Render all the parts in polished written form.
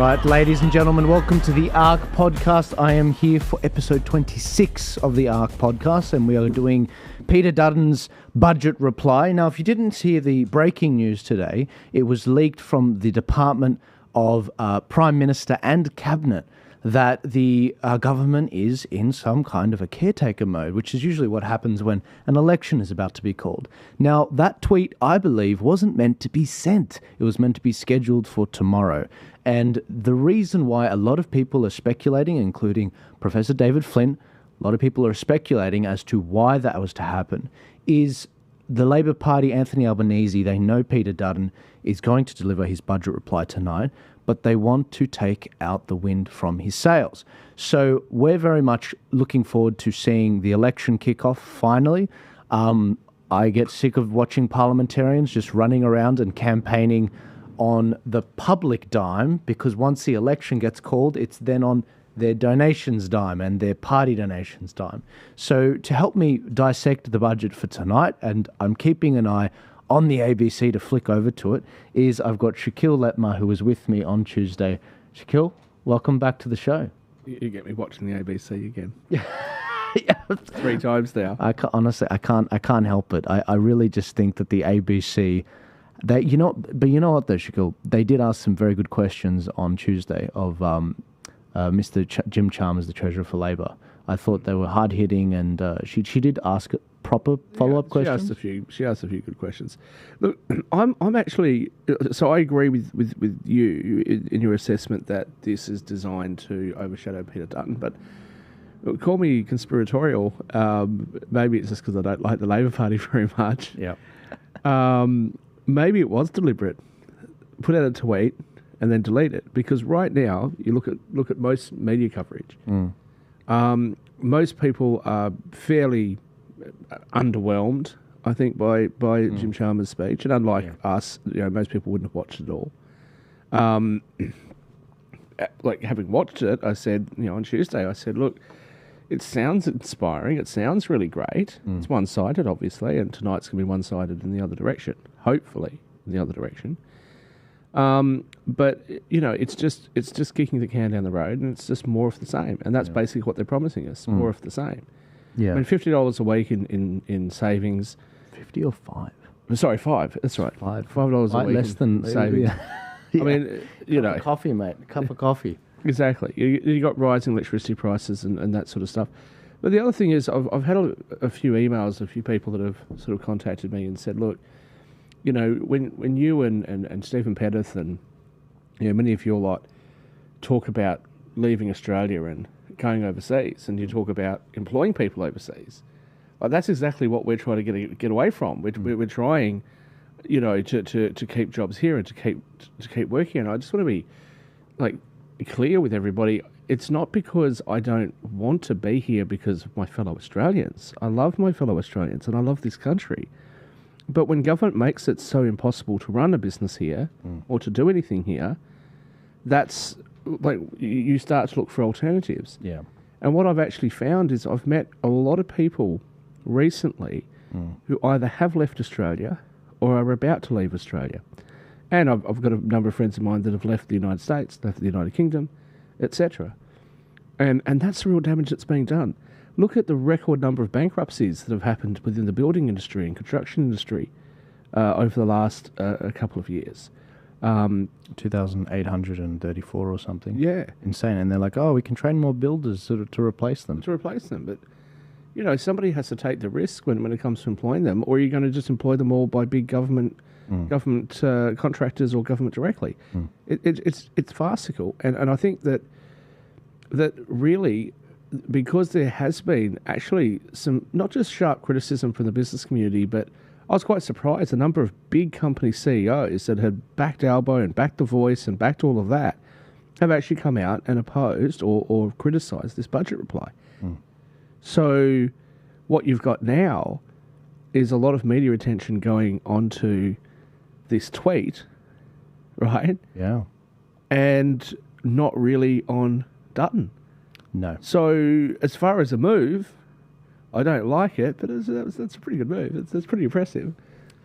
right, ladies and gentlemen, welcome to the Ark podcast. I am here for episode 26 of the Ark podcast, and we are doing Peter Dutton's budget reply. Now, if you didn't hear the breaking news today, it was leaked from the Department of Prime Minister and Cabinet that the government is in some kind of a caretaker mode, which is usually what happens when an election is about to be called. Now, that tweet, I believe, wasn't meant to be sent. It was meant to be scheduled for tomorrow. And the reason why a lot of people are speculating, including Professor David Flint, a lot of people are speculating as to why that was to happen, is the Labor Party, Anthony Albanese, they know Peter Dutton is going to deliver his budget reply tonight, but they want to take out the wind from his sails. So we're very much looking forward to seeing the election kick off finally. I get sick of watching parliamentarians just running around and campaigning on the public dime, because once the election gets called, it's then on their donations dime and their party donations dime. So to help me dissect the budget for tonight, and I'm keeping an eye on the ABC to flick over to it, is I've got Shaquille Letma, who was with me on Tuesday. Shaquille, welcome back to the show. You get me watching the ABC again. Yeah. 3 times now. Honestly, I can't help it. I really just think that the ABC, but you know what though, Shaquille? They did ask some very good questions on Tuesday of Mr. Jim Chalmers, the Treasurer for Labor. I thought they were hard hitting, and she did ask proper follow-up questions. She asked a few good questions. Look, I'm actually, so I agree with you in your assessment that this is designed to overshadow Peter Dutton, but look, call me conspiratorial. Maybe it's just because I don't like the Labor Party very much. Yeah. Maybe it was deliberate. Put out a tweet and then delete it, because right now you look at most media coverage. Most people are fairly underwhelmed, I think, by Jim Chalmers' speech, and unlike us, most people wouldn't have watched it all. Like, having watched it, I said, on Tuesday, I said, look, it sounds inspiring, it sounds really great. It's one-sided, obviously, and tonight's going to be one-sided in the other direction, hopefully in the other direction. But it's just kicking the can down the road, and it's just more of the same, and that's basically what they're promising us, more of the same. Yeah, I mean, $50 a week in savings. 50 or 5? Sorry, 5. That's right. $5 a week less than savings. Yeah. I mean, coffee, mate. A cup of coffee. Exactly. You got rising electricity prices and that sort of stuff. But the other thing is, I've had a few emails, a few people that have sort of contacted me and said, look, when you and Stephen Pettis and many of your lot talk about leaving Australia and going overseas, and you talk about employing people overseas, that's exactly what we're trying to get away from. We're trying, to keep jobs here and to keep working. And I just want to be clear with everybody. It's not because I don't want to be here because of my fellow Australians. I love my fellow Australians and I love this country. But when government makes it so impossible to run a business here or to do anything here, that's you start to look for alternatives. Yeah. And what I've actually found is I've met a lot of people recently who either have left Australia or are about to leave Australia. And I've got a number of friends of mine that have left the United States, left the United Kingdom, etc. And that's the real damage that's being done. Look at the record number of bankruptcies that have happened within the building industry and construction industry over the last a couple of years. 2,834 or something. Yeah. Insane. And they're like, we can train more builders to replace them. But, somebody has to take the risk when it comes to employing them, or are you going to just employ them all by big government contractors or government directly? It's farcical. And I think that really, because there has been actually some, not just sharp criticism from the business community, but I was quite surprised. A number of big company CEOs that had backed Albo and backed The Voice and backed all of that have actually come out and opposed or criticised this budget reply. So what you've got now is a lot of media attention going onto this tweet, right? Yeah. And not really on Dutton. No. So as far as a move, I don't like it, but that's a pretty good move. That's pretty impressive.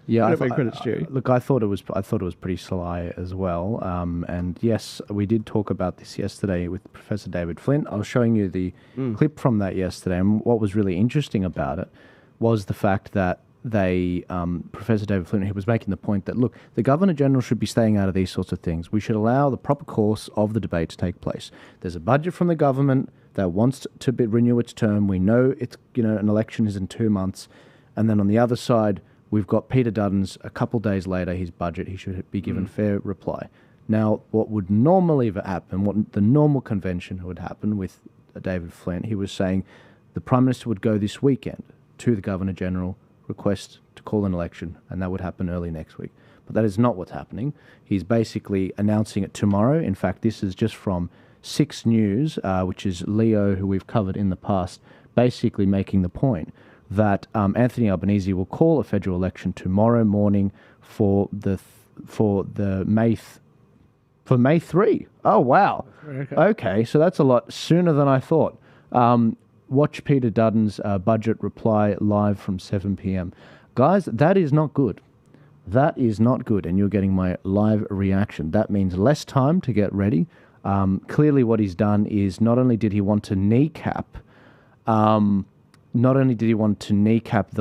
Yeah, credit's due. Look, I thought it was pretty sly as well. And yes, we did talk about this yesterday with Professor David Flint. I was showing you the clip from that yesterday, and what was really interesting about it was the fact that Professor David Flint, he was making the point that, look, the Governor-General should be staying out of these sorts of things. We should allow the proper course of the debate to take place. There's a budget from the government that wants to renew its term. We know it's, an election is in 2 months. And then on the other side, we've got Peter Dutton's, a couple days later, his budget. He should be given fair reply. Now, what would normally happen, what the normal convention would happen with David Flint, he was saying the Prime Minister would go this weekend to the Governor-General, request to call an election, and that would happen early next week. But that is not what's happening. He's basically announcing it tomorrow. In fact, this is just from 6 News, which is Leo, who we've covered in the past, basically making the point that Anthony Albanese will call a federal election tomorrow morning for May 3. Oh, wow. Okay, so that's a lot sooner than I thought. Watch Peter Dutton's budget reply live from 7 p.m. Guys, that is not good. That is not good, and you're getting my live reaction. That means less time to get ready. Clearly what he's done is not only did he want to kneecap the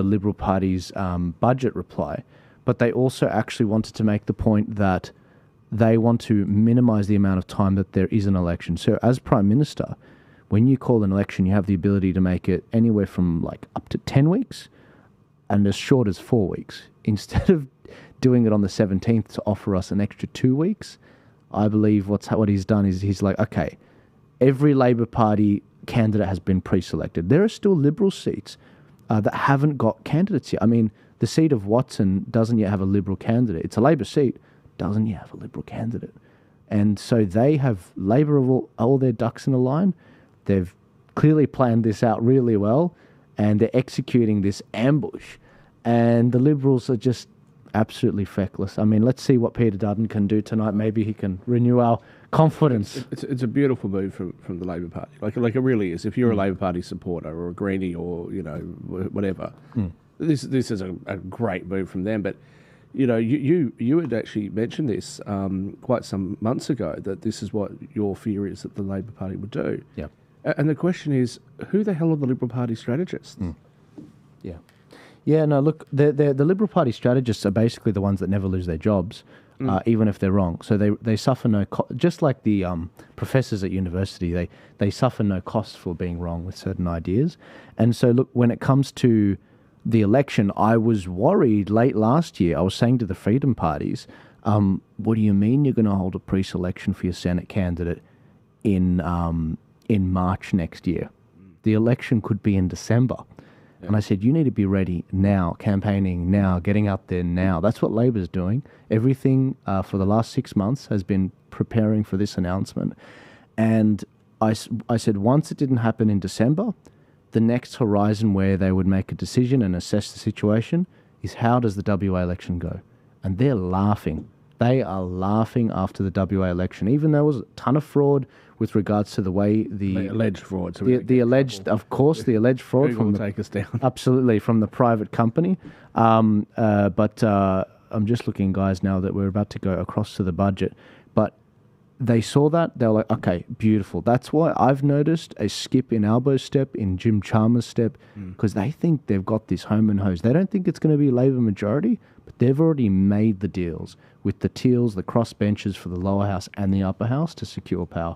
Liberal Party's budget reply, but they also actually wanted to make the point that they want to minimise the amount of time that there is an election. So as Prime Minister, when you call an election, you have the ability to make it anywhere from up to 10 weeks and as short as 4 weeks. Instead of doing it on the 17th to offer us an extra 2 weeks, I believe what he's done is he's like, okay, every Labor Party candidate has been pre-selected. There are still Liberal seats that haven't got candidates yet. I mean, the seat of Watson doesn't yet have a Liberal candidate. It's a Labor seat, doesn't yet have a Liberal candidate. And so they have Labor of all their ducks in a line. They've clearly planned this out really well, and they're executing this ambush. And the Liberals are just absolutely feckless. I mean, let's see what Peter Dutton can do tonight. Maybe he can renew our confidence. It's a beautiful move from the Labor Party. Like it really is. If you're a Labor Party supporter or a Greenie or whatever, this is a great move from them. But you had actually mentioned this quite some months ago, that this is what your fear is that the Labor Party would do. Yeah. And the question is, who the hell are the Liberal Party strategists? Yeah. Yeah, no, look, the Liberal Party strategists are basically the ones that never lose their jobs, even if they're wrong. So they suffer no just like the professors at university, they suffer no cost for being wrong with certain ideas. And so, look, when it comes to the election, I was worried late last year. I was saying to the Freedom Parties, what do you mean you're going to hold a pre-selection for your Senate candidate in March next year? The election could be in December. Yeah. And I said, you need to be ready now, campaigning now, getting out there now. That's what Labor's doing. Everything for the last 6 months has been preparing for this announcement. And I said, once it didn't happen in December, the next horizon where they would make a decision and assess the situation is, how does the WA election go? And they're laughing. They are laughing after the WA election, even though there was a ton of fraud with regards to the way the alleged fraud. So the alleged, of course, the alleged fraud Google will take us down. Absolutely, from the private company. But I'm just looking, guys, now that we're about to go across to the budget. But they saw that, they were like, okay, beautiful. That's why I've noticed a skip in Albo's step, in Jim Chalmers' step, because they think they've got this home and hose. They don't think it's going to be Labor majority, but they've already made the deals with the Teals, the crossbenchers for the lower house and the upper house to secure power.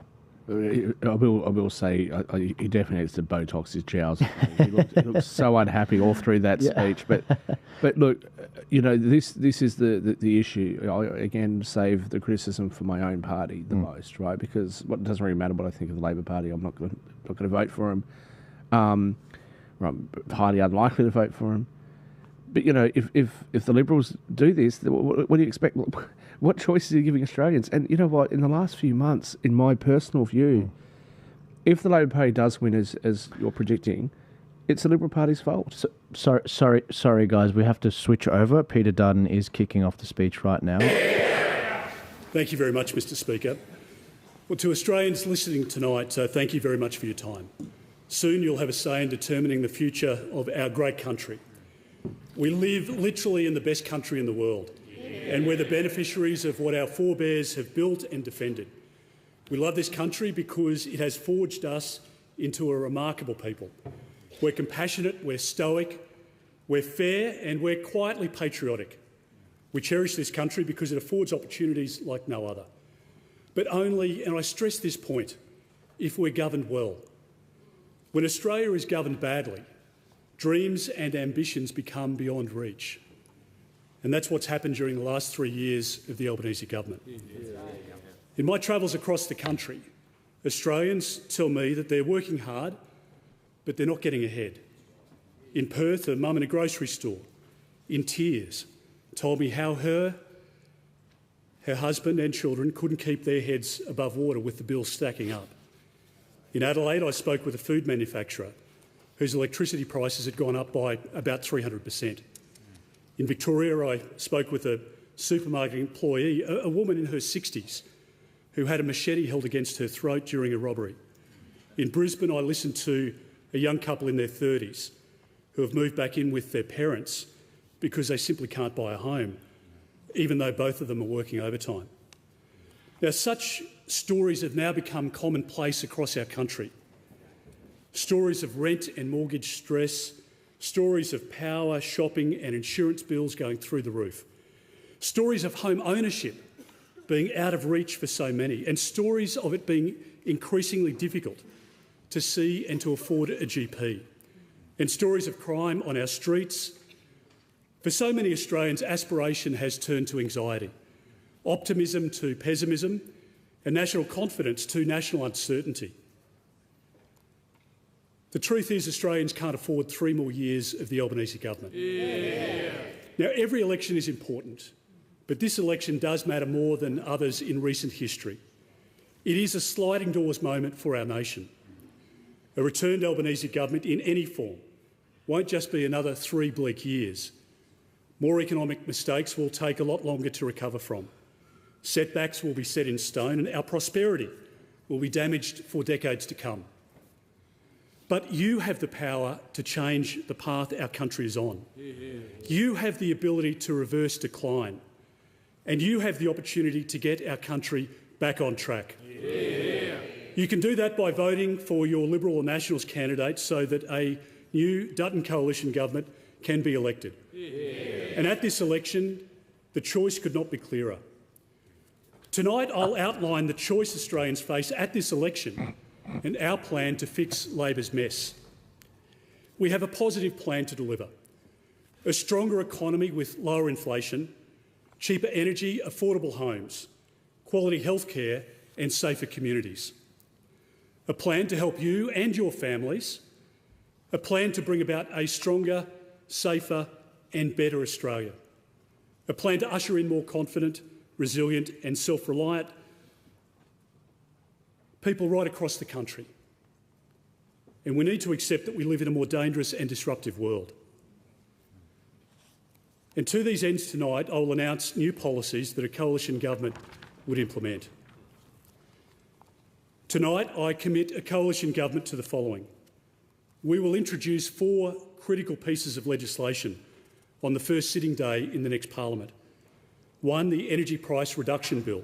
I will say he definitely needs to Botox his jowls. He looks so unhappy all through that speech. But look, this is the issue. I again save the criticism for my own party the most, right? Because it doesn't really matter what I think of the Labor Party. I'm not going to vote for him. I'm highly unlikely to vote for him. But if the Liberals do this, what do you expect? What choices are you giving Australians? And you know what? In the last few months, in my personal view, if the Labor Party does win as you're predicting, it's the Liberal Party's fault. Sorry, guys. We have to switch over. Peter Dutton is kicking off the speech right now. Thank you very much, Mr. Speaker. Well, to Australians listening tonight, thank you very much for your time. Soon you'll have a say in determining the future of our great country. We live literally in the best country in the world, and we're the beneficiaries of what our forebears have built and defended. We love this country because it has forged us into a remarkable people. We're compassionate, we're stoic, we're fair, and we're quietly patriotic. We cherish this country because it affords opportunities like no other. But only, and I stress this point, if we're governed well. When Australia is governed badly, dreams and ambitions become beyond reach. And that's what's happened during the last 3 years of the Albanese government. In my travels across the country, Australians tell me that they're working hard, but they're not getting ahead. In Perth, a mum in a grocery store, in tears, told me how her husband and children couldn't keep their heads above water with the bills stacking up. In Adelaide, I spoke with a food manufacturer whose electricity prices had gone up by about 300%. In Victoria, I spoke with a supermarket employee, a woman in her 60s, who had a machete held against her throat during a robbery. In Brisbane, I listened to a young couple in their 30s who have moved back in with their parents because they simply can't buy a home, even though both of them are working overtime. Now, such stories have now become commonplace across our country. Stories of rent and mortgage stress, stories of power, shopping and insurance bills going through the roof, stories of home ownership being out of reach for so many, and stories of it being increasingly difficult to see and to afford a GP, and stories of crime on our streets. For so many Australians, aspiration has turned to anxiety, optimism to pessimism, and national confidence to national uncertainty. The truth is Australians can't afford 3 more years of the Albanese government. Yeah. Now, every election is important, but this election does matter more than others in recent history. It is a sliding doors moment for our nation. A returned Albanese government in any form won't just be another 3 bleak years. More economic mistakes will take a lot longer to recover from. Setbacks will be set in stone and our prosperity will be damaged for decades to come. But you have the power to change the path our country is on. You have the ability to reverse decline, and you have the opportunity to get our country back on track. You can do that by voting for your Liberal or Nationals candidate so that a new Dutton coalition government can be elected. And at this election, the choice could not be clearer. Tonight, I'll outline the choice Australians face at this election and our plan to fix Labor's mess. We have a positive plan to deliver: a stronger economy with lower inflation, cheaper energy, affordable homes, quality healthcare and safer communities. A plan to help you and your families. A plan to bring about a stronger, safer and better Australia. A plan to usher in more confident, resilient and self-reliant people right across the country. And we need to accept that we live in a more dangerous and disruptive world. And to these ends tonight, I will announce new policies that a coalition government would implement. Tonight, I commit a coalition government to the following. We will introduce 4 critical pieces of legislation on the first sitting day in the next parliament. 1, the Energy Price Reduction Bill.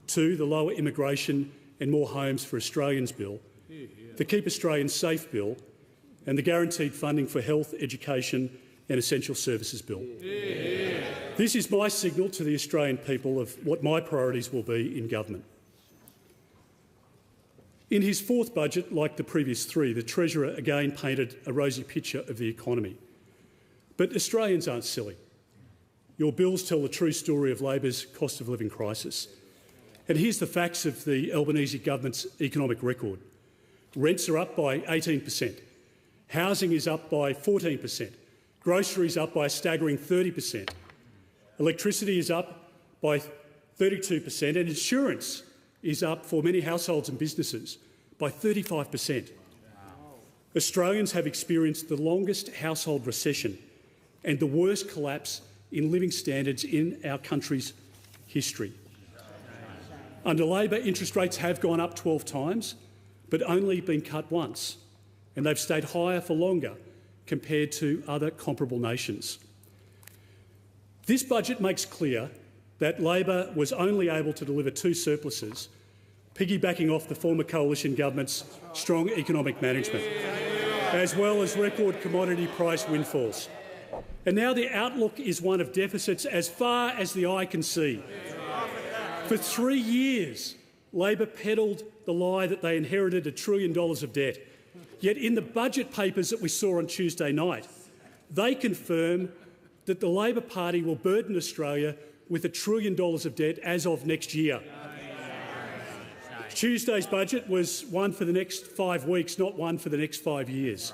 2, the Lower Immigration and More Homes for Australians Bill. The Keep Australians Safe Bill. And the Guaranteed Funding for Health, Education and Essential Services Bill. This is my signal to the Australian people of what my priorities will be in government. In his 4th budget, like the previous 3, the Treasurer again painted a rosy picture of the economy. But Australians aren't silly. Your bills tell the true story of Labor's cost of living crisis. And here's the facts of the Albanese government's economic record. Rents are up by 18%. Housing is up by 14%. Groceries up by a staggering 30%. Electricity is up by 32%, and insurance is up for many households and businesses by 35%. Australians have experienced the longest household recession and the worst collapse in living standards in our country's history. Under Labor, interest rates have gone up 12 times, but only been cut once, and they've stayed higher for longer compared to other comparable nations. This budget makes clear that Labor was only able to deliver 2 surpluses, piggybacking off the former coalition government's strong economic management, as well as record commodity price windfalls. And now the outlook is one of deficits as far as the eye can see. For 3 years, Labor peddled the lie that they inherited $1 trillion of debt. Yet in the budget papers that we saw on Tuesday night, they confirm that the Labor Party will burden Australia with $1 trillion of debt as of next year. Tuesday's budget was one for the next 5 weeks, not one for the next 5 years.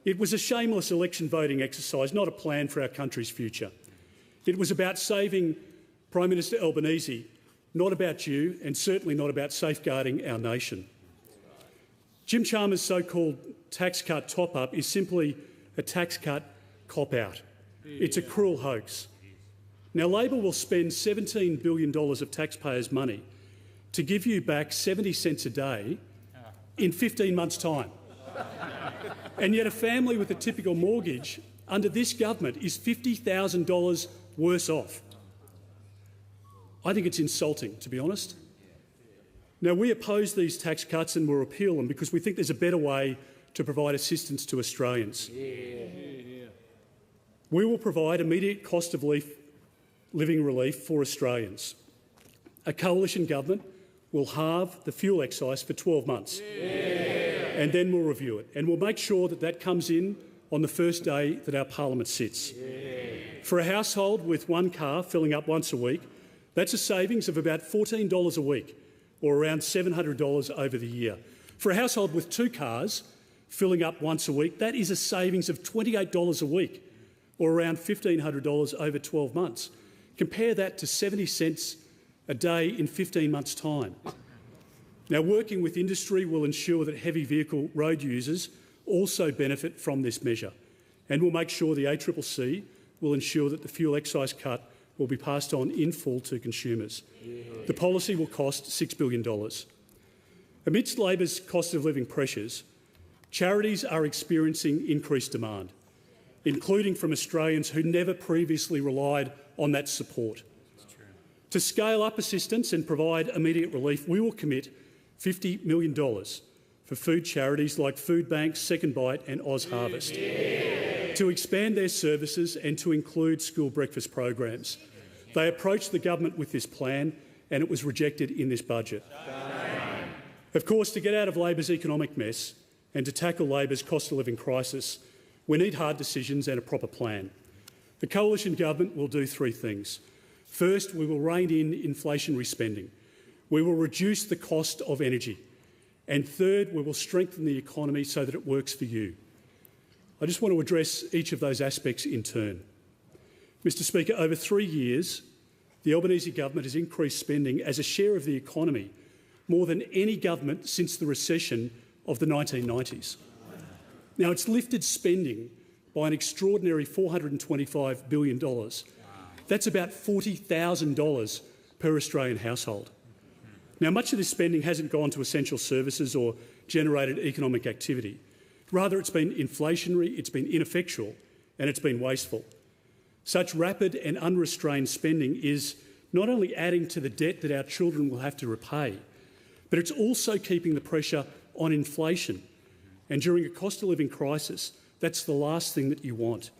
It was a shameless election voting exercise, not a plan for our country's future. It was about saving Prime Minister Albanese, not about you, and certainly not about safeguarding our nation. Jim Chalmers' so-called tax cut top-up is simply a tax cut cop-out. It's a cruel hoax. Now, Labor will spend $17 billion of taxpayers' money to give you back 70 cents a day in 15 months' time. And yet a family with a typical mortgage under this government is $50,000 worse off. I think it's insulting, to be honest. Now, we oppose these tax cuts and will repeal them because we think there's a better way to provide assistance to Australians. We will provide immediate cost of living relief for Australians. A coalition government will halve the fuel excise for 12 months and then we'll review it. And we'll make sure that that comes in on the first day that our parliament sits. For a household with 1 car filling up once a week, that's a savings of about $14 a week, or around $700 over the year. For a household with 2 cars filling up once a week, that is a savings of $28 a week, or around $1,500 over 12 months. Compare that to 70 cents a day in 15 months' time. Now, working with industry will ensure that heavy vehicle road users also benefit from this measure, and we'll make sure the ACCC will ensure that the fuel excise cut will be passed on in full to consumers. The policy will cost $6 billion. Amidst Labor's cost of living pressures, charities are experiencing increased demand, including from Australians who never previously relied on that support. To scale up assistance and provide immediate relief, we will commit $50 million for food charities like Food Banks, Second Bite and Oz Harvest to expand their services and to include school breakfast programs. They approached the government with this plan and it was rejected in this budget. Of course, to get out of Labor's economic mess and to tackle Labor's cost of living crisis, we need hard decisions and a proper plan. The coalition government will do 3 things. First, we will rein in inflationary spending. We will reduce the cost of energy. And third, we will strengthen the economy so that it works for you. I just want to address each of those aspects in turn. Mr Speaker, over 3 years, the Albanese government has increased spending as a share of the economy more than any government since the recession of the 1990s. Now, it's lifted spending by an extraordinary $425 billion. That's about $40,000 per Australian household. Now, much of this spending hasn't gone to essential services or generated economic activity. Rather, it's been inflationary, it's been ineffectual and it's been wasteful. Such rapid and unrestrained spending is not only adding to the debt that our children will have to repay, but it's also keeping the pressure on inflation. And during a cost of living crisis, that's the last thing that you want.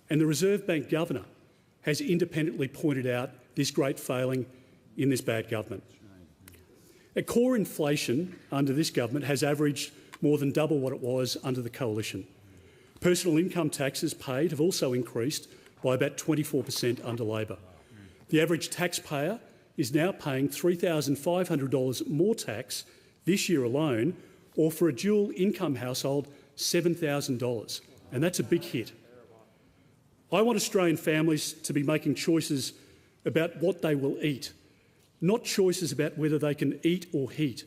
And the Reserve Bank Governor has independently pointed out this great failing in this bad government. Core inflation under this government has averaged more than double what it was under the coalition. Personal income taxes paid have also increased by about 24% under Labor. The average taxpayer is now paying $3,500 more tax this year alone, or for a dual income household, $7,000, and that's a big hit. I want Australian families to be making choices about what they will eat, not choices about whether they can eat or heat,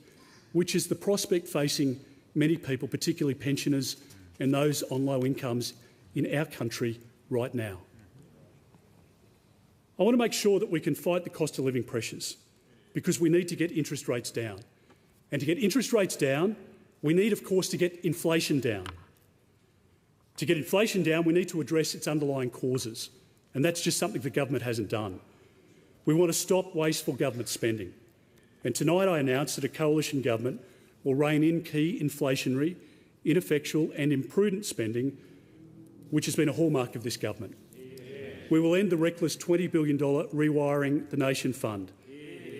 which is the prospect facing many people, particularly pensioners and those on low incomes in our country right now. I want to make sure that we can fight the cost of living pressures because we need to get interest rates down. And to get interest rates down, we need, of course, to get inflation down. To get inflation down, we need to address its underlying causes, and that's just something the government hasn't done. We want to stop wasteful government spending. And tonight I announce that a coalition government will rein in key inflationary, ineffectual and imprudent spending, which has been a hallmark of this government. We will end the reckless $20 billion Rewiring the Nation Fund.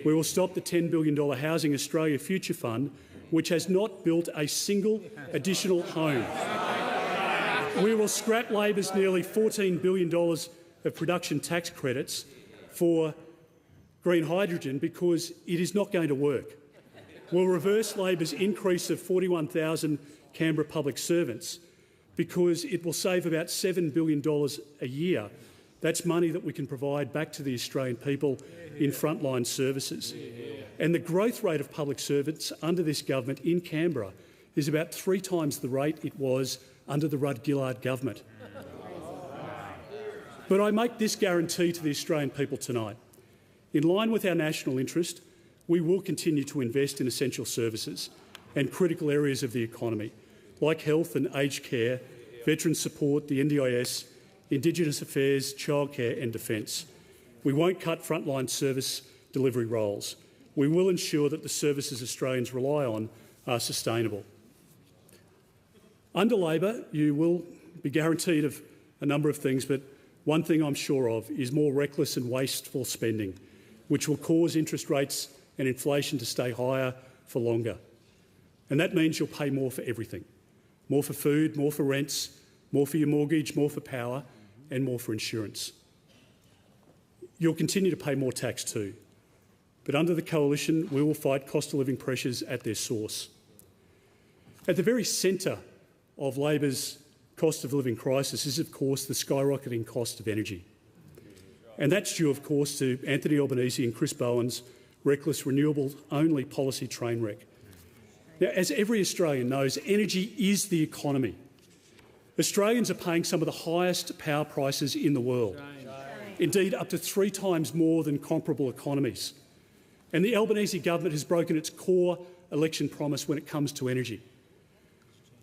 We will stop the $10 billion Housing Australia Future Fund, which has not built a single additional home. We will scrap Labor's nearly $14 billion of production tax credits for green hydrogen because it is not going to work. We'll reverse Labor's increase of 41,000 Canberra public servants because it will save about $7 billion a year. That's money that we can provide back to the Australian people in frontline services. And the growth rate of public servants under this government in Canberra is about 3 times the rate it was under the Rudd-Gillard government. But I make this guarantee to the Australian people tonight. In line with our national interest, we will continue to invest in essential services and critical areas of the economy, like health and aged care, veteran support, the NDIS, Indigenous affairs, childcare and defence. We won't cut frontline service delivery roles. We will ensure that the services Australians rely on are sustainable. Under Labor, you will be guaranteed of a number of things, but one thing I'm sure of is more reckless and wasteful spending, which will cause interest rates and inflation to stay higher for longer. And that means you'll pay more for everything. More for food, more for rents, more for your mortgage, more for power and more for insurance. You'll continue to pay more tax too. But under the coalition, we will fight cost of living pressures at their source. At the very centre of Labor's cost of living crisis is, of course, the skyrocketing cost of energy. And that's due, of course, to Anthony Albanese and Chris Bowen's reckless renewable-only policy train wreck. Now, as every Australian knows, energy is the economy. Australians are paying some of the highest power prices in the world, indeed up to 3 times more than comparable economies. And the Albanese government has broken its core election promise when it comes to energy.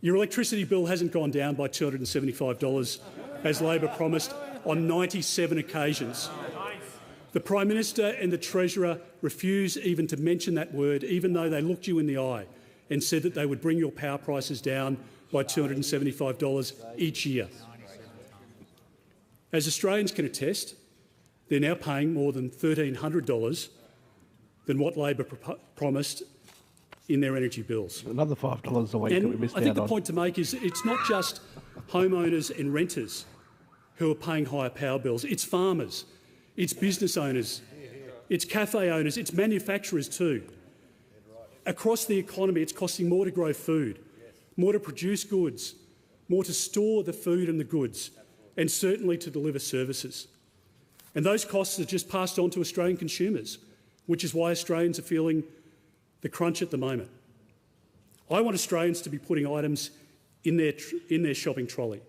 Your electricity bill hasn't gone down by $275, as Labor promised, on 97 occasions. The Prime Minister and the Treasurer refuse even to mention that word, even though they looked you in the eye and said that they would bring your power prices down by $275 each year. As Australians can attest, they're now paying more than $1,300 than what Labor promised in their energy bills. Another $5 a week that we missed out on. I think the point to make is it's not just homeowners and renters who are paying higher power bills. It's farmers, it's business owners, it's cafe owners, it's manufacturers too. Across the economy, it's costing more to grow food, more to produce goods, more to store the food and the goods, and certainly to deliver services. And those costs are just passed on to Australian consumers, which is why Australians are feeling the crunch at the moment. I want Australians to be putting items in their shopping trolley,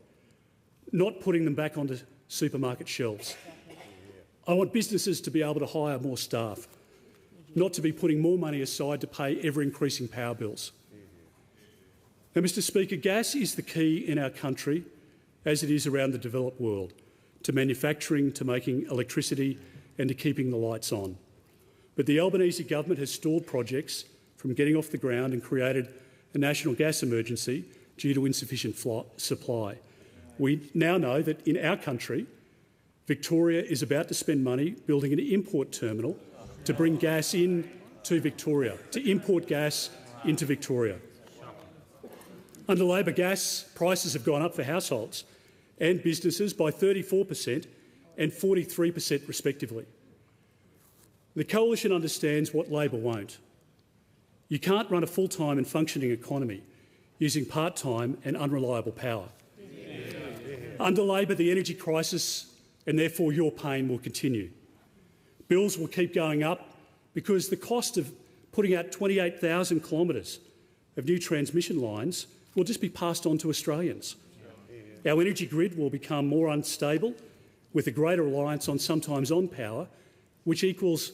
not putting them back onto supermarket shelves. I want businesses to be able to hire more staff, not to be putting more money aside to pay ever-increasing power bills. Now, Mr Speaker, gas is the key in our country, as it is around the developed world, to manufacturing, to making electricity and to keeping the lights on. But the Albanese government has stalled projects from getting off the ground and created a national gas emergency due to insufficient supply. We now know that in our country, Victoria is about to spend money building an import terminal to bring gas in to Victoria, to import gas into Victoria. Under Labor, gas prices have gone up for households and businesses by 34% and 43% respectively. The Coalition understands what Labor won't. You can't run a full-time and functioning economy using part-time and unreliable power. Under Labor, the energy crisis and therefore your pain will continue. Bills will keep going up because the cost of putting out 28,000 kilometres of new transmission lines will just be passed on to Australians. Our energy grid will become more unstable with a greater reliance on sometimes on power, which equals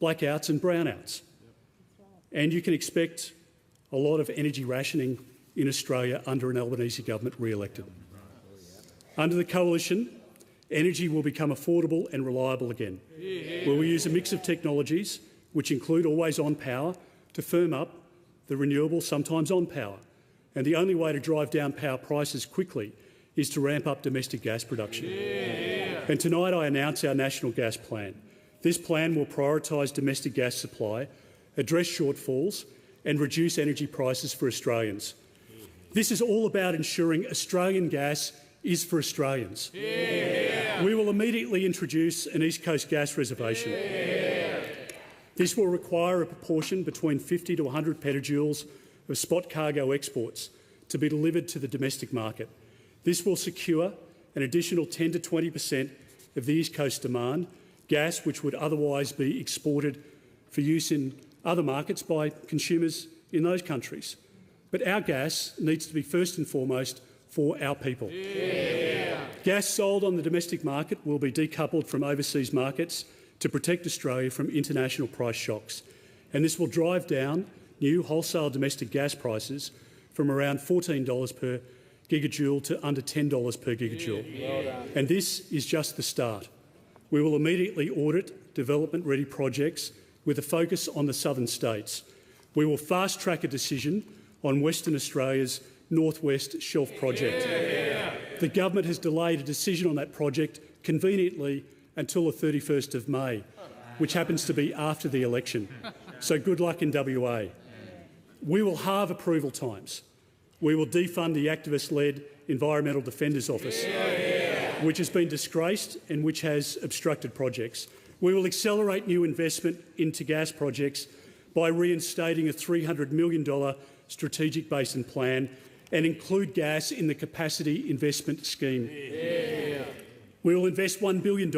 blackouts and brownouts. And you can expect a lot of energy rationing in Australia under an Albanese government re-elected. Under the Coalition, Energy will become affordable and reliable again. We will use a mix of technologies, which include always-on power, to firm up the renewable, sometimes on power. And the only way to drive down power prices quickly is to ramp up domestic gas production. And tonight I announce our National Gas Plan. This plan will prioritise domestic gas supply, address shortfalls and reduce energy prices for Australians. This is all about ensuring Australian gas is for Australians. We will immediately introduce an East Coast gas reservation. This will require a proportion between 50 to 100 petajoules of spot cargo exports to be delivered to the domestic market. This will secure an additional 10 to 20% of the East Coast demand, gas which would otherwise be exported for use in other markets by consumers in those countries. But our gas needs to be first and foremost for our people. Gas sold on the domestic market will be decoupled from overseas markets to protect Australia from international price shocks, and this will drive down new wholesale domestic gas prices from around $14 per gigajoule to under $10 per gigajoule. And this is just the start. We will immediately audit development-ready projects with a focus on the southern states. We will fast-track a decision on Western Australia's North West Shelf project. The government has delayed a decision on that project conveniently until the 31st of May, which happens to be after the election. So good luck in WA. We will halve approval times. We will defund the activist-led Environmental Defenders Office, which has been disgraced and which has obstructed projects. We will accelerate new investment into gas projects by reinstating a $300 million strategic basin plan and include gas in the capacity investment scheme. We will invest $1 billion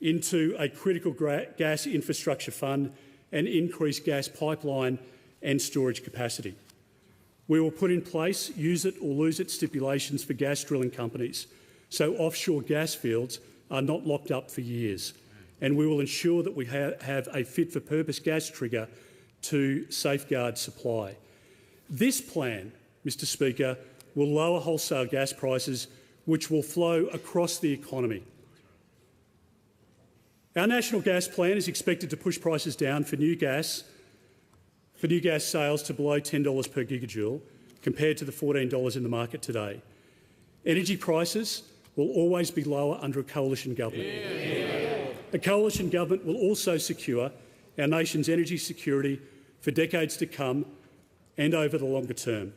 into a critical gas infrastructure fund and increase gas pipeline and storage capacity. We will put in place use it or lose it stipulations for gas drilling companies, so offshore gas fields are not locked up for years. And we will ensure that we have a fit-for-purpose gas trigger to safeguard supply. This plan, Mr Speaker, will lower wholesale gas prices, which will flow across the economy. Our National Gas Plan is expected to push prices down for new gas sales to below $10 per gigajoule, compared to the $14 in the market today. Energy prices will always be lower under a coalition government. A coalition government will also secure our nation's energy security for decades to come and over the longer term.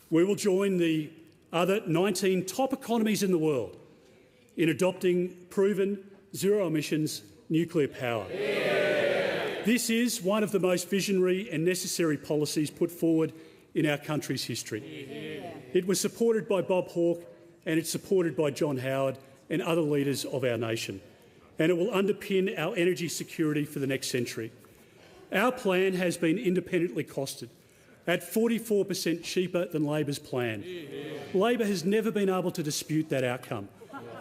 We will join the other 19 top economies in the world in adopting proven zero-emissions nuclear power. This is one of the most visionary and necessary policies put forward in our country's history. It was supported by Bob Hawke and it's supported by John Howard and other leaders of our nation. And it will underpin our energy security for the next century. Our plan has been independently costed at 44% cheaper than Labor's plan. Labor has never been able to dispute that outcome.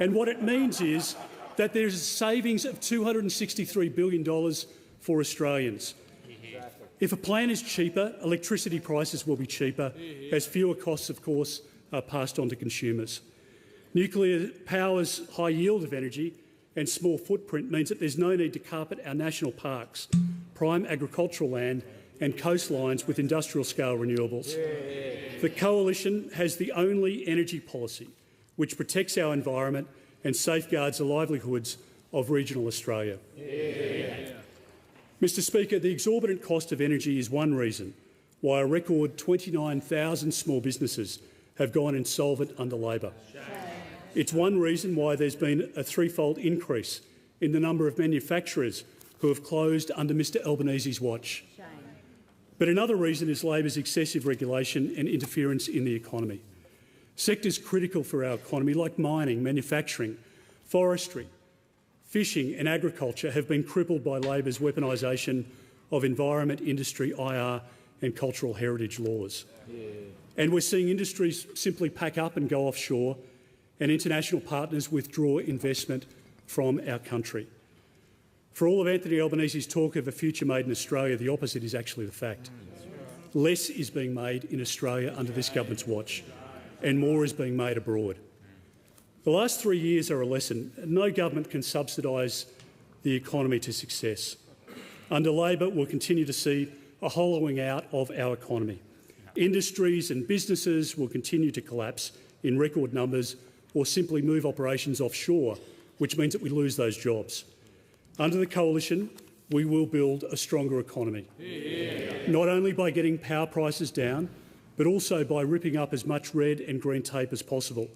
And what it means is that there is a savings of $263 billion for Australians. If a plan is cheaper, electricity prices will be cheaper, as fewer costs, of course, are passed on to consumers. Nuclear power's high yield of energy and small footprint means that there's no need to carpet our national parks, prime agricultural land and coastlines with industrial-scale renewables. The Coalition has the only energy policy which protects our environment and safeguards the livelihoods of regional Australia. Mr Speaker, the exorbitant cost of energy is one reason why a record 29,000 small businesses have gone insolvent under Labor. It's one reason why there's been a threefold increase in the number of manufacturers who have closed under Mr Albanese's watch. But another reason is Labor's excessive regulation and interference in the economy. Sectors critical for our economy, like mining, manufacturing, forestry, fishing and agriculture, have been crippled by Labor's weaponisation of environment, industry, IR and cultural heritage laws. And we're seeing industries simply pack up and go offshore and international partners withdraw investment from our country. For all of Anthony Albanese's talk of a future made in Australia, the opposite is actually the fact. Less is being made in Australia under this government's watch, and more is being made abroad. The last 3 years are a lesson. No government can subsidise the economy to success. Under Labor, we'll continue to see a hollowing out of our economy. Industries and businesses will continue to collapse in record numbers or simply move operations offshore, which means that we lose those jobs. Under the Coalition, we will build a stronger economy, not only by getting power prices down, but also by ripping up as much red and green tape as possible.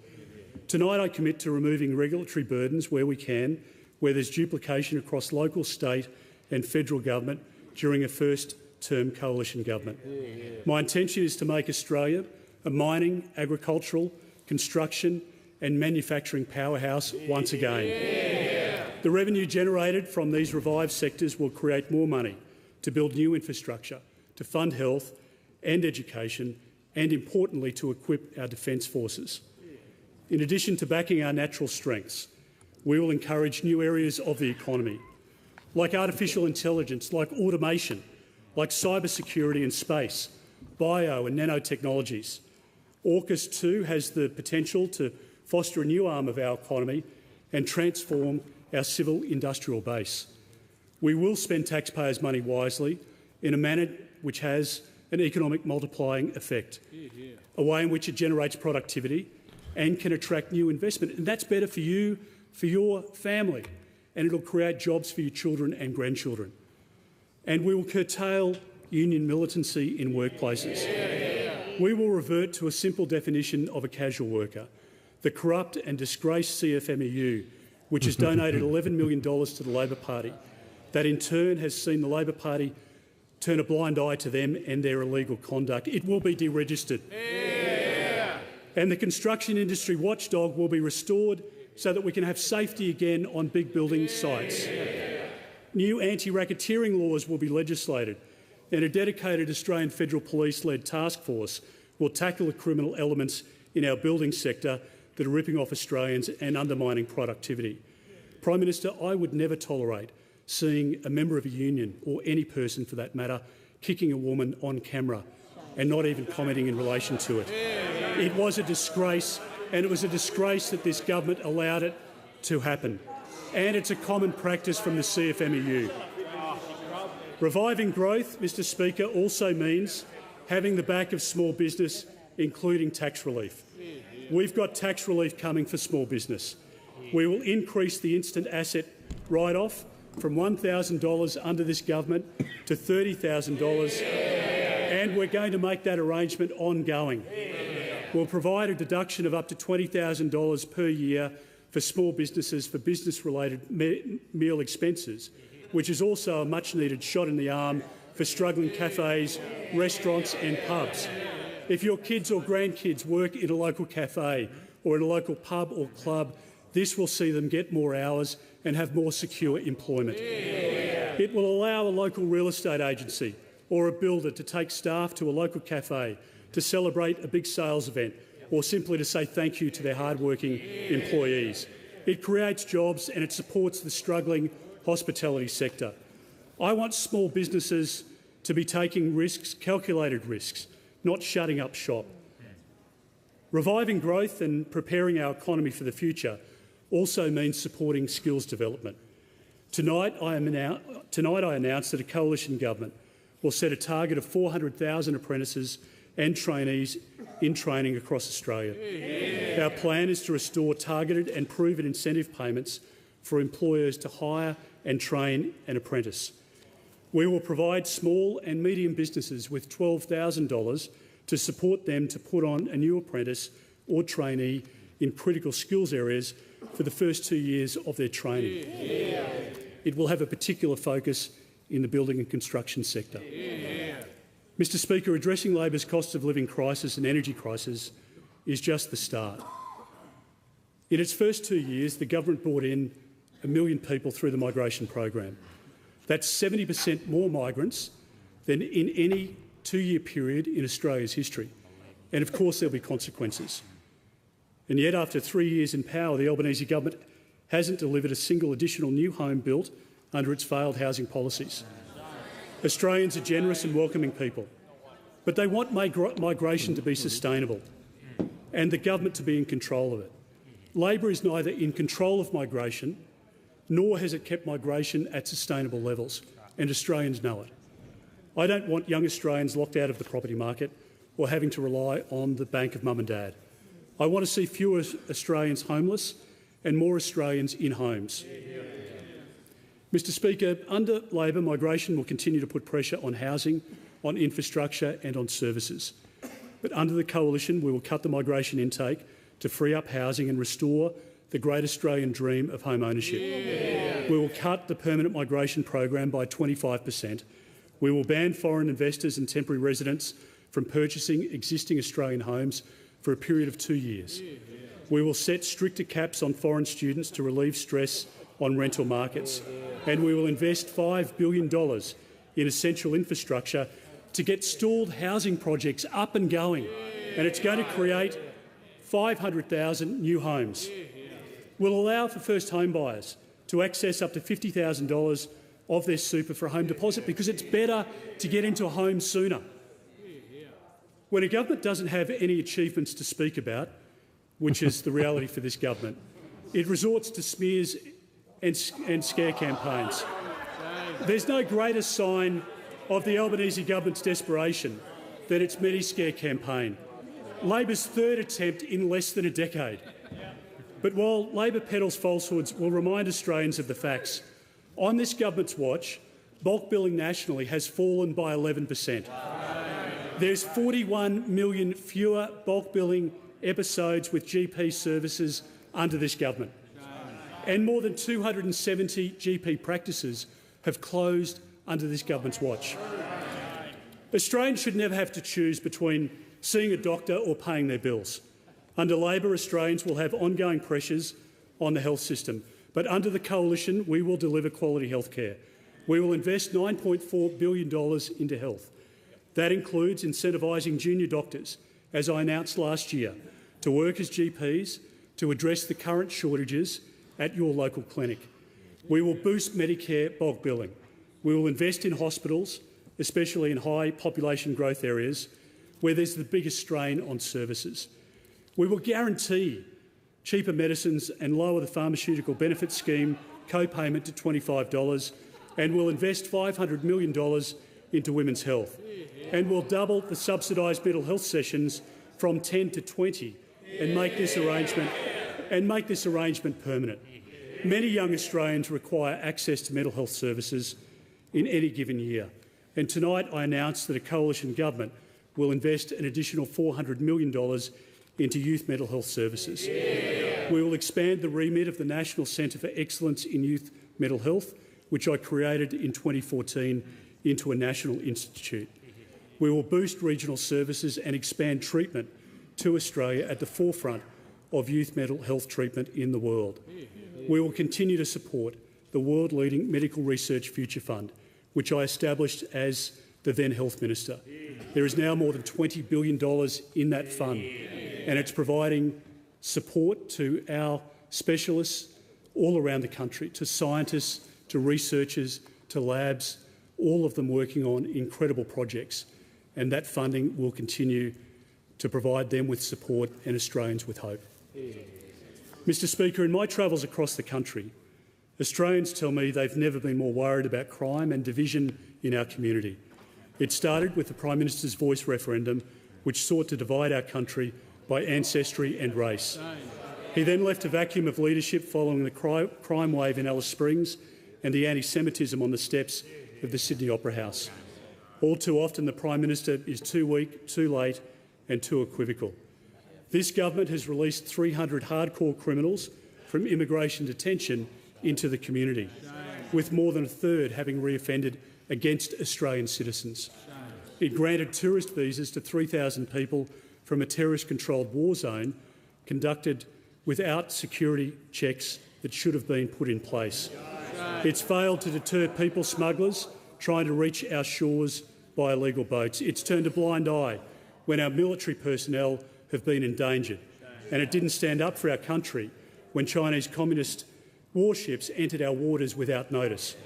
Tonight I commit to removing regulatory burdens where we can, where there's duplication across local, state and federal government during a first-term coalition government. My intention is to make Australia a mining, agricultural, construction and manufacturing powerhouse once again. The revenue generated from these revived sectors will create more money to build new infrastructure, to fund health and education and, importantly, to equip our defence forces. In addition to backing our natural strengths, we will encourage new areas of the economy, like artificial intelligence, like automation, like cybersecurity and space, bio and nanotechnologies. AUKUS 2 has the potential to foster a new arm of our economy and transform our civil industrial base. We will spend taxpayers' money wisely in a manner which has an economic multiplying effect, a way in which it generates productivity and can attract new investment. And that's better for you, for your family, and it'll create jobs for your children and grandchildren. And we will curtail union militancy in workplaces. We will revert to a simple definition of a casual worker, the corrupt and disgraced CFMEU, which has donated $11 million to the Labor Party, that in turn has seen the Labor Party turn a blind eye to them and their illegal conduct. It will be deregistered. And the construction industry watchdog will be restored so that we can have safety again on big building sites. New anti-racketeering laws will be legislated, and a dedicated Australian Federal Police-led task force will tackle the criminal elements in our building sector that are ripping off Australians and undermining productivity. Prime Minister, I would never tolerate seeing a member of a union, or any person for that matter, kicking a woman on camera and not even commenting in relation to it. It was a disgrace, and it was a disgrace that this government allowed it to happen. And it's a common practice from the CFMEU. Reviving growth, Mr Speaker, also means having the back of small business, including tax relief. We've got tax relief coming for small business. We will increase the instant asset write-off from $1,000 under this government to $30,000, and we're going to make that arrangement ongoing. We'll provide a deduction of up to $20,000 per year for small businesses for business-related meal expenses, which is also a much-needed shot in the arm for struggling cafes, restaurants and pubs. If your kids or grandkids work in a local cafe or in a local pub or club, this will see them get more hours and have more secure employment. It will allow a local real estate agency or a builder to take staff to a local cafe to celebrate a big sales event or simply to say thank you to their hard-working employees. It creates jobs and it supports the struggling hospitality sector. I want small businesses to be taking risks, calculated risks, not shutting up shop. Reviving growth and preparing our economy for the future also means supporting skills development. Tonight I announced that a coalition government will set a target of 400,000 apprentices and trainees in training across Australia. Our plan is to restore targeted and proven incentive payments for employers to hire and train an apprentice. We will provide small and medium businesses with $12,000 to support them to put on a new apprentice or trainee in critical skills areas for the first 2 years of their training. It will have a particular focus in the building and construction sector. Mr Speaker, addressing Labor's cost of living crisis and energy crisis is just the start. In its first 2 years, the government brought in 1 million people through the migration program. That's 70% more migrants than in any 2-year period in Australia's history. And of course there'll be consequences. And yet, after 3 years in power, the Albanese government hasn't delivered a single additional new home built under its failed housing policies. Australians are generous and welcoming people, but they want migration to be sustainable and the government to be in control of it. Labor is neither in control of migration, nor has it kept migration at sustainable levels, and Australians know it. I don't want young Australians locked out of the property market or having to rely on the bank of mum and dad. I want to see fewer Australians homeless and more Australians in homes. Mr Speaker, under Labor, migration will continue to put pressure on housing, on infrastructure and on services. But under the Coalition, we will cut the migration intake to free up housing and restore the great Australian dream of home ownership. We will cut the permanent migration program by 25%. We will ban foreign investors and temporary residents from purchasing existing Australian homes for a period of 2 years. We will set stricter caps on foreign students to relieve stress on rental markets, and we will invest $5 billion in essential infrastructure to get stalled housing projects up and going, and it's going to create 500,000 new homes. We'll allow for first home buyers to access up to $50,000 of their super for a home deposit because it's better to get into a home sooner. When a government doesn't have any achievements to speak about, which is the reality for this government, it resorts to smears and scare campaigns. There's no greater sign of the Albanese government's desperation than its Medi-Scare campaign, Labor's third attempt in less than a decade. But while Labor peddles falsehoods, we'll remind Australians of the facts. On this government's watch, bulk billing nationally has fallen by 11%. There's 41 million fewer bulk billing episodes with GP services under this government. And more than 270 GP practices have closed under this government's watch. Australians should never have to choose between seeing a doctor or paying their bills. Under Labor, Australians will have ongoing pressures on the health system, but under the Coalition, we will deliver quality health care. We will invest $9.4 billion into health. That includes incentivising junior doctors, as I announced last year, to work as GPs to address the current shortages at your local clinic. We will boost Medicare bulk billing. We will invest in hospitals, especially in high population growth areas where there's the biggest strain on services. We will guarantee cheaper medicines and lower the pharmaceutical benefits scheme co-payment to $25, and we'll invest $500 million into women's health. And we'll double the subsidised mental health sessions from 10 to 20 and make this arrangement permanent. Many young Australians require access to mental health services in any given year. And tonight I announced that a coalition government will invest an additional $400 million into youth mental health services. We will expand the remit of the National Centre for Excellence in Youth Mental Health, which I created in 2014, into a national institute. We will boost regional services and expand treatment to Australia at the forefront of youth mental health treatment in the world. We will continue to support the world-leading Medical Research Future Fund, which I established as the then Health Minister. There is now more than $20 billion in that fund, and it's providing support to our specialists all around the country, to scientists, to researchers, to labs, all of them working on incredible projects, and that funding will continue to provide them with support and Australians with hope. Mr Speaker, in my travels across the country, Australians tell me they've never been more worried about crime and division in our community. It started with the Prime Minister's Voice referendum, which sought to divide our country by ancestry and race. He then left a vacuum of leadership following the crime wave in Alice Springs and the anti-Semitism on the steps of the Sydney Opera House. All too often the Prime Minister is too weak, too late and too equivocal. This government has released 300 hardcore criminals from immigration detention into the community, with more than a third having reoffended against Australian citizens. It granted tourist visas to 3,000 people from a terrorist-controlled war zone conducted without security checks that should have been put in place. It's failed to deter people smugglers trying to reach our shores by illegal boats. It's turned a blind eye when our military personnel have been endangered, and it didn't stand up for our country when Chinese communist warships entered our waters without notice.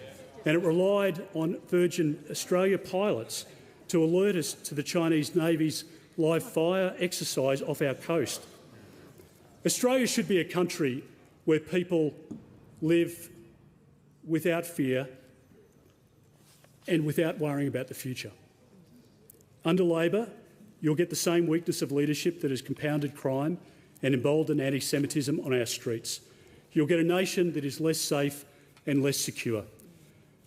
And it relied on Virgin Australia pilots to alert us to the Chinese Navy's live fire exercise off our coast. Australia should be a country where people live without fear and without worrying about the future. Under Labor, you'll get the same weakness of leadership that has compounded crime and emboldened anti-Semitism on our streets. You'll get a nation that is less safe and less secure.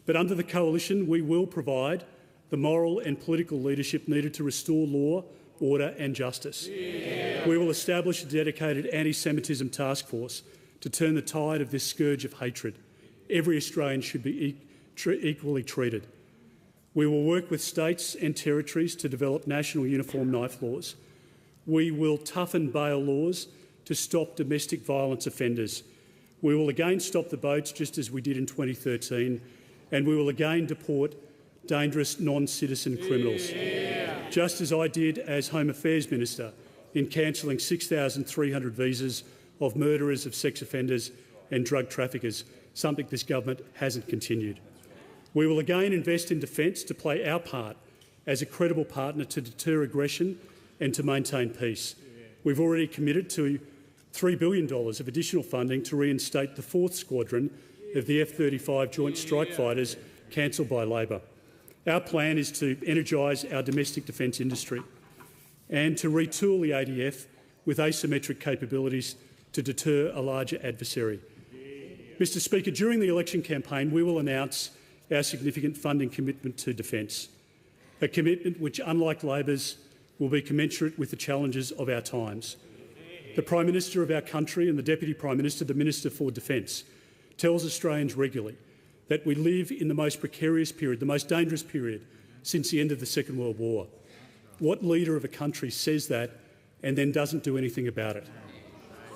But under the Coalition, we will provide the moral and political leadership needed to restore law, order and justice. Yeah. We will establish a dedicated anti-Semitism task force to turn the tide of this scourge of hatred. Every Australian should be equally treated. We will work with states and territories to develop national uniform knife laws. We will toughen bail laws to stop domestic violence offenders. We will again stop the boats, just as we did in 2013, and we will again deport dangerous non-citizen criminals, just as I did as Home Affairs Minister in cancelling 6,300 visas of murderers, of sex offenders and drug traffickers, something this government hasn't continued. We will again invest in defence to play our part as a credible partner to deter aggression and to maintain peace. We've already committed to $3 billion of additional funding to reinstate the 4th Squadron of the F-35 Joint Strike Fighters cancelled by Labor. Our plan is to energise our domestic defence industry and to retool the ADF with asymmetric capabilities to deter a larger adversary. Mr Speaker, during the election campaign we will announce our significant funding commitment to defence, a commitment which, unlike Labor's, will be commensurate with the challenges of our times. The Prime Minister of our country and the Deputy Prime Minister, the Minister for Defence, tells Australians regularly that we live in the most precarious period, the most dangerous period since the end of the Second World War. What leader of a country says that and then doesn't do anything about it?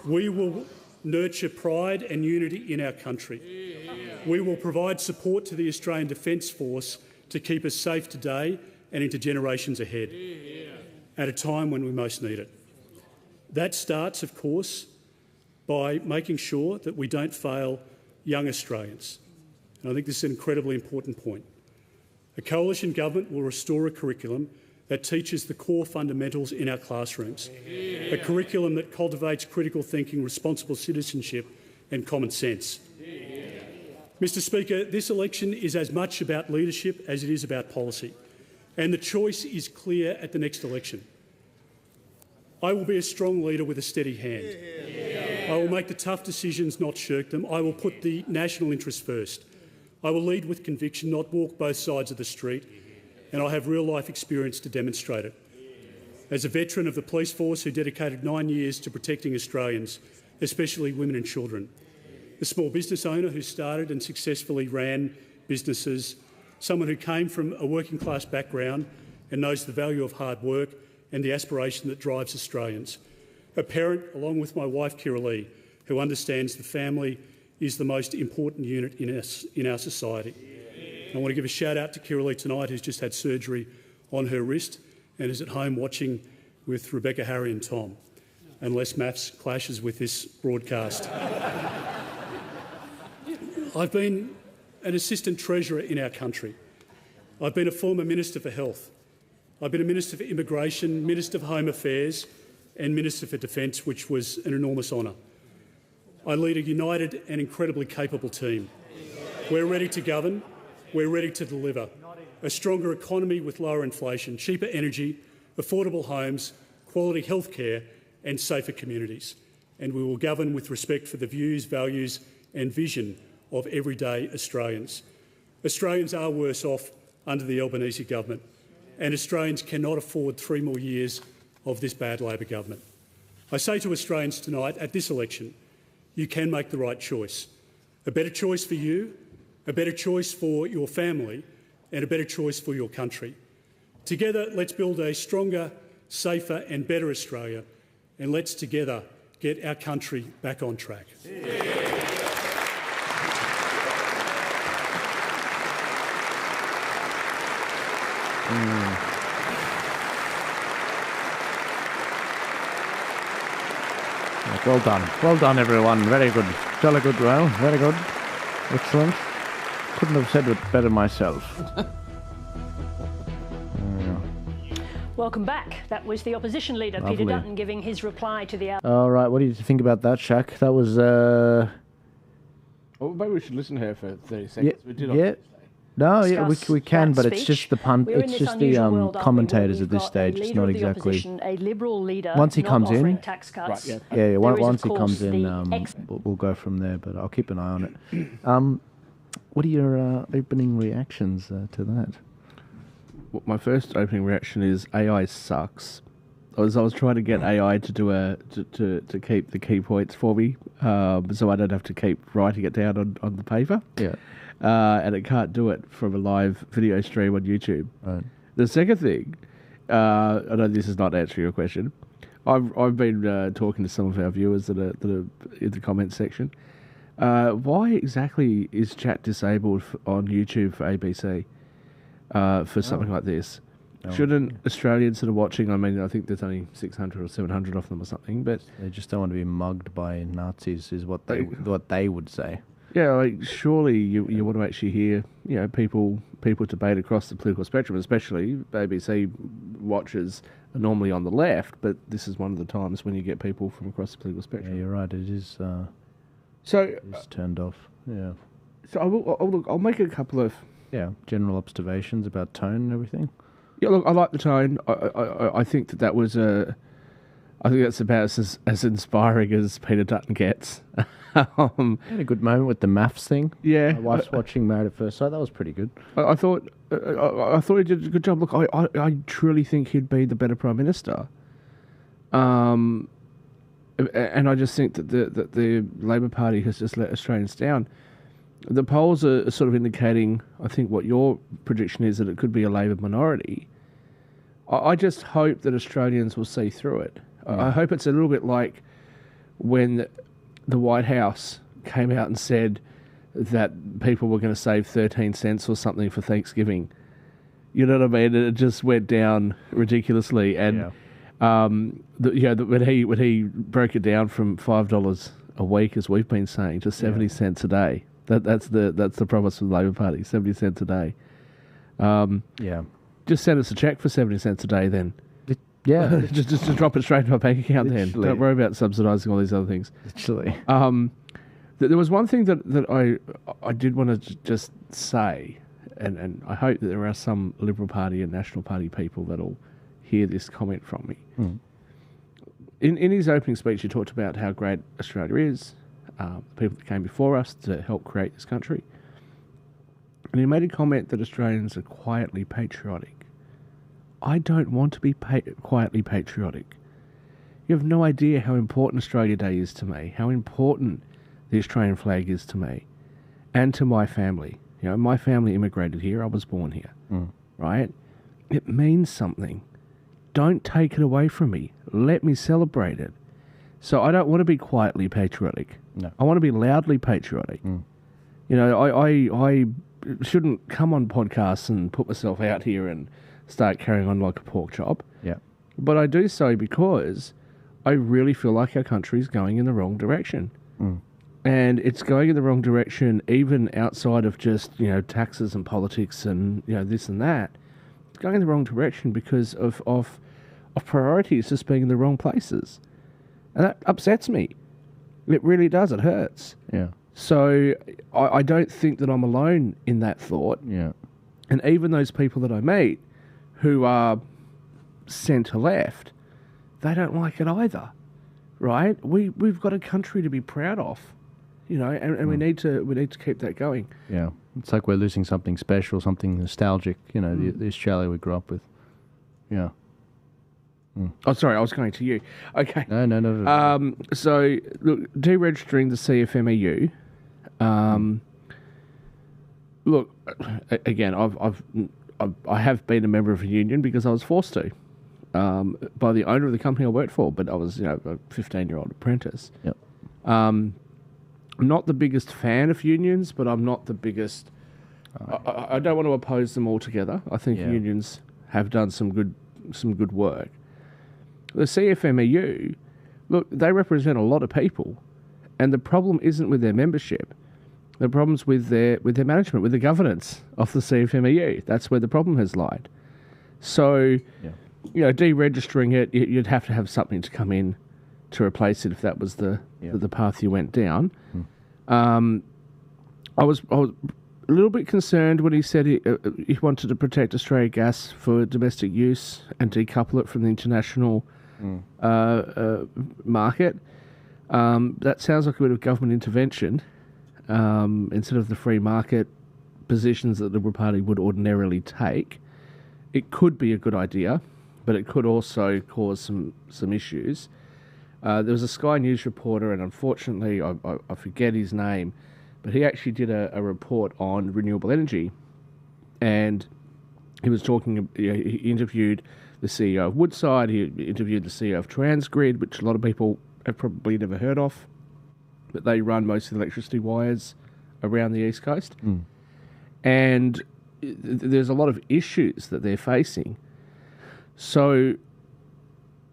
We will nurture pride and unity in our country. We will provide support to the Australian Defence Force to keep us safe today and into generations ahead, at a time when we most need it. That starts, of course, by making sure that we don't fail young Australians. And I think this is an incredibly important point. A coalition government will restore a curriculum that teaches the core fundamentals in our classrooms, a curriculum that cultivates critical thinking, responsible citizenship and common sense. Mr Speaker, this election is as much about leadership as it is about policy, and the choice is clear at the next election. I will be a strong leader with a steady hand. I will make the tough decisions, not shirk them. I will put the national interest first. I will lead with conviction, not walk both sides of the street, and I have real-life experience to demonstrate it. As a veteran of the police force who dedicated 9 years to protecting Australians, especially women and children, a small business owner who started and successfully ran businesses, someone who came from a working-class background and knows the value of hard work and the aspiration that drives Australians, a parent, along with my wife Kiralee, who understands the family is the most important unit in our society. I want to give a shout out to Kiralee tonight, who's just had surgery on her wrist and is at home watching with Rebecca, Harry and Tom, unless maths clashes with this broadcast. I've been an assistant treasurer in our country. I've been a former Minister for Health. I've been a Minister for Immigration, Minister for Home Affairs and Minister for Defence, which was an enormous honour. I lead a united and incredibly capable team. We're ready to govern. We're ready to deliver a stronger economy with lower inflation, cheaper energy, affordable homes, quality health care and safer communities. And we will govern with respect for the views, values and vision of everyday Australians. Australians are worse off under the Albanese government, and Australians cannot afford 3 more years of this bad Labor government. I say to Australians tonight, at this election, you can make the right choice. A better choice for you, a better choice for your family and a better choice for your country. Together, let's build a stronger, safer and better Australia, and let's together get our country back on track. Well done. Well done, everyone. Very good. Jolly good, well. Very good. Excellent. Couldn't have said it better myself. Welcome back. That was the opposition leader, Lovely. Peter Dutton, giving his reply to the... All right, what do you think about that, Shaq? That was... Well, maybe we should listen to her for 30 seconds. Yeah, We did on yeah. Tuesday. No, yeah, discuss we can, that but it's speech. just the We're in it's this just the unusual world, aren't we, where commentators we've at this got stage. a It's leader not of the exactly. opposition, a Liberal leader, Once he not comes in- offering tax cuts. Right, yeah. Yeah, There is, once of he comes course, in, the we'll go from there. But I'll keep an eye on it. What are your opening reactions to that? Well, my first opening reaction is AI sucks. I was trying to get AI to do to keep the key points for me, so I don't have to keep writing it down on the paper. Yeah. And it can't do it from a live video stream on YouTube. Right. The second thing, I know this is not answering your question. I've been talking to some of our viewers that are in the comments section. Why exactly is chat disabled on YouTube for ABC for something like this? Shouldn't Australians that are watching, I mean, I think there's only 600 or 700 of them or something, but... They just don't want to be mugged by Nazis, is what they would say. Yeah, like, surely you want to actually hear, people debate across the political spectrum, especially ABC watchers are normally on the left, but this is one of the times when you get people from across the political spectrum. Yeah, you're right. It is. So It's turned off. Yeah. So I'll make a couple of General observations about tone and everything. Yeah, look, I like the tone. I think that was I think that's about as inspiring as Peter Dutton gets. Had a good moment with the maths thing. Yeah, My wife's watching Married at First Sight. That was pretty good. I thought he did a good job. Look, I truly think he'd be the better Prime Minister. And I just think that the Labor Party has just let Australians down. The polls are sort of indicating, I think, what your prediction is, that it could be a Labor minority. I just hope that Australians will see through it. I hope it's a little bit like when the White House came out and said that people were going to save 13 cents or something for Thanksgiving. You know what I mean? It just went down ridiculously. And when he broke it down from $5 a week, as we've been saying, to 70 cents a day. That's the promise of the Labor Party, 70 cents a day. Just send us a cheque for 70 cents a day then. just drop it straight in my bank account then. Don't worry about subsidising all these other things. Literally. There was one thing that I did want to just say, and I hope that there are some Liberal Party and National Party people that'll hear this comment from me. In his opening speech, he talked about how great Australia is, the people that came before us to help create this country. And he made a comment that Australians are quietly patriotic. I don't want to be quietly patriotic. You have no idea how important Australia Day is to me, how important the Australian flag is to me and to my family. My family immigrated here. I was born here, right? It means something. Don't take it away from me. Let me celebrate it. So I don't want to be quietly patriotic. No. I want to be loudly patriotic. I shouldn't come on podcasts and put myself out here and start carrying on like a pork chop. Yeah. But I do so because I really feel like our country is going in the wrong direction. And it's going in the wrong direction even outside of just, taxes and politics and, this and that. It's going in the wrong direction because of priorities just being in the wrong places. And that upsets me. It really does. It hurts. Yeah. So I don't think that I'm alone in that thought. Yeah. And even those people that I meet who are centre left, they don't like it either, right? We've got a country to be proud of, and we need to keep that going. Yeah. It's like we're losing something special, something nostalgic, the Australia we grew up with. Yeah. Oh, sorry, I was going to you. Okay. No. So, look, deregistering the CFMEU. Look, again, I have been a member of a union because I was forced to by the owner of the company I worked for, but I was, a 15-year-old apprentice. Yep. I'm not the biggest fan of unions, but I'm not the biggest. I don't want to oppose them altogether. I think unions have done some good work. The CFMEU, look, they represent a lot of people, and the problem isn't with their membership. The problem's with their management, with the governance of the CFMEU. That's where the problem has lied. So, deregistering it, you'd have to have something to come in to replace it if that was the path you went down. I was a little bit concerned when he said he wanted to protect Australia gas for domestic use and decouple it from the international market. That sounds like a bit of government intervention instead of the free market positions that the Liberal Party would ordinarily take. It could be a good idea, but it could also cause some issues. There was a Sky News reporter, and unfortunately I forget his name, but he actually did a report on renewable energy, and he was talking. He interviewed the CEO of Woodside. He interviewed the CEO of Transgrid, which a lot of people have probably never heard of, but they run most of the electricity wires around the East Coast, and there's a lot of issues that they're facing. So,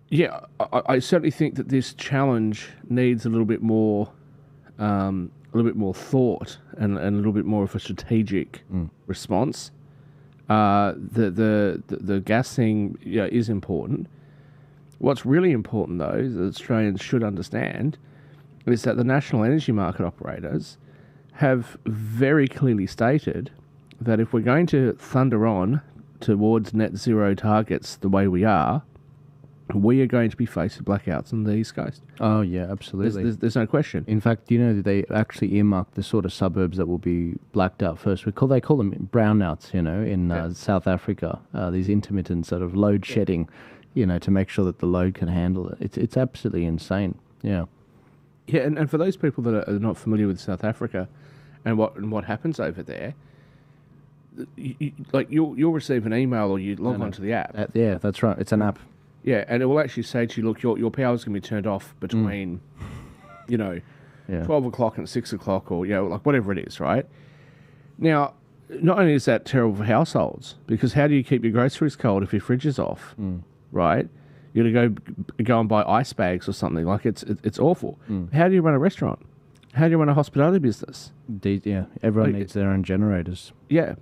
yeah, I certainly think that this challenge needs a little bit more thought and a little bit more of a strategic response. The gas thing is important. What's really important, though, that Australians should understand, is that the national energy market operators have very clearly stated that if we're going to thunder on towards net zero targets the way we are going to be faced with blackouts on the East Coast. Oh, yeah, absolutely. There's no question. In fact, they actually earmarked the sort of suburbs that will be blacked out first. They call them brownouts, in South Africa, these intermittent sort of load shedding, to make sure that the load can handle it. It's absolutely insane. Yeah. Yeah, and for those people that are not familiar with South Africa and what happens over there, you'll receive an email or you log onto the app. Yeah, that's right. It's an app. Yeah, and it will actually say to you, look, your power's going to be turned off between, 12 o'clock and 6 o'clock or, whatever it is, right? Now, not only is that terrible for households, because how do you keep your groceries cold if your fridge is off, right? You're going to go and buy ice bags or something. It's awful. How do you run a restaurant? How do you run a hospitality business? Everyone needs their own generators. Yeah.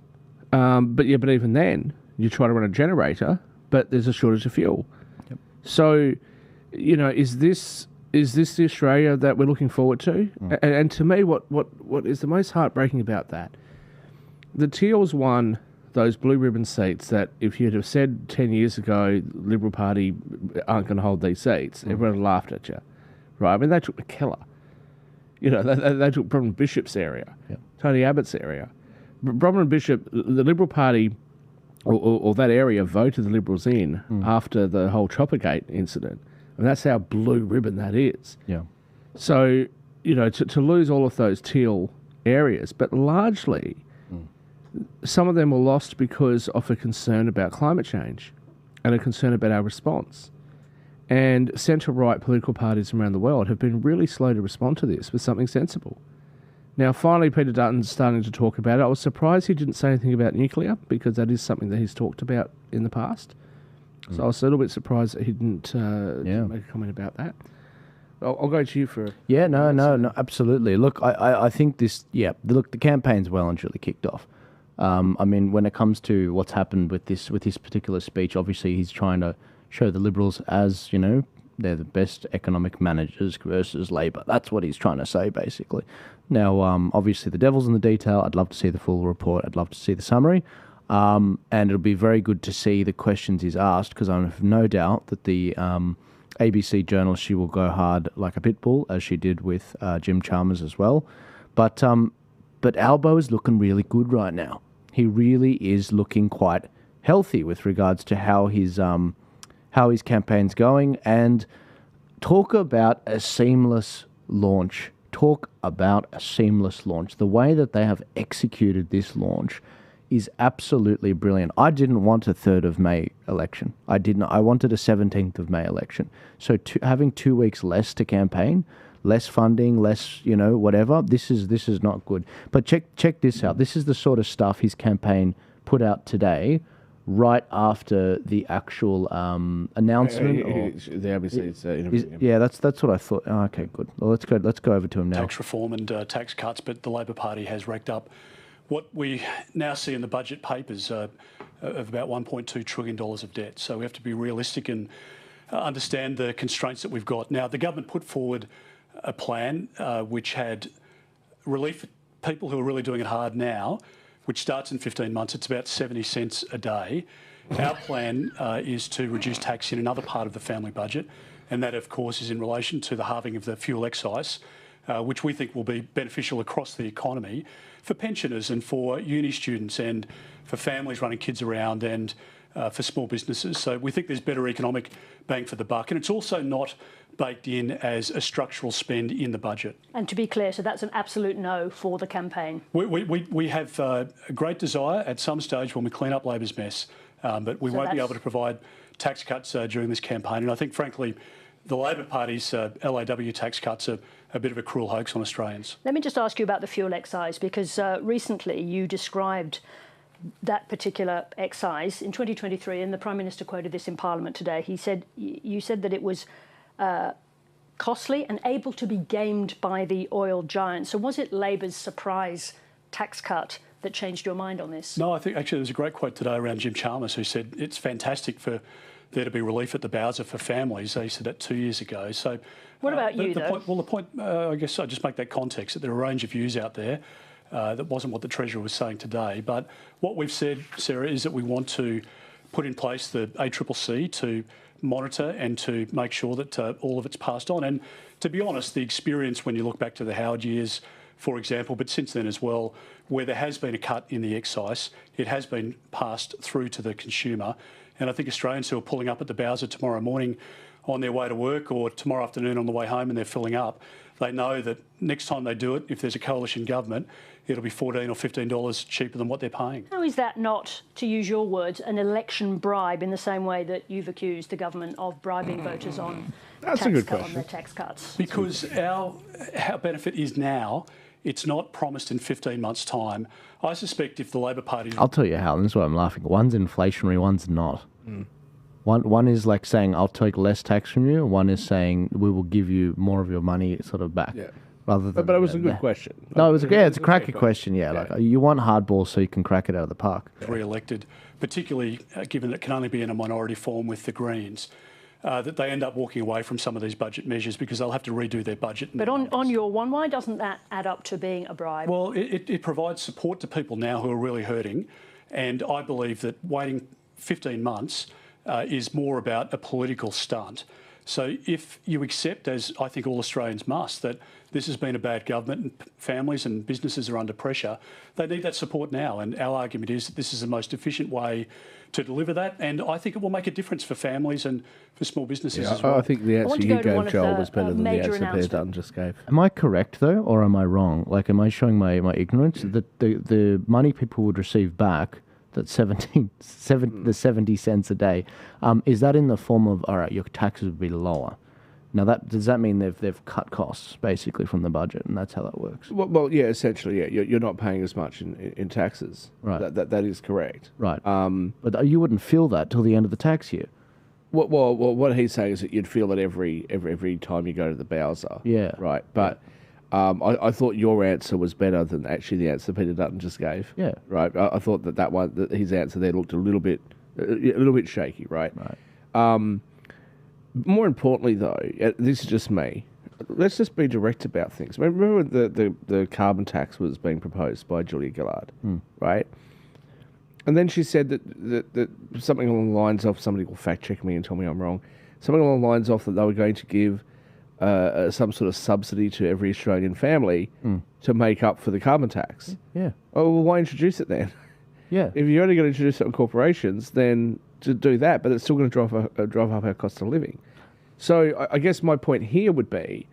But even then, you try to run a generator, but there's a shortage of fuel. Yep. So, is this the Australia that we're looking forward to? And to me, what is the most heartbreaking about that? The Teals won those blue ribbon seats that if you'd have said 10 years ago, the Liberal Party aren't going to hold these seats, everyone laughed at you. Right? I mean, they took the killer. They took Bronwyn Bishop's area, Tony Abbott's area. Bronwyn Bishop, the Liberal Party, or that area voted the Liberals in after the whole Choppergate incident. And that's how blue ribbon that is. Yeah. So, to lose all of those teal areas, but largely some of them were lost because of a concern about climate change and a concern about our response. And centre-right political parties around the world have been really slow to respond to this with something sensible. Now, finally, Peter Dutton's starting to talk about it. I was surprised he didn't say anything about nuclear, because that is something that he's talked about in the past. So I was a little bit surprised that he didn't make a comment about that. I'll go to you for... Yeah, no, absolutely. Look, I think this... Yeah, the campaign's well and truly kicked off. I mean, when it comes to what's happened with this particular speech, obviously he's trying to show the Liberals as, they're the best economic managers versus Labor. That's what he's trying to say, basically. Now, obviously, the devil's in the detail. I'd love to see the full report. I'd love to see the summary. And it'll be very good to see the questions he's asked, because I have no doubt that the ABC journalist, she will go hard like a pit bull, as she did with Jim Chalmers as well. But Albo is looking really good right now. He really is looking quite healthy with regards to how his campaign's going. And talk about a seamless launch. The way that they have executed this launch is absolutely brilliant. I didn't want a 3rd of May election. I didn't. I wanted a 17th of May election. So having 2 weeks less to campaign, less funding, less, whatever, this is not good. But check this out. This is the sort of stuff his campaign put out today, right after the actual announcement. The ABC's interview. That's what I thought. Oh, okay, good. Well, let's go over to him now. Tax reform and tax cuts, but the Labor Party has racked up what we now see in the budget papers of about $1.2 trillion of debt. So we have to be realistic and understand the constraints that we've got. Now, the government put forward a plan which had relief for people who are really doing it hard now, which starts in 15 months. It's about 70 cents a day. Our plan is to reduce tax in another part of the family budget, and that, of course, is in relation to the halving of the fuel excise, which we think will be beneficial across the economy for pensioners and for uni students and for families running kids around and for small businesses. So we think there's better economic bang for the buck. And it's also not baked in as a structural spend in the budget. And to be clear, so that's an absolute no for the campaign. We have a great desire at some stage when we clean up Labor's mess, but we won't be able to provide tax cuts during this campaign. And I think, frankly, the Labor Party's LAW tax cuts are a bit of a cruel hoax on Australians. Let me just ask you about the fuel excise, because recently you described that particular excise in 2023, and the Prime Minister quoted this in Parliament today. He said, you said that it was costly and able to be gamed by the oil giants. So was it Labor's surprise tax cut that changed your mind on this? No, I think actually there's a great quote today around Jim Chalmers, who said it's fantastic for there to be relief at the Bowser for families. He said that 2 years ago. So what about you, though? The point, I guess I just make that context, that there are a range of views out there. That wasn't what the Treasurer was saying today. But what we've said, Sarah, is that we want to put in place the ACCC to monitor and to make sure that all of it's passed on. And to be honest, the experience when you look back to the Howard years, for example, but since then as well, where there has been a cut in the excise, it has been passed through to the consumer. And I think Australians who are pulling up at the Bowser tomorrow morning on their way to work or tomorrow afternoon on the way home and they're filling up, they know that next time they do it, if there's a coalition government, it'll be $14 or $15 cheaper than what they're paying. How is that not, to use your words, an election bribe in the same way that you've accused the government of bribing voters on their tax cuts? Because our benefit is now. It's not promised in 15 months' time. I suspect if the Labor Party... I'll tell you how, and this is why I'm laughing. One's inflationary, one's not. One is like saying, I'll take less tax from you. One is saying, we will give you more of your money sort of back. Yeah. Rather than, but it was a good question. No, it was it's a cracker question, yeah. Like, you want hardball so you can crack it out of the park. Re-elected, particularly given it can only be in a minority form with the Greens, that they end up walking away from some of these budget measures because they'll have to redo their budget. But on your one, why doesn't that add up to being a bribe? Well, it provides support to people now who are really hurting, and I believe that waiting 15 months is more about a political stunt. So if you accept, as I think all Australians must, that this has been a bad government and families and businesses are under pressure, they need that support now. And our argument is that this is the most efficient way to deliver that. And I think it will make a difference for families and for small businesses as well. I think the answer you gave, Joel, was better than the answer Peter Dutton just gave. Am I correct, though, or am I wrong? Like, am I showing my ignorance? That the money people would receive back, that the 70 cents a day, is that in the form of, all right, your taxes would be lower? Now, does that mean they've cut costs, basically, from the budget, and that's how that works? Well, yeah, essentially, yeah. You're not paying as much in taxes. Right. That is correct. Right. But you wouldn't feel that till the end of the tax year. Well, what he's saying is that you'd feel it every time you go to the Bowser. Yeah. Right. But I thought your answer was better than actually the answer Peter Dutton just gave. Yeah. Right. I thought that his answer there looked a little bit shaky. Right. Right. More importantly, though, this is just me. Let's just be direct about things. Remember when the carbon tax was being proposed by Julia Gillard, right? And then she said that something along the lines of, somebody will fact check me and tell me I'm wrong, something along the lines of that they were going to give some sort of subsidy to every Australian family to make up for the carbon tax. Yeah. Oh, well, why introduce it then? Yeah. If you're only going to introduce it on corporations, then to do that, but it's still going to drive up our cost of living. So I guess my point here would be,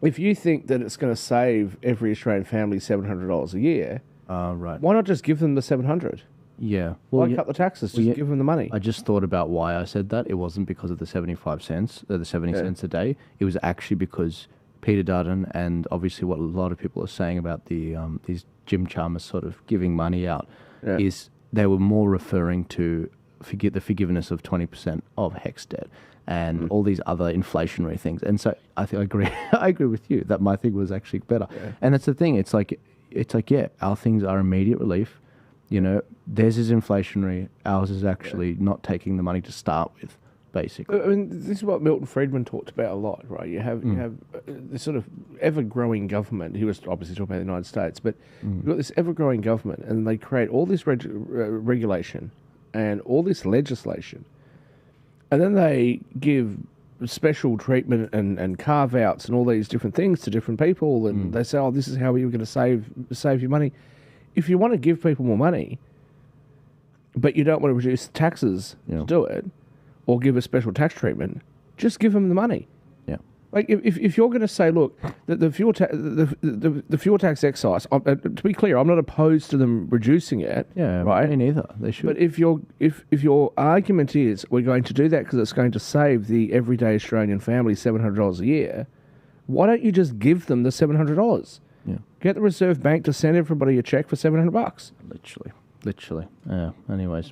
if you think that it's going to save every Australian family $700 a year, right, why not just give them the $700? Yeah. Why cut the taxes? Just give them the money. I just thought about why I said that. It wasn't because of the 75 cents, the 70 cents a day. It was actually because Peter Dutton and obviously what a lot of people are saying about the these Jim Chalmers sort of giving money out is they were more referring to the forgiveness of 20% of HEX debt and all these other inflationary things. And so I think I agree. I agree with you that my thing was actually better. Yeah. And that's the thing. It's like it's like, yeah, our things are immediate relief. You know, theirs is inflationary. Ours is actually not taking the money to start with, basically. I mean, this is what Milton Friedman talked about a lot, right? You have this sort of ever-growing government. He was obviously talking about the United States, but you've got this ever-growing government, and they create all this regulation and all this legislation, and then they give special treatment and carve-outs and all these different things to different people, and they say, oh, this is how you're going to save your money. If you want to give people more money, but you don't want to reduce taxes to do it, or give a special tax treatment, just give them the money. Yeah. Like if you're going to say, look, the fuel tax excise. To be clear, I'm not opposed to them reducing it. Yeah, right. Me neither. They should. But if your argument is we're going to do that because it's going to save the everyday Australian family $700 a year, why don't you just give them the $700? Yeah. Get the Reserve Bank to send everybody a check for $700. Literally. Yeah. Anyways,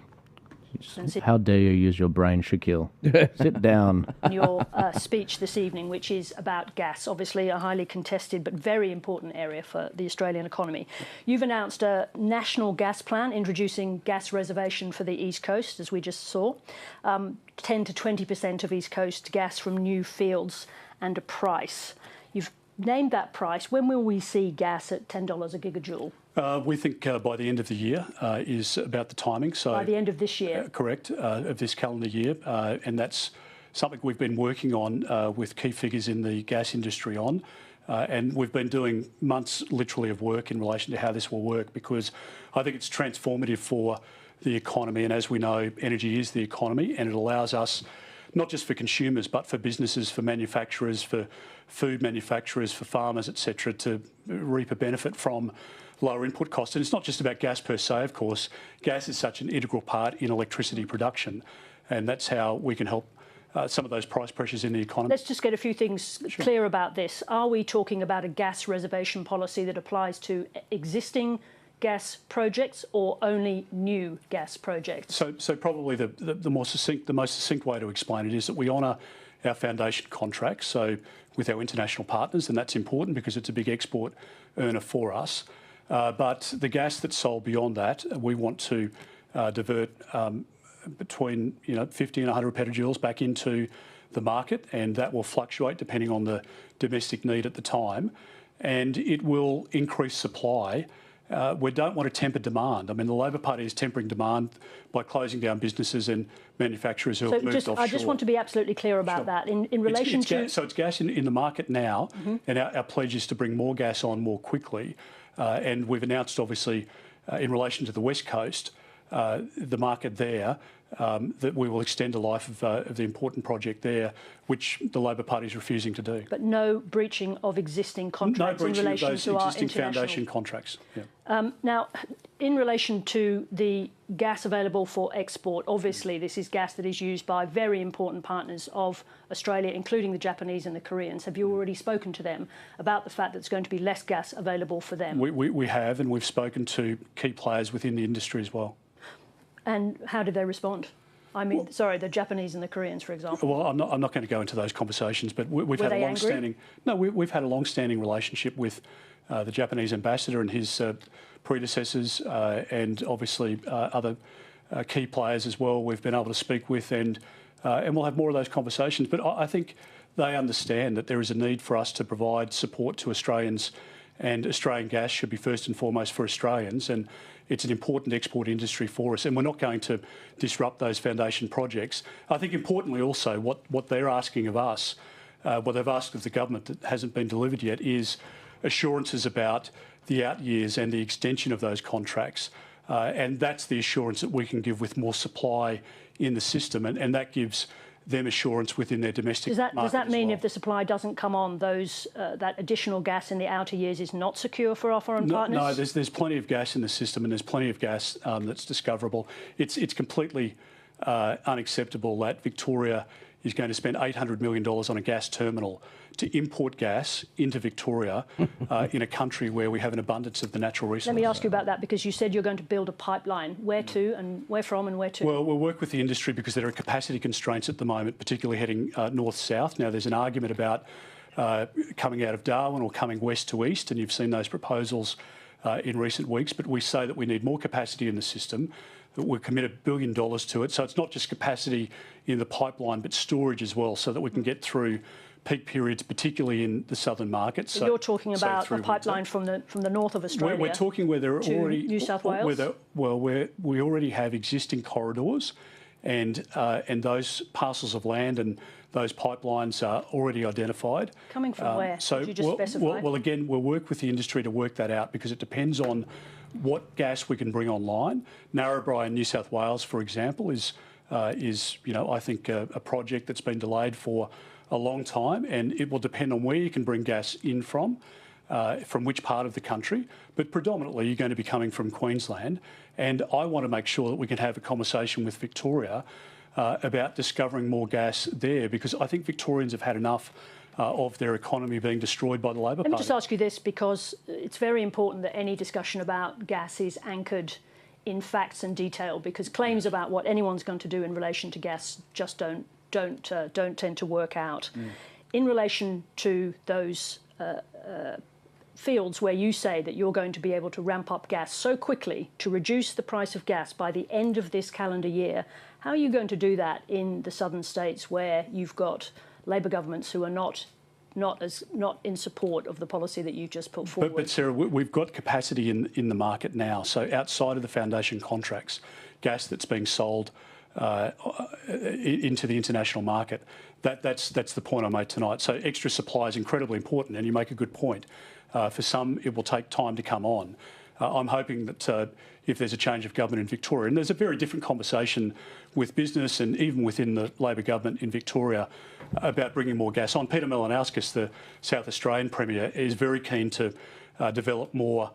how dare you use your brain, Shaquille? Sit down. Your speech this evening, which is about gas, obviously a highly contested but very important area for the Australian economy. You've announced a national gas plan introducing gas reservation for the East Coast, as we just saw. 10 to 20% of East Coast gas from new fields and a price. You've named that price. When will we see gas at $10 a gigajoule? We think by the end of the year is about the timing. So by the end of this year? Correct, of this calendar year. And that's something we've been working on with key figures in the gas industry on. And we've been doing months literally of work in relation to how this will work, because I think it's transformative for the economy. And as we know, energy is the economy, and it allows us, not just for consumers, but for businesses, for manufacturers, for food manufacturers, for farmers, etc., to reap a benefit from lower input costs. And it's not just about gas per se, of course. Gas is such an integral part in electricity production, and that's how we can help some of those price pressures in the economy. Let's just get a few things clear about this. Are we talking about a gas reservation policy that applies to existing gas projects or only new gas projects? So probably the most succinct way to explain it is that we honour our foundation contracts, so with our international partners, and that's important because it's a big export earner for us. But the gas that's sold beyond that, we want to divert between 50 and 100 petajoules back into the market, and that will fluctuate depending on the domestic need at the time, and it will increase supply. We don't want to temper demand. I mean, the Labor Party is tempering demand by closing down businesses and manufacturers who have moved offshore. I just want to be absolutely clear about that. In relation to... So it's gas in the market now, and our pledge is to bring more gas on more quickly. And we've announced, obviously, in relation to the West Coast, the market there, that we will extend the life of the important project there, which the Labor Party is refusing to do. But no breaching of existing contracts in relation to our existing foundation contracts. Yeah. Now, in relation to the gas available for export, obviously this is gas that is used by very important partners of Australia, including the Japanese and the Koreans. Have you already spoken to them about the fact that there's going to be less gas available for them? We have, and we've spoken to key players within the industry as well. And how did they respond? I mean, sorry, the Japanese and the Koreans, for example. Well, I'm not going to go into those conversations, but we've had a long-standing. No, we've had a long-standing relationship with the Japanese ambassador and his predecessors, and obviously other key players as well. We've been able to speak with, and we'll have more of those conversations. But I think they understand that there is a need for us to provide support to Australians, and Australian gas should be first and foremost for Australians, and it's an important export industry for us, and we're not going to disrupt those foundation projects. I think importantly also what they're asking of us, what they've asked of the government that hasn't been delivered yet, is assurances about the out years and the extension of those contracts. And that's the assurance that we can give with more supply in the system, and that gives them assurance within their domestic market. Does that mean if the supply doesn't come on, that additional gas in the outer years is not secure for our foreign partners? No, there's plenty of gas in the system, and there's plenty of gas that's discoverable. It's completely unacceptable that Victoria is going to spend $800 million on a gas terminal to import gas into Victoria in a country where we have an abundance of the natural resources. Let me ask you about that, because you said you're going to build a pipeline. Where to, and where from, and where to? Well, we'll work with the industry because there are capacity constraints at the moment, particularly heading north-south. Now, there's an argument about coming out of Darwin or coming west to east, and you've seen those proposals in recent weeks, but we say that we need more capacity in the system, that we've committed $1 billion to it. So it's not just capacity in the pipeline, but storage as well, so that we can get through peak periods, particularly in the southern markets. So you're talking about a pipeline from the north of Australia. We're talking where there are already New South Wales. Where we already have existing corridors, and those parcels of land and those pipelines are already identified. Coming from where? So, could you just specify? Well, again, we'll work with the industry to work that out, because it depends on what gas we can bring online. Narrabri in New South Wales, for example, is I think a project that's been delayed for a long time, and it will depend on where you can bring gas in from which part of the country, but predominantly you're going to be coming from Queensland. And I want to make sure that we can have a conversation with Victoria about discovering more gas there, because I think Victorians have had enough of their economy being destroyed by the Labor Party. Let me just ask you this, because it's very important that any discussion about gas is anchored in facts and detail, because claims about what anyone's going to do in relation to gas just don't tend to work out. In relation to those fields where you say that you're going to be able to ramp up gas so quickly to reduce the price of gas by the end of this calendar year, how are you going to do that in the southern states where you've got Labor governments who are not in support of the policy that you've just put forward? But Sarah, we've got capacity in the market now. So outside of the foundation contracts, gas that's being sold into the international market, that's the point I made tonight. So extra supply is incredibly important, and you make a good point. For some, it will take time to come on. I'm hoping that if there's a change of government in Victoria, and there's a very different conversation with business and even within the Labor government in Victoria about bringing more gas on. Peter Malinauskas, the South Australian Premier, is very keen to develop more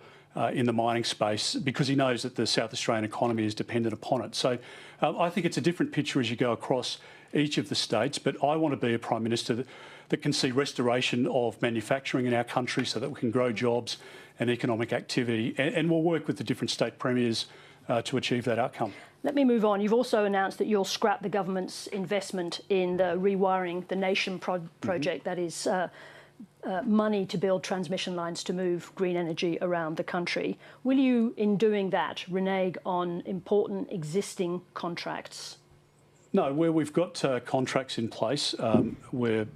in the mining space, because he knows that the South Australian economy is dependent upon it. So I think it's a different picture as you go across each of the states, but I want to be a Prime Minister that can see restoration of manufacturing in our country so that we can grow jobs and economic activity, and we'll work with the different state premiers to achieve that outcome. Let me move on. You've also announced that you'll scrap the government's investment in the Rewiring the Nation project, that is money to build transmission lines to move green energy around the country. Will you, in doing that, renege on important existing contracts? No, where we've got contracts in place, we're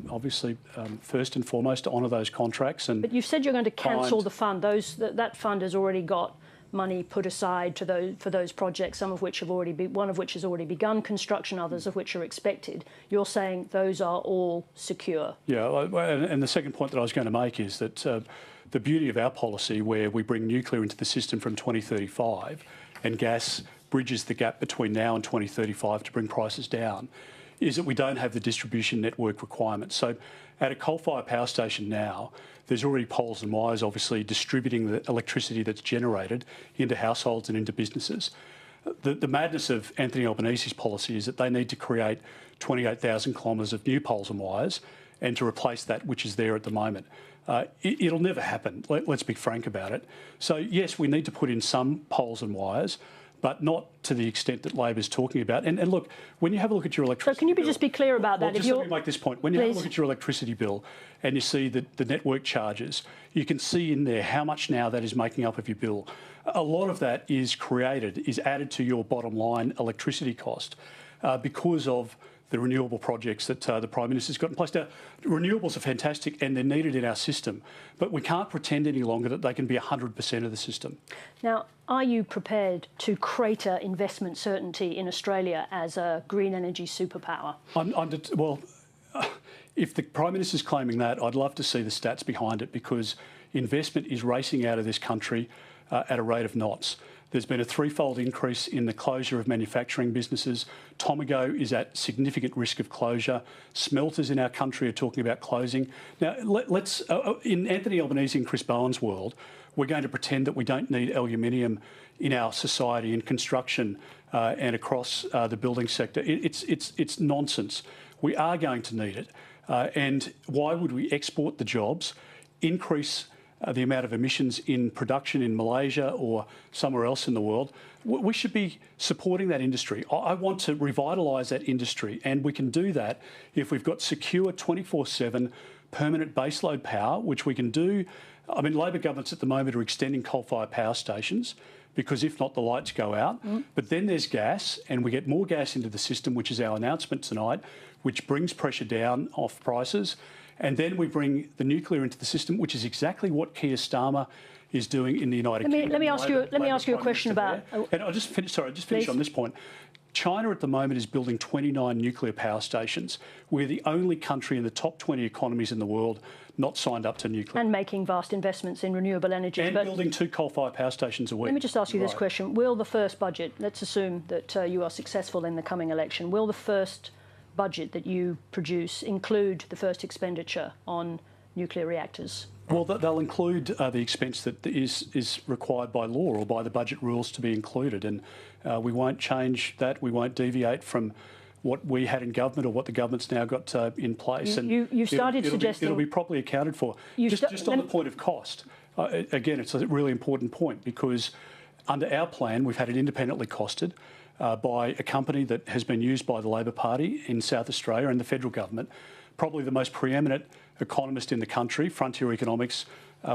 obviously first and foremost to honour those contracts. But you've said you're going to cancel the fund. That fund has already got money put aside for those projects, one of which has already begun construction, others of which are expected. You're saying those are all secure? Yeah, and the second point that I was going to make is that the beauty of our policy, where we bring nuclear into the system from 2035 and gas bridges the gap between now and 2035 to bring prices down, is that we don't have the distribution network requirements. So at a coal-fired power station now, there's already poles and wires obviously distributing the electricity that's generated into households and into businesses. The madness of Anthony Albanese's policy is that they need to create 28,000 kilometres of new poles and wires and to replace that which is there at the moment. It'll never happen, let's be frank about it. So yes, we need to put in some poles and wires, but not to the extent that Labor's talking about. And look, when you have a look at your electricity So can you bill, just be clear about that? Just let me make this point. When you have a look at your electricity bill and you see the network charges, you can see in there how much now that is making up of your bill. A lot of that is added to your bottom line electricity cost because of the renewable projects that the Prime Minister's got in place. Now, renewables are fantastic and they're needed in our system, but we can't pretend any longer that they can be 100% of the system. Now, are you prepared to crater investment certainty in Australia as a green energy superpower? If the Prime Minister's claiming that, I'd love to see the stats behind it, because investment is racing out of this country at a rate of knots. There's been a threefold increase in the closure of manufacturing businesses. Tomago is at significant risk of closure. Smelters in our country are talking about closing. Now, let's in Anthony Albanese and Chris Bowen's world, we're going to pretend that we don't need aluminium in our society, in construction and across the building sector. It's nonsense. We are going to need it. And why would we export the jobs, increase the amount of emissions in production in Malaysia or somewhere else in the world? We should be supporting that industry. I want to revitalise that industry, and we can do that if we've got secure 24/7 permanent baseload power, which we can do I mean, Labor governments at the moment are extending coal-fired power stations because if not, the lights go out. But then there's gas, and we get more gas into the system, which is our announcement tonight, which brings pressure down off prices. And then we bring the nuclear into the system, which is exactly what Keir Starmer is doing in the United Kingdom. Let me ask you a question about. And I'll just finish. Sorry, I'll just finish on this point. China at the moment is building 29 nuclear power stations. We're the only country in the top 20 economies in the world not signed up to nuclear. And making vast investments in renewable energy. And building 2 coal-fired power stations a week. Let me just ask you this question. Will the first budget, let's assume that you are successful in the coming election, will the first budget that you produce include the first expenditure on nuclear reactors? Well, they'll include the expense that is required by law or by the budget rules to be included, and we won't change that. We won't deviate from what we had in government or what the government's now got in place. You've started suggesting it'll be properly accounted for. Just on the point of cost, again, it's a really important point because under our plan, we've had it independently costed by a company that has been used by the Labor Party in South Australia and the federal government, probably the most preeminent economist in the country, Frontier Economics,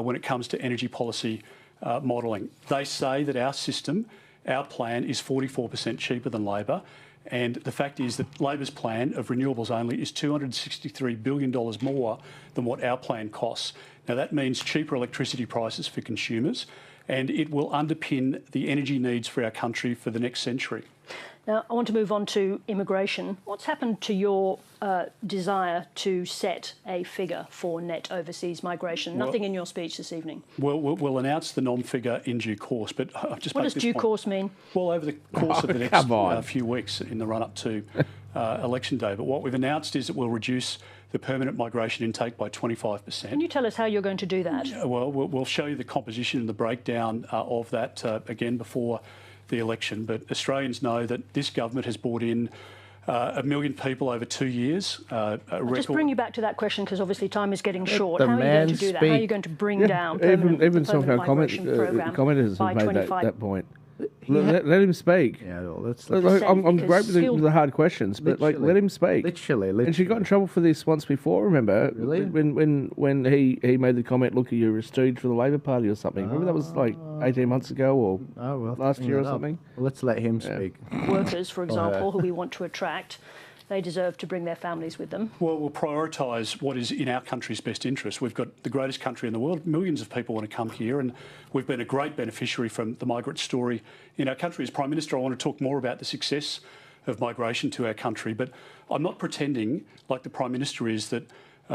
when it comes to energy policy modelling. They say that our system, our plan is 44% cheaper than Labor, and the fact is that Labor's plan of renewables only is $263 billion more than what our plan costs. Now that means cheaper electricity prices for consumers, and it will underpin the energy needs for our country for the next century. Now, I want to move on to immigration. What's happened to your desire to set a figure for net overseas migration? Nothing in your speech this evening. Well, we'll announce the non-figure in due course, but I'll just what does due course mean? Well, over the course of the next few weeks in the run-up to election day. But what we've announced is that we'll reduce the permanent migration intake by 25%. Can you tell us how you're going to do that? Well, we'll show you the composition and the breakdown of that again before the election. But Australians know that this government has brought in 1 million people over 2 years. I'll just bring you back to that question because obviously time is getting short. How are you going to do that? Speak. How are you going to bring down even some of our migration program commenters by have made 25? that point. Let him speak. Yeah, well, I'm great with the hard questions, but let him speak. Literally. And she got in trouble for this once before. Remember, Really? when he made the comment, "Look, you're a stooge for the Labor Party" or something. Remember that was like 18 months ago or last year or something. Well, let's let him speak. Workers, for example, who we want to attract, they deserve to bring their families with them. Well, we'll prioritise what is in our country's best interest. We've got the greatest country in the world. Millions of people want to come here, and we've been a great beneficiary from the migrant story in our country. As Prime Minister, I want to talk more about the success of migration to our country, but I'm not pretending, like the Prime Minister is, that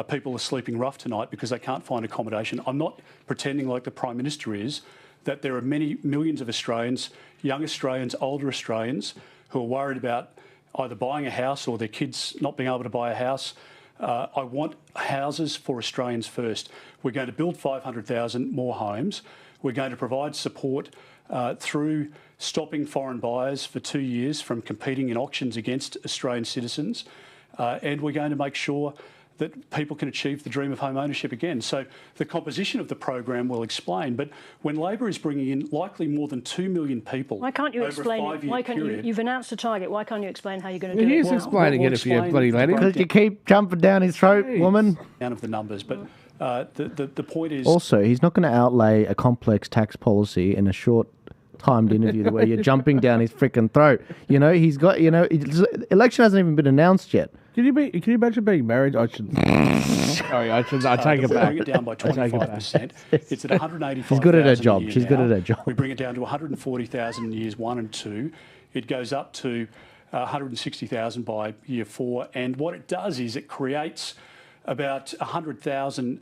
people are sleeping rough tonight because they can't find accommodation. I'm not pretending, like the Prime Minister is, that there are many millions of Australians, young Australians, older Australians, who are worried about either buying a house or their kids not being able to buy a house. I want houses for Australians first. We're going to build 500,000 more homes. We're going to provide support through stopping foreign buyers for 2 years from competing in auctions against Australian citizens. And we're going to make sure that people can achieve the dream of home ownership again. So the composition of the program will explain. But when Labor is bringing in likely more than 2 million people, why can't you over explain a it? Why can't period, you've announced a target? Why can't you explain how you're going to do it? He's explaining it if you bloody let him. Because you keep jumping down his throat, woman. Down of the numbers, but the point is Also, he's not going to outlay a complex tax policy in a short timed interview where you're jumping down his freaking throat. You know, he's got, election hasn't even been announced yet. Can you imagine being married? I take it back. Bring it down by 25%. It's at 185,000. She's good at her job. She's good at her job. We bring it down to 140,000 in years 1 and 2. It goes up to 160,000 by year 4. And what it does is it creates about 100,000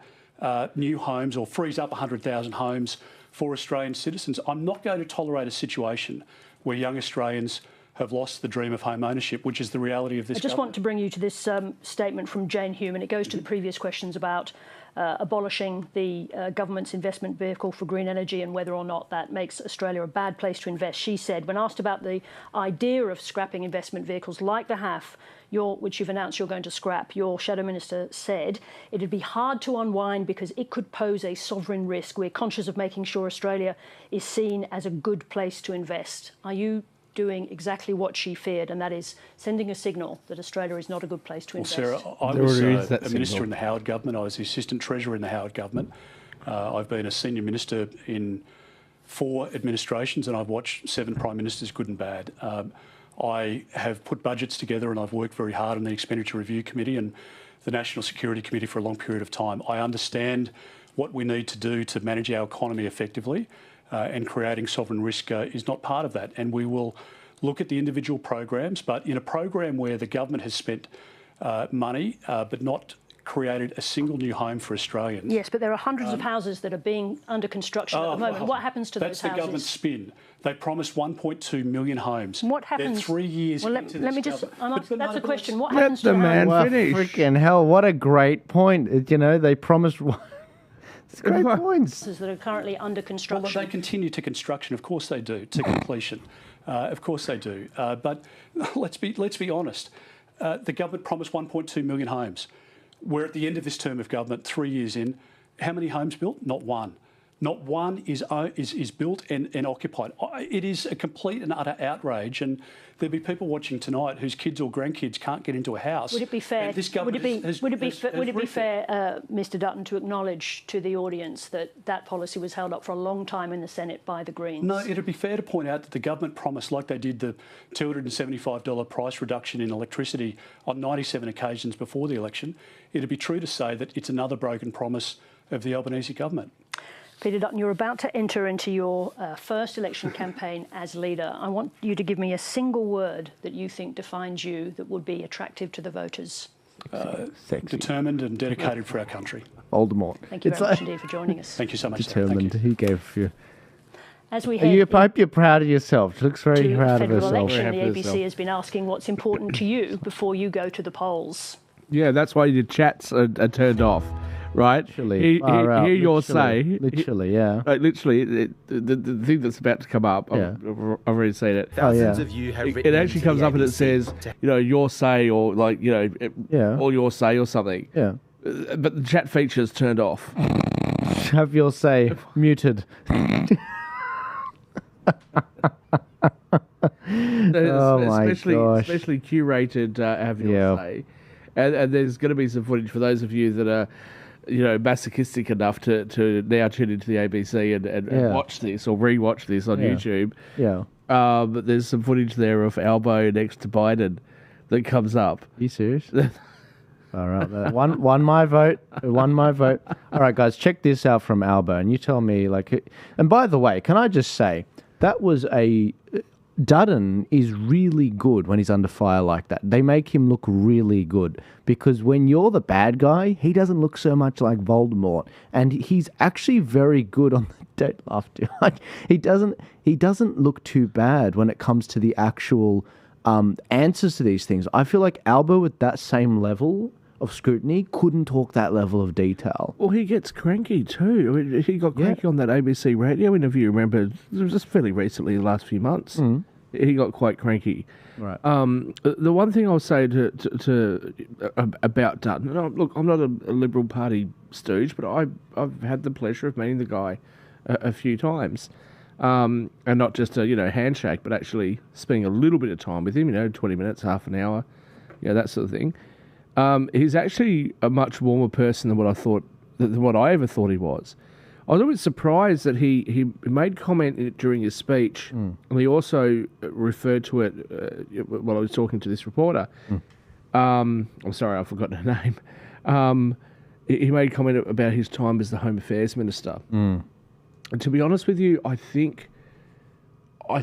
new homes, or frees up 100,000 homes for Australian citizens. I'm not going to tolerate a situation where young Australians have lost the dream of home ownership, which is the reality of this. I just want to bring you to this statement from Jane Hume, and it goes to the previous questions about abolishing the government's investment vehicle for green energy and whether or not that makes Australia a bad place to invest. She said, when asked about the idea of scrapping investment vehicles like the HAF, which you've announced you're going to scrap, your Shadow Minister said it'd be hard to unwind because it could pose a sovereign risk. We're conscious of making sure Australia is seen as a good place to invest. Are you doing exactly what she feared, and that is sending a signal that Australia is not a good place to invest? Well, Sarah, I was a minister in the Howard government. I was the Assistant Treasurer in the Howard government. I've been a senior minister in 4 administrations, and I've watched 7 prime ministers, good and bad. I have put budgets together, and I've worked very hard on the Expenditure Review Committee and the National Security Committee for a long period of time. I understand what we need to do to manage our economy effectively, and creating sovereign risk is not part of that. And we will look at the individual programs, but in a program where the government has spent money but not created a single new home for Australians. Yes, but there are hundreds of houses that are being under construction at the moment. What happens to those houses? That's the government's spin. They promised 1.2 million homes. What happens? They're 3 years into let me this just. government. That's a question. What happens Let to the man Well, finish. freaking hell, what a great point. You know, they promised... It's great points. houses that are currently under Well, construction? they continue to construction. Of course they do, to completion. Of course they do. But let's be honest. The government promised 1.2 million homes. We're at the end of this term of government, 3 years in. How many homes built? Not one. Not one is built and occupied. It is a complete and utter outrage, and there'll be people watching tonight whose kids or grandkids can't get into a house. Would it be fair? This government Would it be fair, Mr. Dutton, to acknowledge to the audience that policy was held up for a long time in the Senate by the Greens? No, it'd be fair to point out that the government promised, like they did the $275 price reduction in electricity on 97 occasions before the election. It'd be true to say that it's another broken promise of the Albanese government. Peter Dutton, you're about to enter into your first election campaign as leader. I want you to give me a single word that you think defines you that would be attractive to the voters. Sexy. Determined and dedicated for our country. Voldemort. Thank you very much indeed for joining us. Thank you so much, Sarah. Determined. Thank you. He gave you... As we I head hope you're proud of yourself. She looks very to proud of federal herself. election, Very the happy with ABC herself. has been asking what's important to you before you go to the polls. Yeah, that's why your chats are turned off, right? Literally. Far out. Hear your say. Literally, yeah. Like literally, the thing that's about to come up, Yeah. I've already seen it. Thousands yeah. of you have It written actually into comes the up and it ABC says, to- your say, or like, Yeah. all your say or something. Yeah. But the chat feature's turned off. Have your say muted. Oh my gosh. Especially curated have your Yeah. say. And there's going to be some footage for those of you that are, masochistic enough to now tune into the ABC and Yeah. watch this or re-watch this on Yeah. YouTube. Yeah. But there's some footage there of Albo next to Biden that comes up. Are you serious? All right. Won my vote. Won my vote. All right, guys, check this out from Albo. And you tell me, and by the way, can I just say, that was Dutton is really good when he's under fire like that. They make him look really good because when you're the bad guy, he doesn't look so much like Voldemort, and he's actually very good on the don't laugh too much. He doesn't look too bad when it comes to the actual answers to these things. I feel like Albo with that same level of scrutiny couldn't talk that level of detail. Well, he gets cranky too. I mean, he got cranky on that ABC radio interview. Remember, it was just fairly recently, the last few months. He got quite cranky. Right. The one thing I'll say about Dutton, and look, I'm not a Liberal Party stooge, but I've had the pleasure of meeting the guy a few times, and not just a handshake, but actually spending a little bit of time with him. 20 minutes, half an hour, that sort of thing. He's actually a much warmer person than what I ever thought he was. I was a bit surprised that he made comment during his speech, and he also referred to it while I was talking to this reporter. I'm sorry, I've forgotten her name. He made comment about his time as the Home Affairs Minister. And to be honest with you, I think I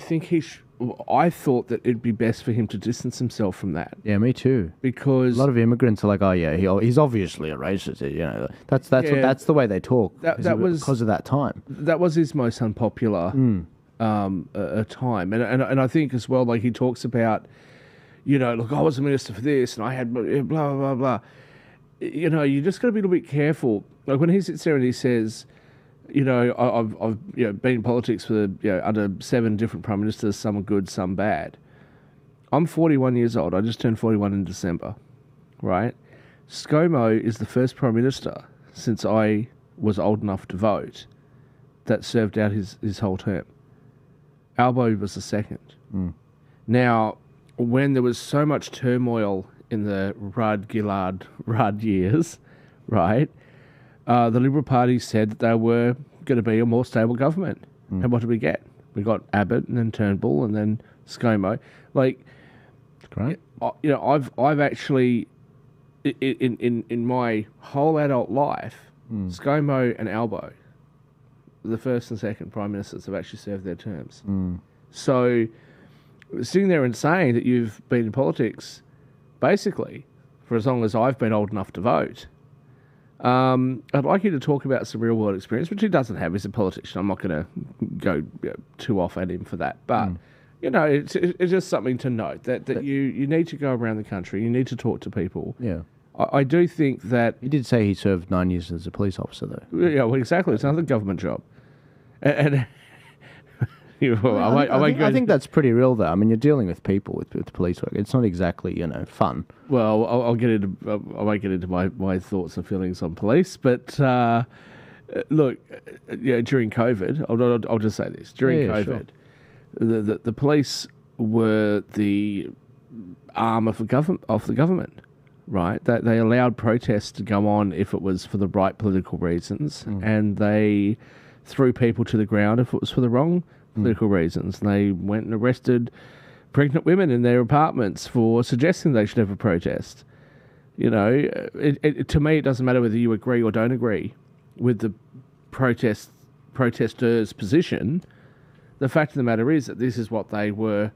thought that it'd be best for him to distance himself from that. Yeah, me too. Because A lot of immigrants are like, oh yeah, he's obviously a racist. That's the way they talk. That was because of that time. that was his most unpopular time, and I think as well, like he talks about, look, I was a minister for this, and I had blah blah blah blah. You just got to be a little bit careful. Like when he sits there and he says, I've been in politics for under 7 different prime ministers, some are good, some bad. I'm 41 years old. I just turned 41 in December, right? ScoMo is the first prime minister since I was old enough to vote that served out his whole term. Albo was the second. Now, when there was so much turmoil in the Rudd-Gillard-Rudd years, right? the Liberal Party said that they were going to be a more stable government. And what did we get? We got Abbott and then Turnbull and then ScoMo. Like, Great. I've actually, in my whole adult life, ScoMo and Albo, the first and second Prime Ministers, have actually served their terms. So, sitting there and saying that you've been in politics, basically, for as long as I've been old enough to vote, I'd like you to talk about some real-world experience, which he doesn't have. He's a politician. I'm not going to go too off at him for that. But, it's just something to note, that you need to go around the country. You need to talk to people. Yeah. I do think that... He did say he served 9 years as a police officer, though. Yeah, well, exactly. It's another government job. And I think that's pretty real, though. I mean, you're dealing with people with police work. It's not exactly, fun. Well, I won't get into my thoughts and feelings on police, but look, during COVID, I'll just say this: during COVID, sure. the police were the arm of the government, right? They allowed protests to go on if it was for the right political reasons, and they threw people to the ground if it was for the wrong political reasons. And they went and arrested pregnant women in their apartments for suggesting they should have a protest. To me, it doesn't matter whether you agree or don't agree with the protesters' position. The fact of the matter is that this is what they were.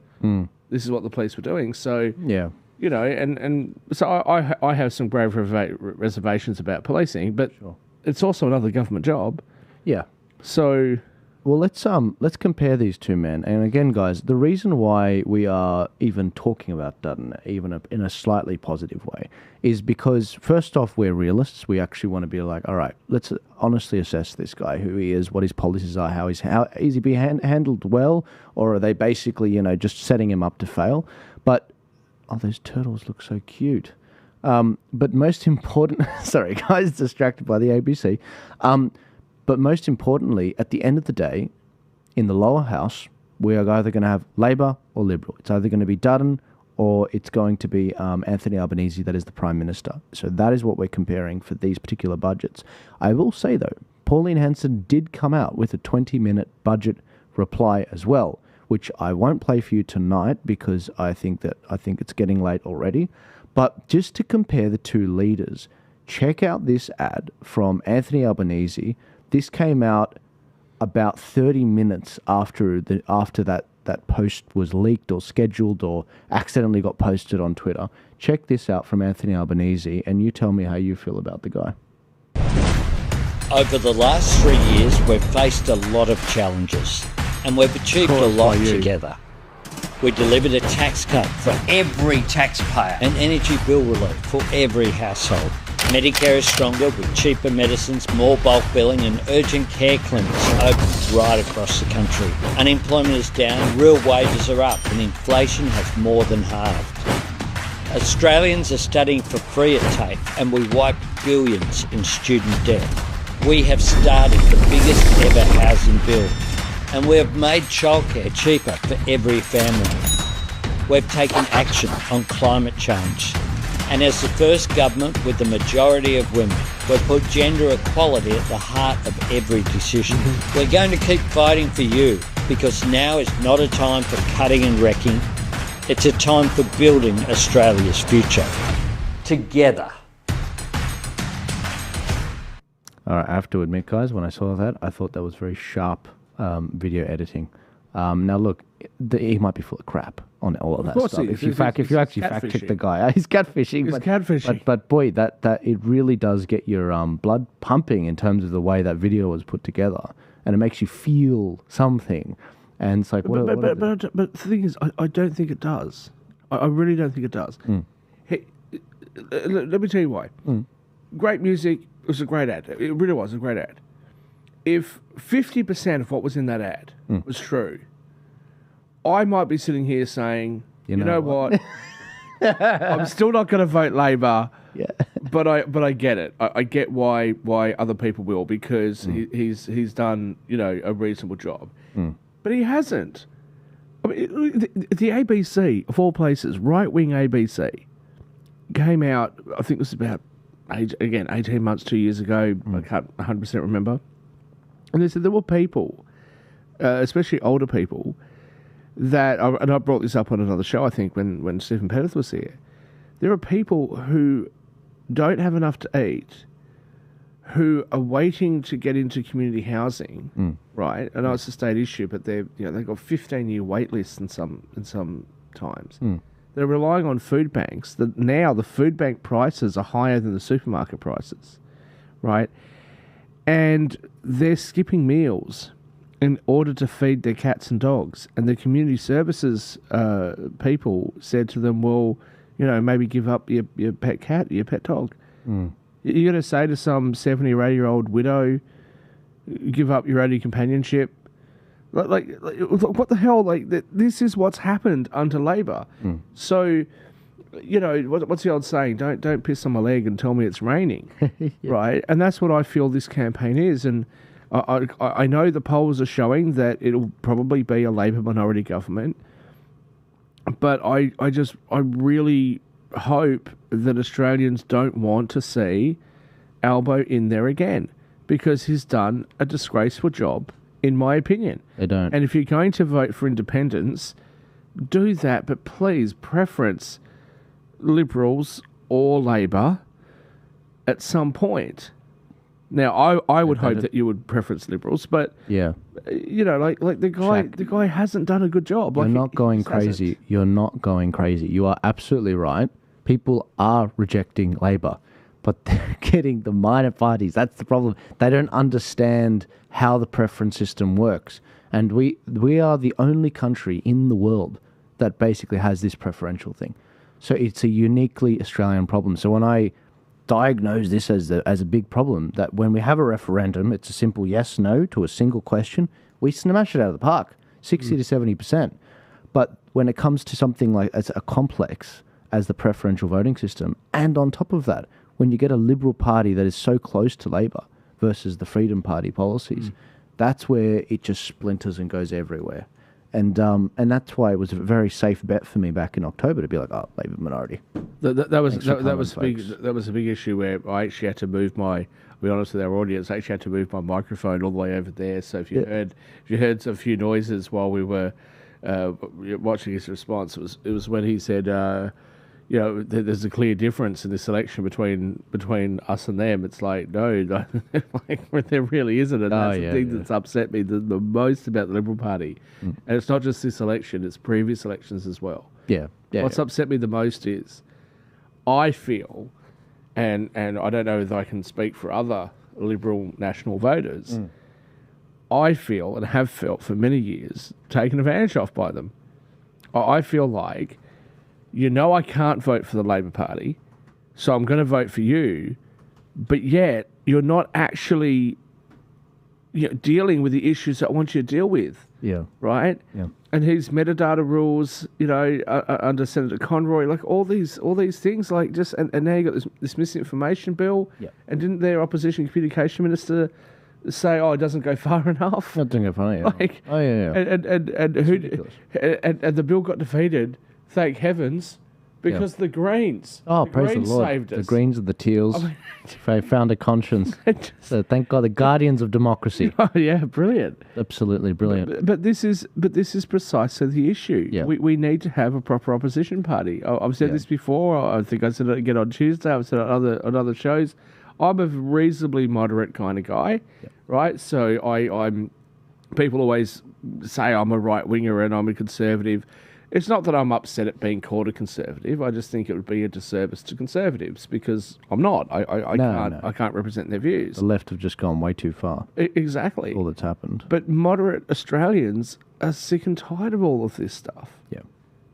This is what the police were doing. So yeah, and so I have some grave reservations about policing, but it's also another government job. Yeah. So. Well, let's compare these two men. And again, guys, the reason why we are even talking about Dutton, even in a slightly positive way, is because, first off, we're realists. We actually want to be like, all right, let's honestly assess this guy, who he is, what his policies are, how is he being handled well, or are they basically, just setting him up to fail? But, those turtles look so cute. But most important, sorry, guys, distracted by the ABC. But most importantly, at the end of the day, in the lower house, we are either going to have Labor or Liberal. It's either going to be Dutton or it's going to be Anthony Albanese, that is the Prime Minister. So that is what we're comparing for these particular budgets. I will say, though, Pauline Hanson did come out with a 20-minute budget reply as well, which I won't play for you tonight because I think it's getting late already. But just to compare the two leaders, check out this ad from Anthony Albanese. This came out about 30 minutes after that post was leaked or scheduled or accidentally got posted on Twitter. Check this out from Anthony Albanese, and you tell me how you feel about the guy. Over the last 3 years, we've faced a lot of challenges, and we've achieved a lot together. We delivered a tax cut for every taxpayer and energy bill relief for every household. Medicare is stronger with cheaper medicines, more bulk billing and urgent care clinics open right across the country. Unemployment is down, real wages are up and inflation has more than halved. Australians are studying for free at TAFE and we wiped billions in student debt. We have started the biggest ever housing build and we have made childcare cheaper for every family. We've taken action on climate change. And as the first government with the majority of women, we've put gender equality at the heart of every decision. We're going to keep fighting for you because now is not a time for cutting and wrecking. It's a time for building Australia's future. Together. All right, I have to admit, guys, when I saw that, I thought that was very sharp video editing. Now, look, he might be full of crap on all of that stuff. If you actually fact check the guy, he's catfishing. But boy, that it really does get your blood pumping in terms of the way that video was put together, and it makes you feel something. And it's like, but the thing is, I don't think it does. I really don't think it does. Hey, let me tell you why. Great music. It was a great ad. It really was a great ad. If 50% of what was in that ad was true, I might be sitting here saying, you know what? I'm still not going to vote Labor. Yeah. But I get it. I get why other people will, because he's done, a reasonable job. But he hasn't. I mean, the ABC, of all places, right-wing ABC, came out, I think it was about again, 18 months, 2 years ago, I can't 100% remember. And they said there were people, especially older people, and I brought this up on another show, I think, when Stephen Pettis was here. There are people who don't have enough to eat, who are waiting to get into community housing, right? I know it's a state issue, but they've got 15-year wait lists in some times. They're relying on food banks. Now the food bank prices are higher than the supermarket prices, right? And they're skipping meals in order to feed their cats and dogs. And the community services people said to them, well, maybe give up your pet cat, your pet dog. You're going to say to some 70 or 80-year-old widow, give up your only companionship? Like, what the hell? This is what's happened under Labor. So, what's the old saying? Don't piss on my leg and tell me it's raining, right? And that's what I feel this campaign is. And I know the polls are showing that it'll probably be a Labor minority government, but I really hope that Australians don't want to see Albo in there again, because he's done a disgraceful job, in my opinion. They don't. And if you're going to vote for independence, do that, but please preference Liberals or Labor at some point. Now, I would hope that you would preference Liberals, but yeah, the guy hasn't done a good job. You're not going crazy. You're not going crazy. You are absolutely right. People are rejecting Labor, but they're getting the minor parties. That's the problem. They don't understand how the preference system works. And we are the only country in the world that basically has this preferential thing. So it's a uniquely Australian problem. So when I diagnose this as a big problem, that when we have a referendum, it's a simple yes, no to a single question, we smash it out of the park, 60 to 70%. But when it comes to something like as a complex as the preferential voting system, and on top of that, when you get a Liberal Party that is so close to Labor versus the Freedom Party policies, that's where it just splinters and goes everywhere. And that's why it was a very safe bet for me back in October to be like, oh, Labor minority. That was a big issue where I actually had to move I'll be honest with our audience, I actually had to move my microphone all the way over there. So if you heard a few noises while we were watching his response, it was when he said, there's a clear difference in this election between us and them. It's like, no, there really isn't. And that's the thing that's upset me the most about the Liberal Party. And it's not just this election, it's previous elections as well. What's upset me the most is I feel, and I don't know if I can speak for other Liberal national voters, I feel and have felt for many years taken advantage of by them. I feel like, I can't vote for the Labor Party, so I'm going to vote for you, but yet you're not actually dealing with the issues that I want you to deal with. Yeah. Right? Yeah. And his metadata rules, under Senator Conroy, like all these things, like just, and now you got this misinformation bill. Yeah. And didn't their opposition communication minister say, it doesn't go far enough? Not doing it funny. Like, oh, yeah. And the bill got defeated. Thank heavens, because the Greens. Oh, praise the Lord! Saved us. The Greens and the Teals, they found a conscience. So thank God, the guardians of democracy. Oh yeah, brilliant! Absolutely brilliant. But this is precisely the issue. Yeah. We need to have a proper opposition party. I've said this before. I think I said it again on Tuesday. I've said it on other shows. I'm a reasonably moderate kind of guy, right? So I'm. People always say I'm a right winger and I'm a conservative. It's not that I'm upset at being called a conservative. I just think it would be a disservice to conservatives because I'm not. I can't represent their views. The left have just gone way too far. Exactly. All that's happened. But moderate Australians are sick and tired of all of this stuff. Yeah.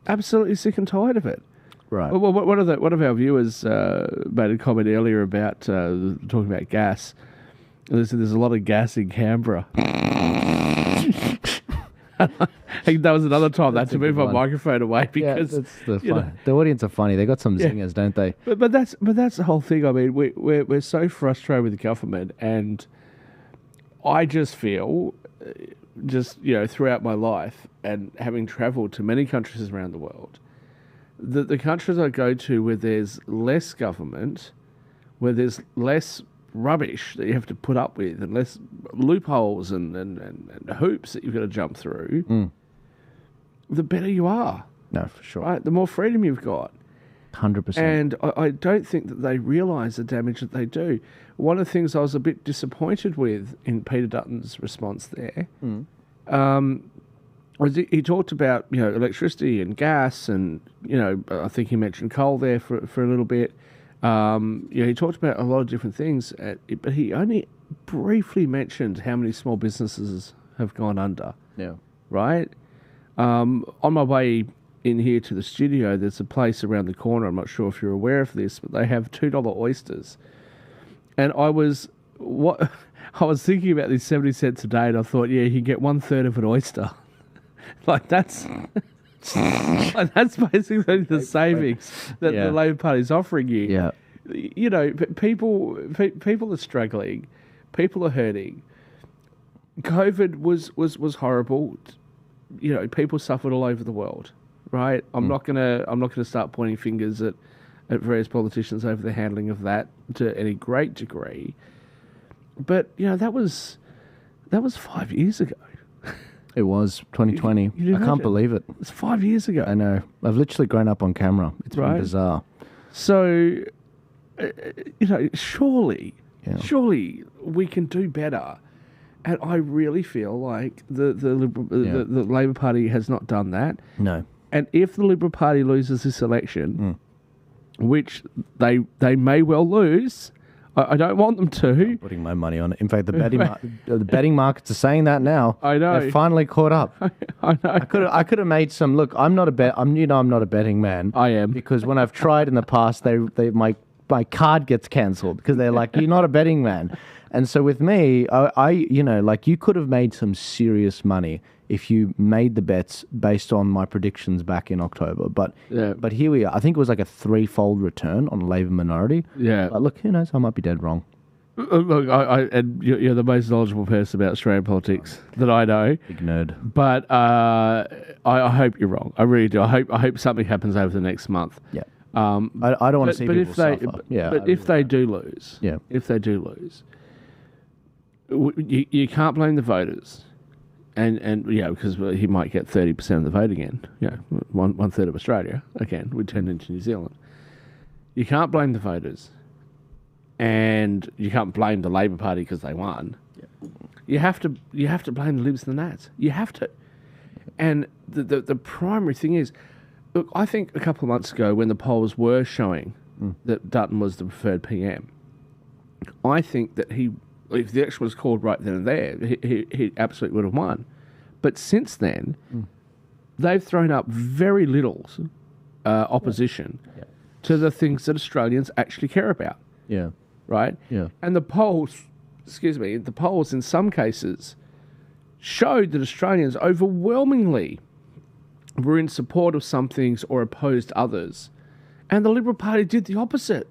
Absolutely sick and tired of it. Right. Well, one of our viewers made a comment earlier about talking about gas. There's a lot of gas in Canberra. That was another time I had to move my microphone away because the audience are funny. They got some zingers, don't they? But that's the whole thing. I mean, we're so frustrated with the government, and I just feel, throughout my life and having travelled to many countries around the world, that the countries I go to where there's less government, where there's less rubbish that you have to put up with and less loopholes and hoops that you've got to jump through, the better you are. No, for sure. Right? The more freedom you've got. 100%. And I don't think that they realise the damage that they do. One of the things I was a bit disappointed with in Peter Dutton's response there was he talked about, electricity and gas and, I think he mentioned coal there for a little bit. He talked about a lot of different things, but he only briefly mentioned how many small businesses have gone under. Yeah. Right? On my way in here to the studio, there's a place around the corner. I'm not sure if you're aware of this, but they have $2 oysters. And I was thinking about these 70 cents a day, and I thought, yeah, you get 1/3 of an oyster. that's basically the savings that the Labor Party is offering you. Yeah. People are struggling, people are hurting. COVID was horrible. People suffered all over the world. Right, I'm not gonna start pointing fingers at various politicians over the handling of that to any great degree, but that was 5 years ago. It was 2020. I can't believe it. It's 5 years ago. I know. I've literally grown up on camera. It's been bizarre. So, surely we can do better. And I really feel like the Labor Party has not done that. No. And if the Liberal Party loses this election, which they may well lose, I don't want them to. I'm putting my money on it. In fact, the betting markets are saying that now. I know. They've finally caught up. I know. I could have made some. Look, I'm not a betting man. I am, because when I've tried in the past, my card gets cancelled because they're like, you're not a betting man. And so with me, you could have made some serious money if you made the bets based on my predictions back in October. But here we are. I think it was like a 3-fold return on Labor minority. Yeah. But look, who knows? I might be dead wrong. Look, and you're the most knowledgeable person about Australian politics that I know. Big nerd. But I hope you're wrong. I really do. I hope something happens over the next month. Yeah. I don't want to see people suffer. But if they do lose, you can't blame the voters. And because he might get 30% of the vote again. One third of Australia again would turn into New Zealand. You can't blame the voters, and you can't blame the Labor Party because they won. Yeah. You have to blame the Libs and the Nats. You have to. And the primary thing is, look, I think a couple of months ago when the polls were showing that Dutton was the preferred PM, I think that if the election was called right then and there, he absolutely would have won. But since then, they've thrown up very little opposition to the things that Australians actually care about. Yeah. Right? Yeah. And the polls in some cases showed that Australians overwhelmingly were in support of some things or opposed others. And the Liberal Party did the opposite.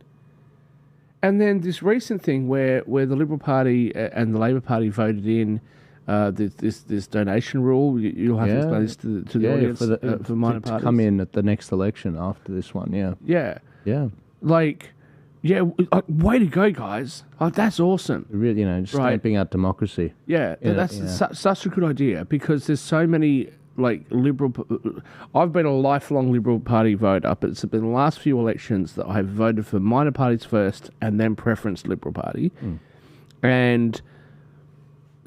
And then this recent thing where the Liberal Party and the Labor Party voted in this donation rule. You'll have to explain this to the audience for minor parties. To come in at the next election after this one, way to go, guys! That's awesome. Really, just stamping out democracy. That's such a good idea because there's so many Liberal. I've been a lifelong Liberal Party voter, but it's been the last few elections that I've voted for minor parties first and then preferenced Liberal Party. And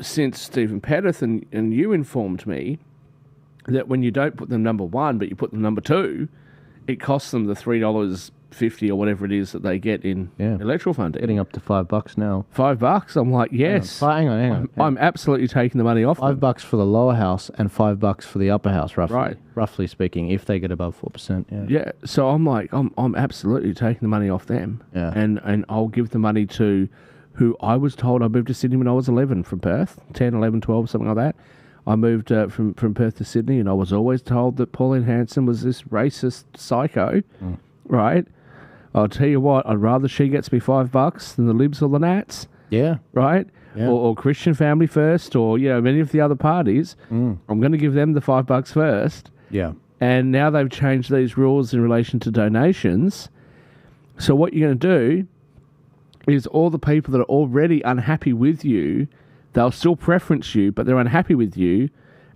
since Stephen Pettis and you informed me that when you don't put them number one, but you put them number two, it costs them the $3.50 or whatever it is that they get in electoral funding. Getting up to $5 now. $5? I'm like, yes. Hang on. I'm absolutely taking the money off them. $5 for the lower house and $5 for the upper house, roughly speaking, if they get above 4%. Yeah. So I'm like, I'm absolutely taking the money off them. Yeah. And I'll give the money to who I was told. I moved to Sydney when I was 11 from Perth, 10, 11, 12, something like that. I moved from Perth to Sydney, and I was always told that Pauline Hanson was this racist psycho, right? I'll tell you what, I'd rather she gets me $5 than the Libs or the Nats. Yeah. Right? Yeah. Or Christian Family First, or, many of the other parties. I'm going to give them the $5 first. Yeah. And now they've changed these rules in relation to donations. So what you're going to do is all the people that are already unhappy with you, they'll still preference you, but they're unhappy with you,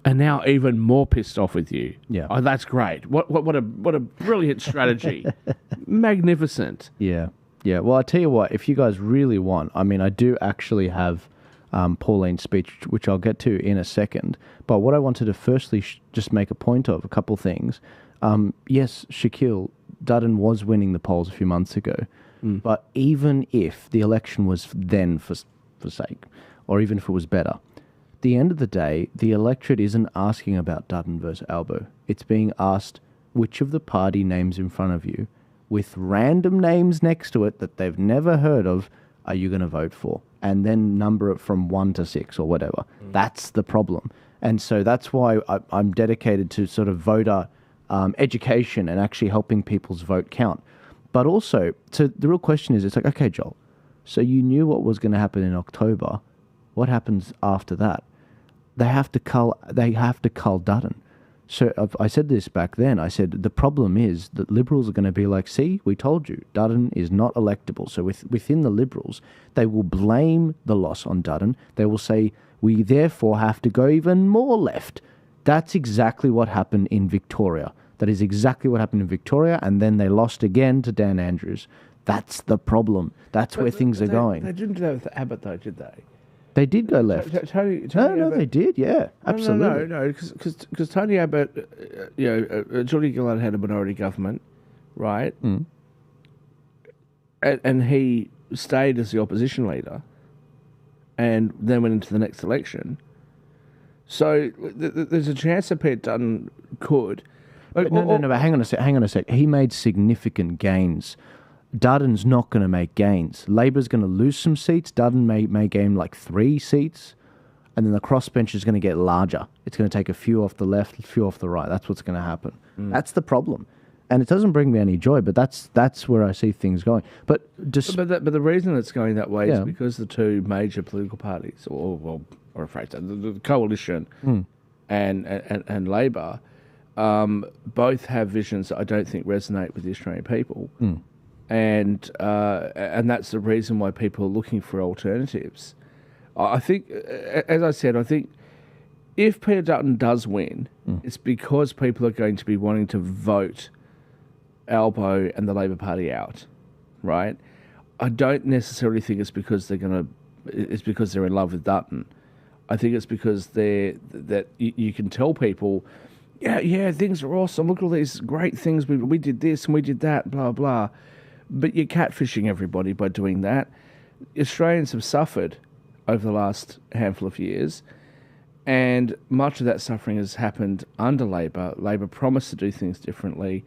and now even more pissed off with you. Yeah. Oh, that's great. What a brilliant strategy. Magnificent. Yeah. Yeah. Well, I tell you what, if you guys really want, I mean, I do actually have Pauline's speech, which I'll get to in a second. But what I wanted to firstly just make a point of, a couple things. Yes, Shaquille, Dutton was winning the polls a few months ago. But even if the election was then for sake, or even if it was better, at the end of the day, the electorate isn't asking about Dutton versus Albo. It's being asked which of the party names in front of you, with random names next to it that they've never heard of, are you going to vote for? And then number it from 1 to 6 or whatever. That's the problem. And so that's why I'm dedicated to sort of voter education and actually helping people's vote count. But also, so the real question is, it's like, okay, Joel, so you knew what was going to happen in October. What happens after that? They have to cull Dutton. So I said this back then. I said the problem is that Liberals are going to be like, see, we told you, Dutton is not electable. So within the Liberals, they will blame the loss on Dutton. They will say, we therefore have to go even more left. That's exactly what happened in Victoria. That is exactly what happened in Victoria, and then they lost again to Dan Andrews. That's the problem. That's where things are going. They didn't do that with Abbott, though, did they? They did go left. Tony No, Abbott, they did. Yeah, absolutely. No, because Tony Abbott, Julie Gillard had a minority government, right? And he stayed as the opposition leader, and then went into the next election. So there's a chance that Pete Dutton could. But no, but hang on a sec. He made significant gains. Dutton's not going to make gains. Labor's going to lose some seats. Dutton may gain like 3 seats, and then the crossbench is going to get larger. It's going to take a few off the left, a few off the right. That's what's going to happen. That's the problem, and it doesn't bring me any joy. But that's where I see things going. But the reason it's going that way is because the two major political parties, or the coalition and Labor, both have visions that I don't think resonate with the Australian people. And that's the reason why people are looking for alternatives. I think, as I said, I think if Peter Dutton does win, it's because people are going to be wanting to vote Albo and the Labor Party out, right? I don't necessarily think it's because it's because they're in love with Dutton. I think it's because you can tell people, yeah, things are awesome. Look at all these great things. We did this and we did that, blah, blah. But you're catfishing everybody by doing that. Australians have suffered over the last handful of years, and much of that suffering has happened under Labor. Labor promised to do things differently.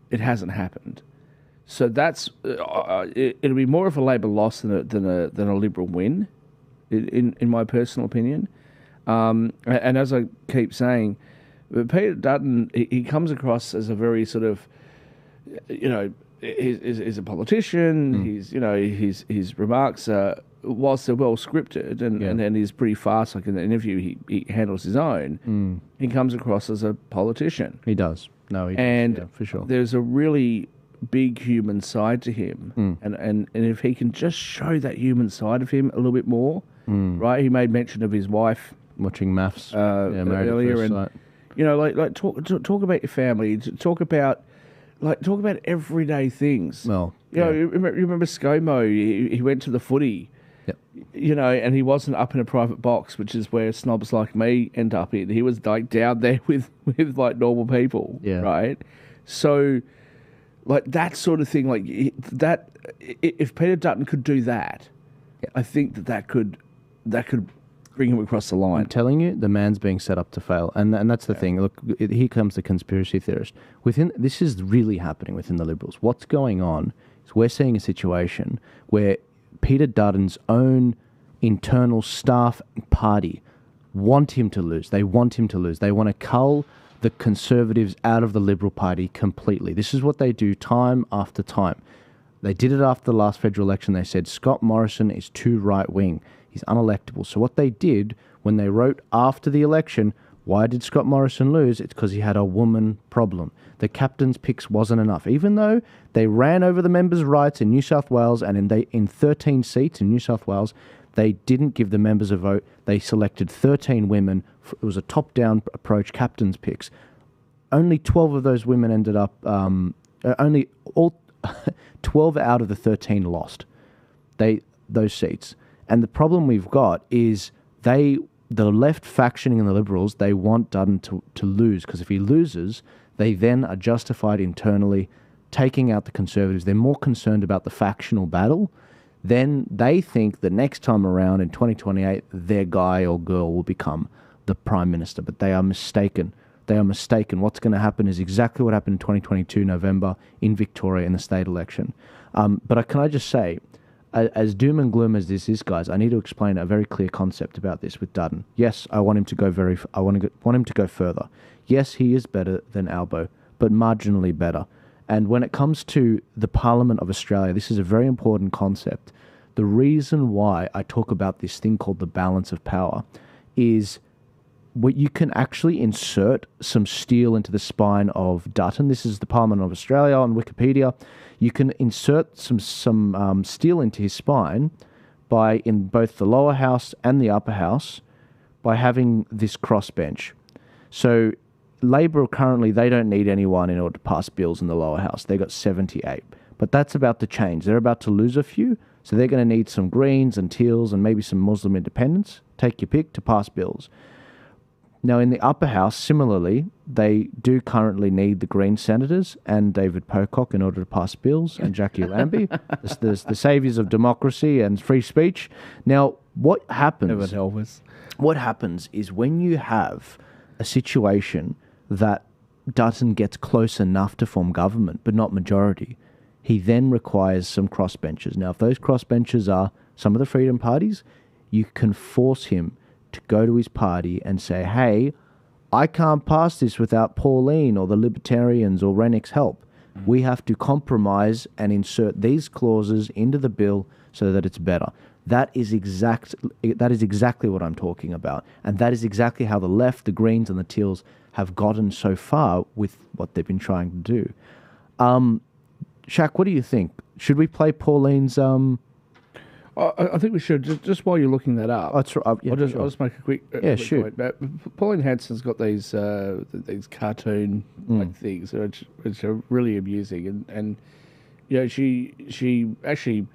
It hasn't happened. So that's it'll be more of a Labor loss than a Liberal win, in my personal opinion. And as I keep saying, Peter Dutton, he comes across as a very sort of, he's a politician. His remarks are, whilst they're well scripted and he's pretty fast. Like in the interview, he handles his own. He comes across as a politician. he does. No, he does. Yeah, for sure. There's a really big human side to him, and if he can just show that human side of him a little bit more, right? He made mention of his wife Watching maths earlier, and talk about your family. Talk about everyday things. Well, you remember ScoMo? He went to the footy. Yep. And he wasn't up in a private box, which is where snobs like me end up in. He was like down there with like normal people, right? So, like that sort of thing, like that. If Peter Dutton could do that, I think that could bring him across the line. I'm telling you, the man's being set up to fail, and that's the thing. Look, here comes the conspiracy theorist. This is really happening within the Liberals. What's going on is we're seeing a situation where Peter Dutton's own internal staff and party want him to lose. They want him to lose. They want to cull the Conservatives out of the Liberal Party completely. This is what they do time after time. They did it after the last federal election. They said Scott Morrison is too right-wing. He's unelectable. So what they did when they wrote after the election, Why did Scott Morrison lose? It's because he had a woman problem. The captain's picks wasn't enough. Even though they ran over the members' rights in New South Wales and in 13 seats in New South Wales, they didn't give the members a vote. They selected 13 women. It was a top-down approach, captain's picks. Only 12 of those women ended up... only all 12 out of the 13 lost those seats. And the problem we've got is the left faction and the Liberals, they want Dutton to lose, because if he loses, they then are justified internally taking out the Conservatives. They're more concerned about the factional battle. Then they think the next time around in 2028, their guy or girl will become the Prime Minister. But they are mistaken. They are mistaken. What's going to happen is exactly what happened in 2022 November in Victoria in the state election. But can I just say, as doom and gloom as this is, guys, I need to explain a very clear concept about this with Dutton. Yes, I want him to go want him to go further. Yes, he is better than Albo, but marginally better. And when it comes to the Parliament of Australia, this is a very important concept. The reason why I talk about this thing called the balance of power is what you can actually insert some steel into the spine of Dutton. This is the Parliament of Australia on Wikipedia. You can insert some steel into his spine in both the lower house and the upper house by having this crossbench. So Labor currently, they don't need anyone in order to pass bills in the lower house. They got 78. But that's about to change. They're about to lose a few. So they're going to need some Greens and Teals and maybe some Muslim independents, take your pick, to pass bills. Now, in the upper house, similarly, they do currently need the Green senators and David Pocock in order to pass bills, and Jackie Lambie, the saviours of democracy and free speech. Now, what happens? What happens is when you have a situation that Dutton gets close enough to form government, but not majority, he then requires some crossbenchers. Now, if those crossbenchers are some of the freedom parties, you can force him to go to his party and say, hey, I can't pass this without Pauline or the Libertarians or Rennick's help. We have to compromise and insert these clauses into the bill so that it's better. That is exactly what I'm talking about. And that is exactly how the left, the Greens and the Teals have gotten so far with what they've been trying to do. Shaq, what do you think? Should we play Pauline's... I think we should. Just while you're looking that up, I'll just make a quick shoot. Point. Pauline Hanson's got these cartoon things which are really amusing, and you know she actually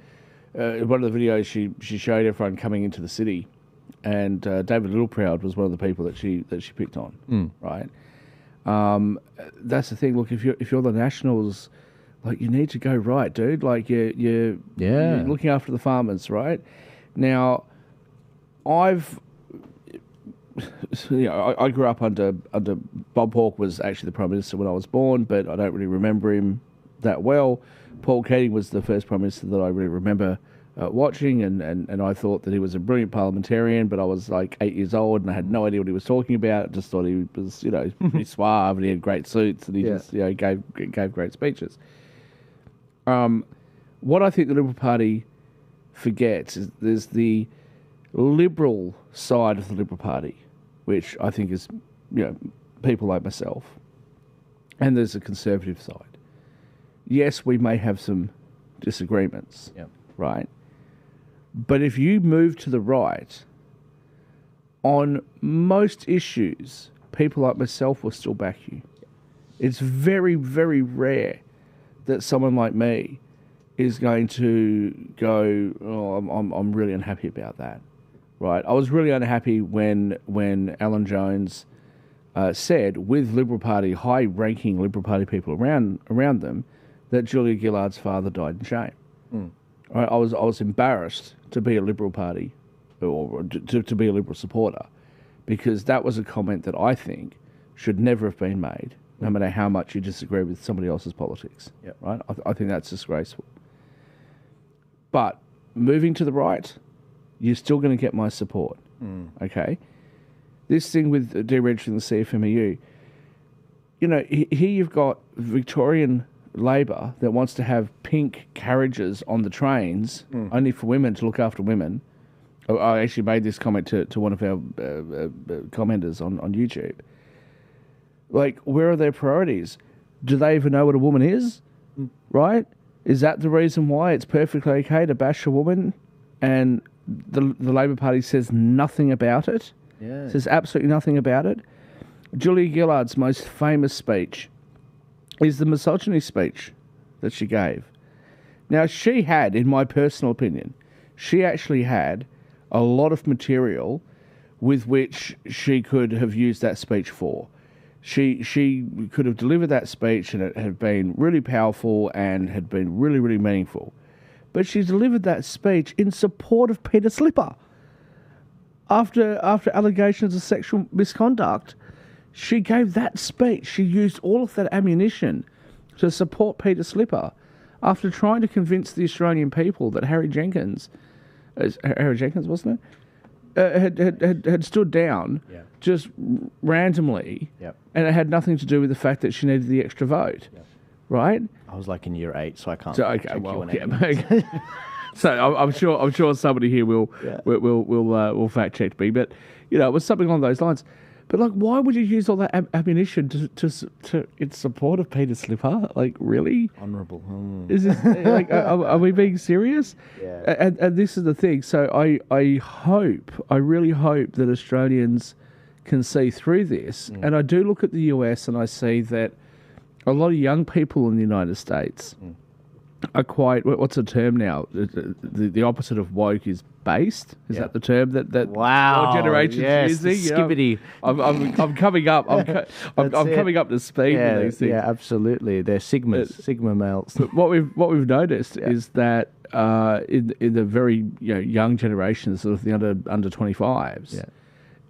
in one of the videos she showed everyone coming into the city, and David Littleproud was one of the people that she picked on, right? That's the thing. Look, if you're the Nationals. Like, you need to go right, dude. Like, you're looking after the farmers, right? Now, I grew up under Bob Hawke was actually the Prime Minister when I was born, but I don't really remember him that well. Paul Keating was the first Prime Minister that I really remember watching, and I thought that he was a brilliant parliamentarian, but I was like 8 years old and I had no idea what he was talking about. I just thought he was, pretty suave, and he had great suits, and he just, gave great speeches. What I think the Liberal Party forgets is there's the liberal side of the Liberal Party, which I think is, people like myself, and there's a conservative side. Yes, we may have some disagreements, right? But if you move to the right, on most issues, people like myself will still back you. It's very, very rare that someone like me is going to go, I'm really unhappy about that, right? I was really unhappy when Alan Jones said, with Liberal Party, high-ranking Liberal Party people around them, that Julia Gillard's father died in shame. Right? I was embarrassed to be a Liberal Party or to be a Liberal supporter, because that was a comment that I think should never have been made, no matter how much you disagree with somebody else's politics. Right? I think that's disgraceful. But moving to the right, you're still going to get my support. Okay? This thing with deregistering the CFMEU, here you've got Victorian Labor that wants to have pink carriages on the trains only for women, to look after women, I actually made this comment to one of our commenters on YouTube. Like, where are their priorities? Do they even know what a woman is? Right? Is that the reason why it's perfectly okay to bash a woman, and the Labor Party says nothing about it? Yeah. Says absolutely nothing about it. Julia Gillard's most famous speech is the misogyny speech that she gave. Now, she had, in my personal opinion, she actually had a lot of material with which she could have used that speech for. She could have delivered that speech and it had been really powerful and had been really, really meaningful. But she delivered that speech in support of Peter Slipper. After allegations of sexual misconduct, she gave that speech. She used all of that ammunition to support Peter Slipper after trying to convince the Australian people that Harry Jenkins, wasn't it? Had stood down just randomly, and it had nothing to do with the fact that she needed the extra vote, right? I was like in year 8, so I can't. So okay, well, yeah. So I'm sure somebody here will fact check me, but it was something along those lines. But like, why would you use all that ammunition to in support of Peter Slipper? Like, really? Honourable. Is this like? Are we being serious? Yeah. And this is the thing. So I really hope that Australians can see through this. And I do look at the US and I see that a lot of young people in the United States are quite, what's the term now? The opposite of woke is based. Is that the term that wow, your generation's using? Skibbity. I'm coming up. I'm coming up to speed with these things. Yeah, absolutely. They're Sigma males. But what we've noticed is that in the very young generation, sort of the under 25s,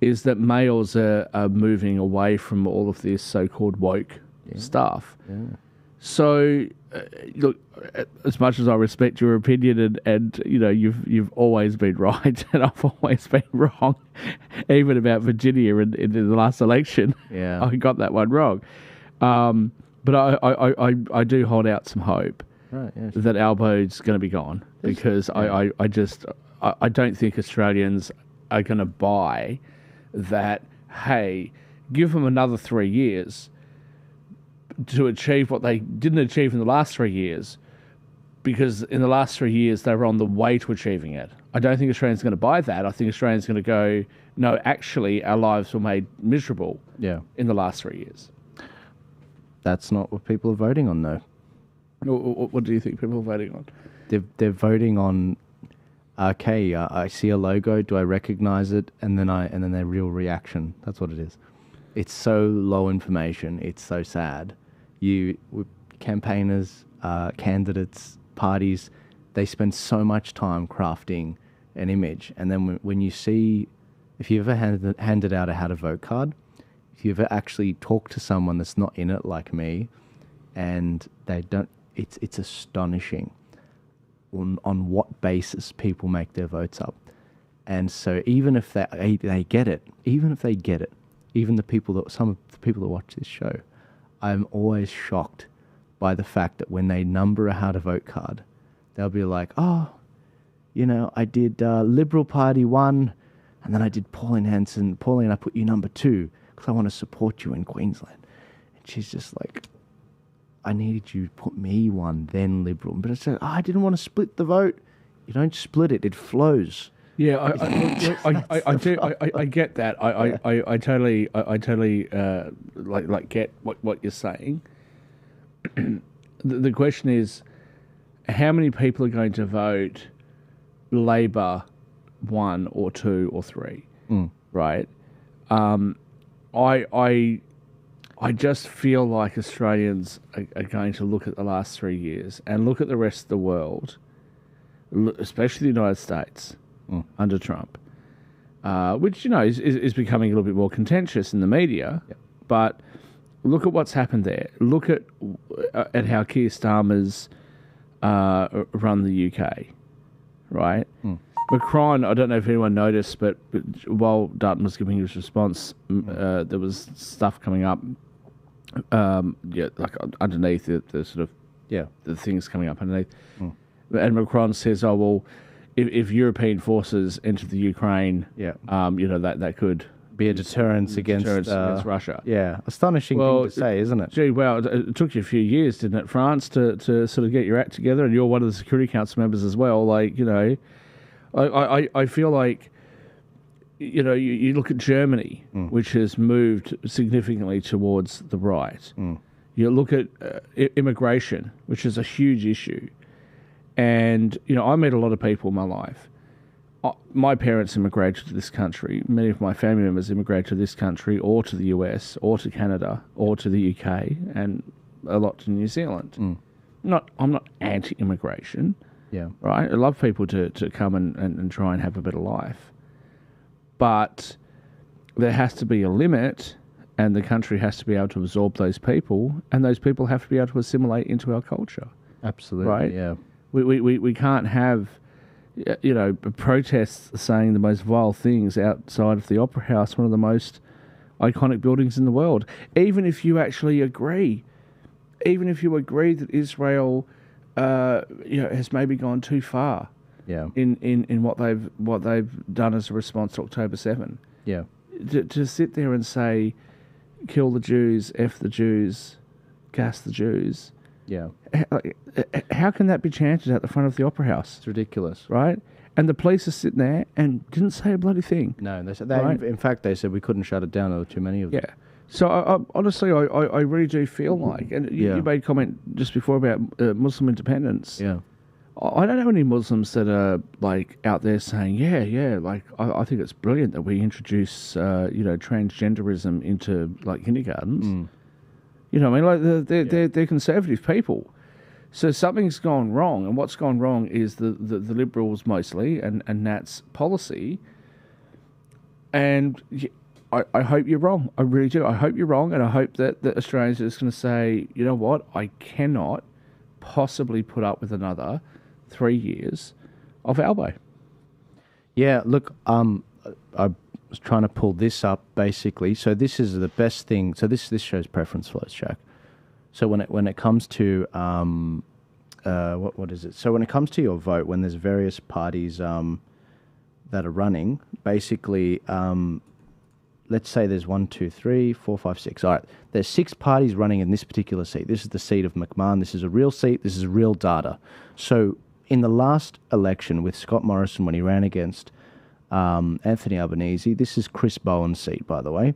is that males are moving away from all of this so-called woke stuff. Yeah. So, look, as much as I respect your opinion, and you've always been right, and I've always been wrong, even about Virginia in the last election. Yeah, I got that one wrong. But I do hold out some hope that Albo's going to be gone, because I don't think Australians are going to buy that. Hey, give them another 3 years to achieve what they didn't achieve in the last 3 years, because in the last 3 years they were on the way to achieving it. I don't think Australians are going to buy that. I think Australians are going to go, no, actually our lives were made miserable in the last 3 years. That's not what people are voting on, though. What do you think people are voting on? They're voting on, okay, I see a logo, do I recognise it? And then their real reaction. That's what it is. It's so low information. It's so sad. Campaigners, candidates, parties, they spend so much time crafting an image. And then when you see, if you ever handed out a how to vote card, if you ever actually talk to someone that's not in it like me, and they don't, it's astonishing on what basis people make their votes up. And so even if they get it, even some of the people that watch this show, I'm always shocked by the fact that when they number a how to vote card, they'll be like, I did Liberal Party 1, and then I did Pauline Hanson. Pauline, I put you number 2 because I want to support you in Queensland. And she's just like, I needed you to put me 1, then Liberal. But I said, I didn't want to split the vote. You don't split it; it flows. Yeah, I do. I get that. I totally get what you're saying. The question is, how many people are going to vote Labor 1 or 2 or 3? Right. I just feel like Australians are going to look at the last 3 years and look at the rest of the world, especially the United States. Under Trump, which is becoming a little bit more contentious in the media. Yep. But look at what's happened there. Look at how Keir Starmer's run the UK, right? Macron, I don't know if anyone noticed, but while Dutton was giving his response, there was stuff coming up, like underneath the sort of the things coming up underneath, and Macron says, "Oh well, if European forces enter the Ukraine, that could be a deterrence against Russia. Yeah, astonishing thing to say, isn't it? Gee, well, it took you a few years, didn't it, France, to sort of get your act together, and you're one of the Security Council members as well. Like, I feel like, you look at Germany, which has moved significantly towards the right. You look at immigration, which is a huge issue. And, I met a lot of people in my life. My parents immigrated to this country. Many of my family members immigrated to this country or to the US or to Canada or to the UK and a lot to New Zealand. I'm not anti-immigration. Yeah. Right? I love people to come and try and have a better life. But there has to be a limit, and the country has to be able to absorb those people, and those people have to be able to assimilate into our culture. Absolutely, right? Yeah. We can't have, protests saying the most vile things outside of the Opera House, one of the most iconic buildings in the world. Even if you actually agree, that Israel, has maybe gone too far. Yeah. In what they've done as a response to October 7. Yeah. To sit there and say, kill the Jews, F the Jews, gas the Jews. Yeah. How can that be chanted at the front of the Opera House? It's ridiculous. Right? And the police are sitting there and didn't say a bloody thing. No, they said Right? in fact, they said we couldn't shut it down. There were too many of them. Yeah. So honestly, I really do feel like, and you made a comment just before about Muslim independence. Yeah. I don't know any Muslims that are like out there saying, like I think it's brilliant that we introduce transgenderism into like kindergartens. You know what I mean? Like they're conservative people. So something's gone wrong, and what's gone wrong is the Liberals mostly, and Nat's policy. And I hope you're wrong. I really do. I hope you're wrong, and I hope that Australians are just going to say, you know what, I cannot possibly put up with another 3 years of Albo. Yeah, look, I was trying to pull this up basically. So this is the best thing. So this shows preference flows, Jack. So when it comes to what is it? So when it comes to your vote, when there's various parties that are running, basically, let's say there's 1, 2, 3, 4, 5, 6. All right, there's 6 parties running in this particular seat. This is the seat of McMahon. This is a real seat. This is real data. So in the last election with Scott Morrison when he ran against Anthony Albanese, this is Chris Bowen's seat, by the way.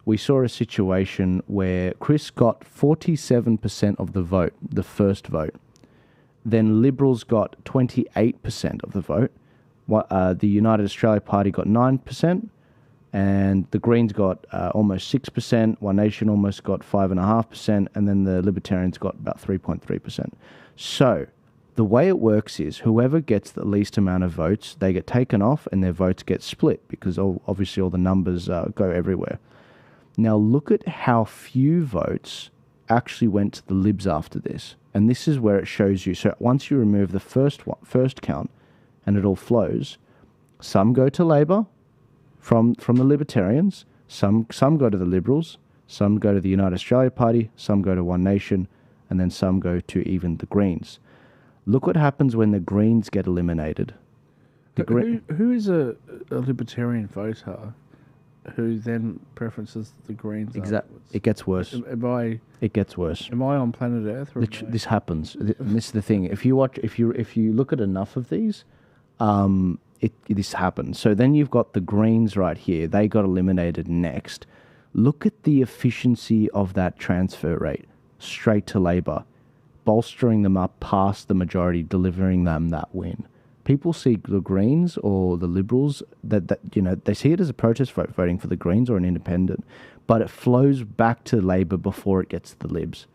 We saw a situation where Chris got 47% of the vote, the first vote. Then Liberals got 28% of the vote. The United Australia Party got 9%, and the Greens got almost 6%. One Nation almost got 5.5%, and then the Libertarians got about 3.3%. So the way it works is whoever gets the least amount of votes, they get taken off, and their votes get split because obviously all the numbers go everywhere. Now look at how few votes actually went to the Libs after this. And this is where it shows you. So once you remove the first count and it all flows, some go to Labor from the Libertarians, some go to the Liberals, some go to the United Australia Party, some go to One Nation, and then some go to even the Greens. Look what happens when the Greens get eliminated. Who is a Libertarian voter who then preferences the Greens? Exactly. It gets worse. It gets worse. Am I on planet Earth? Or this happens. And this is the thing. If you look at enough of these, this happens. So then you've got the Greens right here. They got eliminated next. Look at the efficiency of that transfer rate straight to Labor, bolstering them up past the majority, delivering them that win. People see the Greens or the Liberals that they see it as a protest vote, voting for the Greens or an independent, but it flows back to Labor before it gets to the Libs.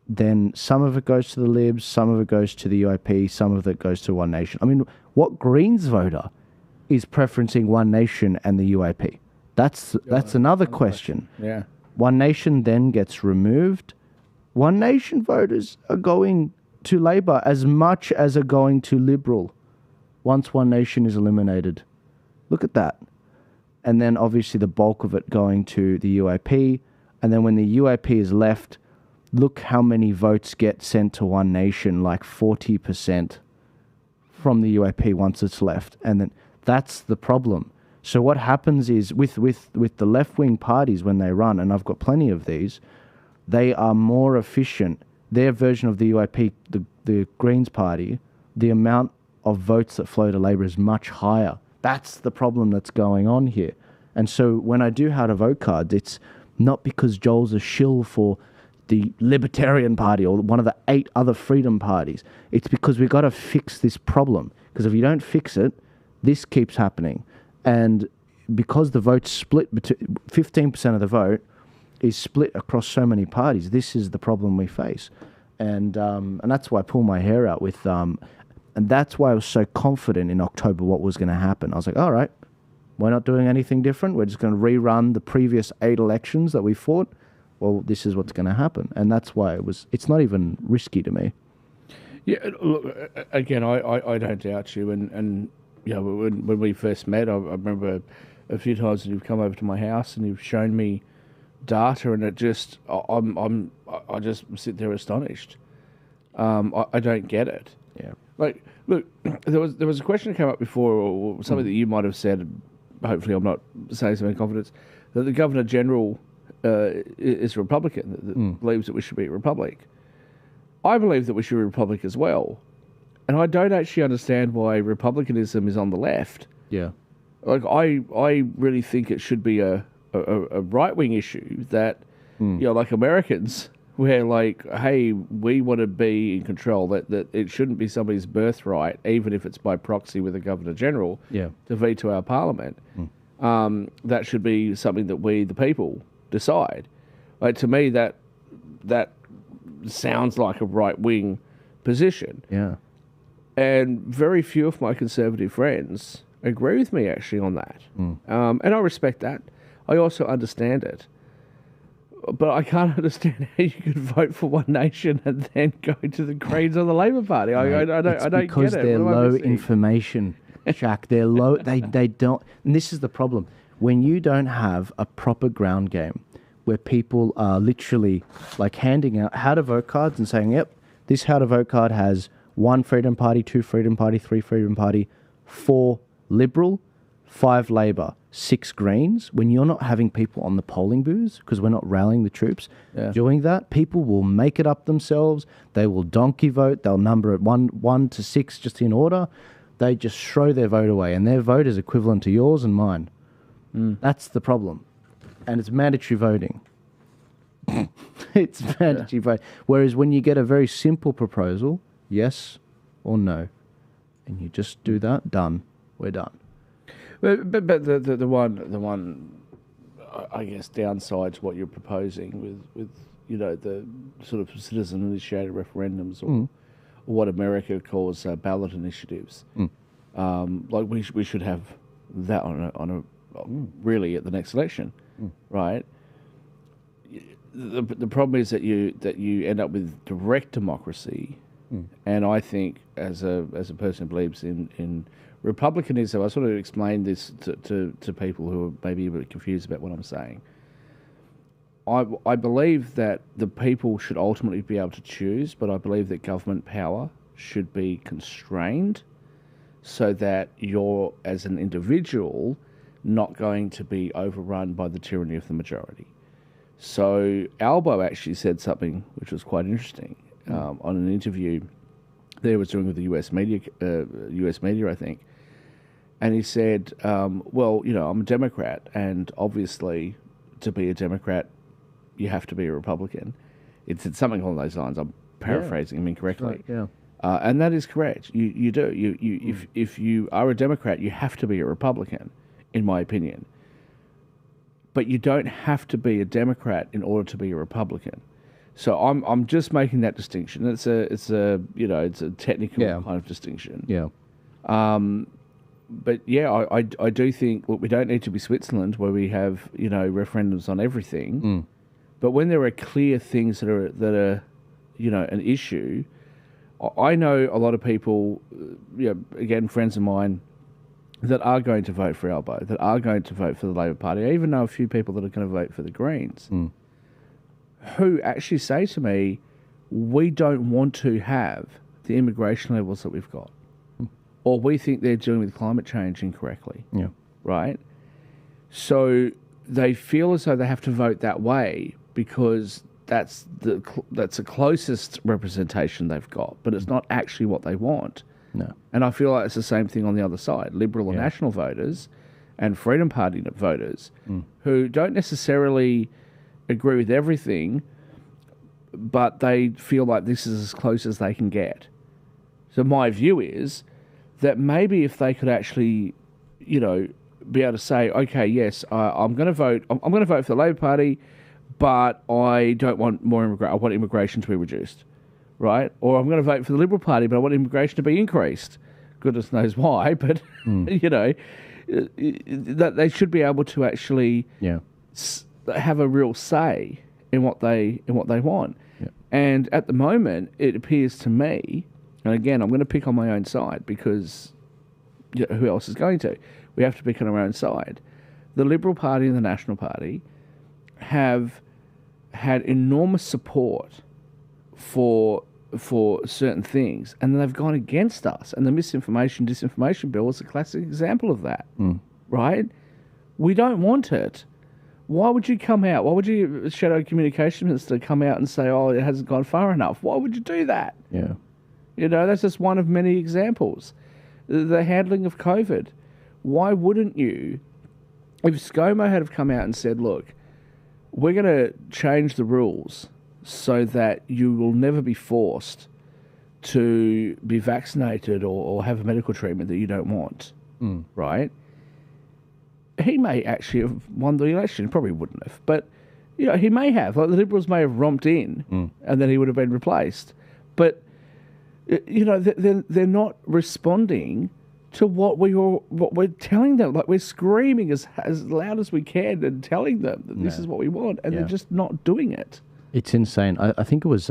Then some of it goes to the Libs, some of it goes to the UAP, some of it goes to One Nation. I mean, what Greens voter is preferencing One Nation and the UAP? That's another question. Yeah. One Nation then gets removed. One Nation voters are going to Labor as much as are going to Liberal once One Nation is eliminated. Look at that. And then obviously the bulk of it going to the UAP. And then when the UAP is left, look how many votes get sent to One Nation, like 40%. from the UAP once it's left, and then that's the problem. So what happens is with the left-wing parties when they run, and I've got plenty of these, they are more efficient. Their version of the UAP, the Greens Party, the amount of votes that flow to Labor is much higher. That's the problem that's going on here. And so when I do how to vote cards, it's not because Joel's a shill for the Libertarian Party or one of the 8 other freedom parties. It's because we've got to fix this problem. Because if you don't fix it, this keeps happening. And because the vote's split, 15% of the vote is split across so many parties, this is the problem we face. And that's why I pull my hair out with... and that's why I was so confident in October what was going to happen. I was like, all right, we're not doing anything different. We're just going to rerun the previous 8 elections that we fought. Well, this is what's going to happen. And that's why it's not even risky to me. Yeah, look, again, I don't doubt you. And you know, when we first met, I remember a few times that you've come over to my house and you've shown me data, and it just, I just sit there astonished. I don't get it. Yeah. Like, look, there was a question that came up before, or something that you might have said. Hopefully, I'm not saying something in confidence, that the Governor General is a Republican, that believes that we should be a republic. I believe that we should be a republic as well, and I don't actually understand why republicanism is on the left. Yeah. Like, I really think it should be a right wing issue that you know, like Americans, where like, hey, we want to be in control. That it shouldn't be somebody's birthright, even if it's by proxy with a Governor General, to veto our parliament. That should be something that we, the people, decide. Like, to me, that sounds like a right wing position. Yeah. And very few of my conservative friends agree with me actually on that. And I respect that. I also understand it. But I can't understand how you could vote for One Nation and then go to the Greens or the Labor Party. I don't get it. Because they're low information, Shaq. They're low. They don't. And this is the problem. When you don't have a proper ground game where people are literally like handing out how to vote cards and saying, yep, this how to vote card has 1 Freedom Party, 2 Freedom Party, 3 Freedom Party, 4 Liberal, 5 Labor, 6 Greens. When you're not having people on the polling booths because we're not rallying the troops, doing that, people will make it up themselves. They will donkey vote. They'll number it 1 to 6 just in order. They just throw their vote away, and their vote is equivalent to yours and mine. That's the problem. And it's mandatory voting. It's mandatory voting. Whereas when you get a very simple proposal, yes or no, and you just do that, done. We're done. But the one I guess downsides what you're proposing with you know, the sort of citizen initiated referendums or what America calls ballot initiatives. Like we should have that on a really at the next election, right? The problem is that you end up with direct democracy, and I think as a person who believes in republicanism, I sort of explained this to people who are maybe a bit confused about what I'm saying. I believe that the people should ultimately be able to choose, but I believe that government power should be constrained so that you're, as an individual, not going to be overrun by the tyranny of the majority. So Albo actually said something which was quite interesting on an interview that he was doing with the US media, I think. And he said, well, you know, I'm a Democrat, and obviously to be a Democrat, you have to be a Republican. It said something along those lines. I'm paraphrasing him incorrectly. Right, and that is correct. You do. If you are a Democrat, you have to be a Republican, in my opinion. But you don't have to be a Democrat in order to be a Republican. So I'm just making that distinction. It's a technical kind of distinction. Yeah. But yeah, I do think we don't need to be Switzerland where we have, you know, referendums on everything. But when there are clear things that are you know, an issue, I know a lot of people, you know, again, friends of mine, that are going to vote for Albo, that are going to vote for the Labor Party. I even know a few people that are going to vote for the Greens, who actually say to me, we don't want to have the immigration levels that we've got. or we think they're dealing with climate change incorrectly. Yeah. Right? So they feel as though they have to vote that way because that's the closest representation they've got, but it's not actually what they want. No. And I feel like it's the same thing on the other side. Liberal and National voters and Freedom Party voters who don't necessarily agree with everything, but they feel like this is as close as they can get. So my view is that maybe if they could actually, be able to say, okay, yes, I'm going to vote. I'm going to vote for the Labor Party, but I don't want more immigration. I want immigration to be reduced, right? Or I'm going to vote for the Liberal Party, but I want immigration to be increased. Goodness knows why, but that they should be able to actually have a real say in what they want. Yeah. And at the moment, it appears to me, and again, I'm going to pick on my own side because who else is going to? We have to pick on our own side. The Liberal Party and the National Party have had enormous support for certain things, and they've gone against us. And the disinformation bill is a classic example of that, right? We don't want it. Why would you come out? Why would you, Shadow Communication Minister, come out and say, oh, it hasn't gone far enough? Why would you do that? Yeah. That's just one of many examples. The handling of COVID. Why wouldn't you, if ScoMo had have come out and said, look, we're going to change the rules so that you will never be forced to be vaccinated or have a medical treatment that you don't want, right? He may actually have won the election. He probably wouldn't have. But, he may have. Like, the Liberals may have romped in and then he would have been replaced. But, they're not responding to what we're telling them. Like, we're screaming as loud as we can and telling them that this is what we want, and they're just not doing it. It's insane. I think it was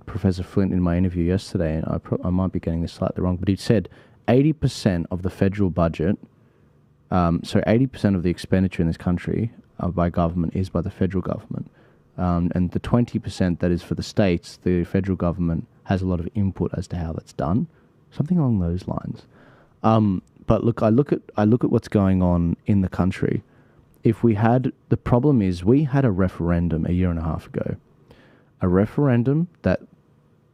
Professor Flint in my interview yesterday, and I might be getting this slightly wrong, but he said 80% of the federal budget, so 80% of the expenditure in this country by government is by the federal government. And the 20% that is for the states, the federal government has a lot of input as to how that's done. Something along those lines. But look, I look at what's going on in the country. The problem is we had a referendum a year and a half ago, a referendum that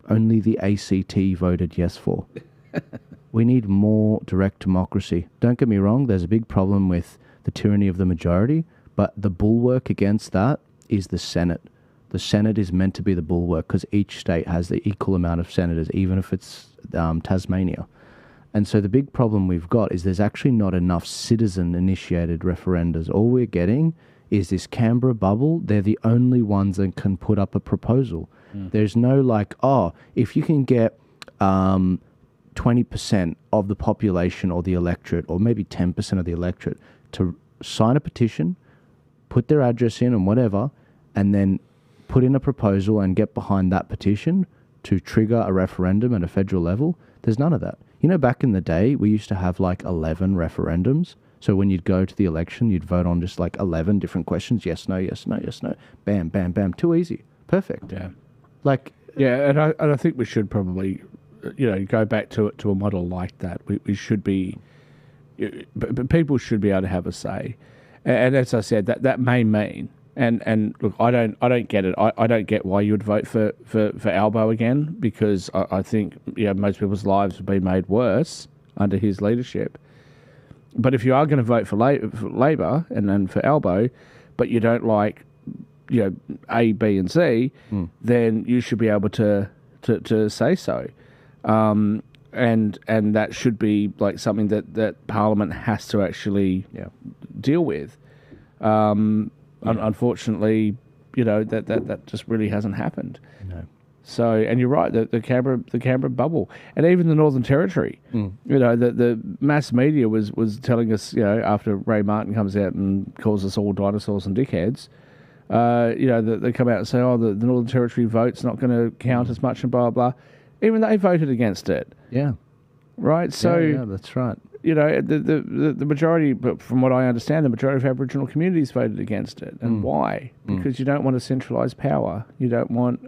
only the ACT voted yes for. We need more direct democracy. Don't get me wrong, there's a big problem with the tyranny of the majority, but the bulwark against that is the Senate. The Senate is meant to be the bulwark because each state has the equal amount of senators, even if it's Tasmania. And so the big problem we've got is there's actually not enough citizen-initiated referendums. All we're getting is this Canberra bubble. They're the only ones that can put up a proposal. There's no if you can get 20% of the population or the electorate, or maybe 10% of the electorate, to sign a petition, put their address in and whatever, and then put in a proposal and get behind that petition to trigger a referendum at a federal level, there's none of that. Back in the day, we used to have 11 referendums. So when you'd go to the election, you'd vote on just 11 different questions. Yes, no, yes, no, yes, no. Bam, bam, bam. Too easy. Perfect. Yeah. And I think we should probably, go back to a model like that. We should be, but people should be able to have a say. And as I said, that may mean, and look, I don't get it. I don't get why you would vote for Albo again, because I think most people's lives have been made worse under his leadership. But if you are going to vote for Labor and then for Albo, but you don't like A, B, and C, then you should be able to say so. And that should be something that Parliament has to actually deal with. Unfortunately, that just really hasn't happened. No. So, and you're right, the Canberra bubble, and even the Northern Territory. The mass media was telling us, after Ray Martin comes out and calls us all dinosaurs and dickheads, that they come out and say, oh, the Northern Territory vote's not going to count as much and blah blah. Even they voted against it. Yeah. Right. So yeah, that's right. The majority, but from what I understand, the majority of Aboriginal communities voted against it. And why? Because you don't want to centralise power. You don't want,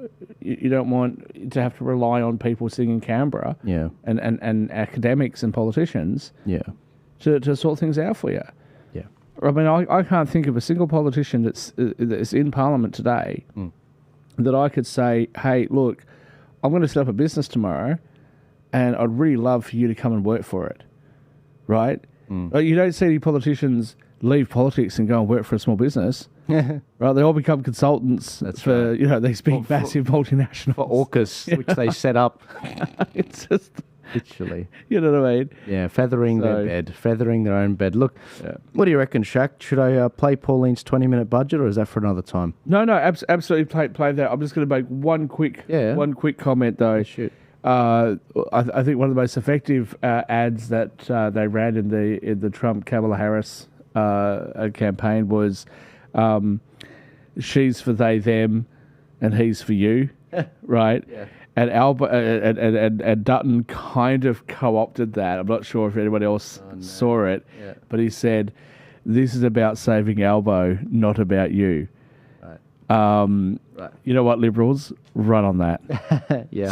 you don't want to have to rely on people sitting in Canberra, and academics and politicians, to sort things out for you. Yeah, I mean, I can't think of a single politician that's in Parliament today that I could say, hey, look, I'm going to set up a business tomorrow, and I'd really love for you to come and work for it, right? You don't see any politicians leave politics and go and work for a small business. Right, they all become consultants for these big, massive multinationals. For AUKUS, which they set up. It's just literally. You know what I mean? Yeah, feathering their own bed. Look, what do you reckon, Shaq? Should I play Pauline's 20-minute budget, or is that for another time? No, absolutely play that. I'm just going to make one quick comment though. Shoot. I think one of the most effective ads that they ran in the Trump Kamala Harris campaign was. She's for they, them, and he's for you, right? Yeah. And and Dutton kind of co-opted that. I'm not sure if anyone else saw it, but he said, "This is about saving Albo, not about you." Right. You know what, Liberals? Run on that.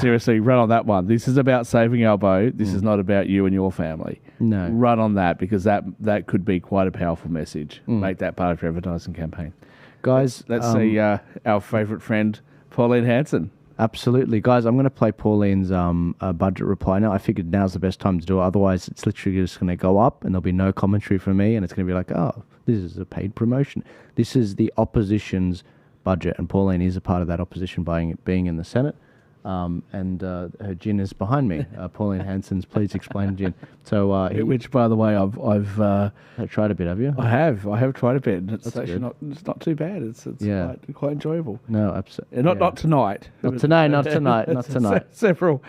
Seriously, run on that one. This is about saving Albo. This is not about you and your family. No. Run on that, because that could be quite a powerful message. Make that part of your advertising campaign. Guys, let's see our favourite friend, Pauline Hanson. Absolutely. Guys, I'm going to play Pauline's budget reply now. I figured now's the best time to do it. Otherwise, it's literally just going to go up and there'll be no commentary from me, and it's going to be like, oh, this is a paid promotion. This is the opposition's budget, and Pauline is a part of that opposition by being in the Senate. And her gin is behind me. Pauline Hanson's Please Explain Gin. So, which, by the way, I've tried a bit. Have you? I have tried a bit. It's actually it's not too bad. It's quite enjoyable. No, absolutely. Not tonight. Not tonight. Not tonight. Not tonight. Several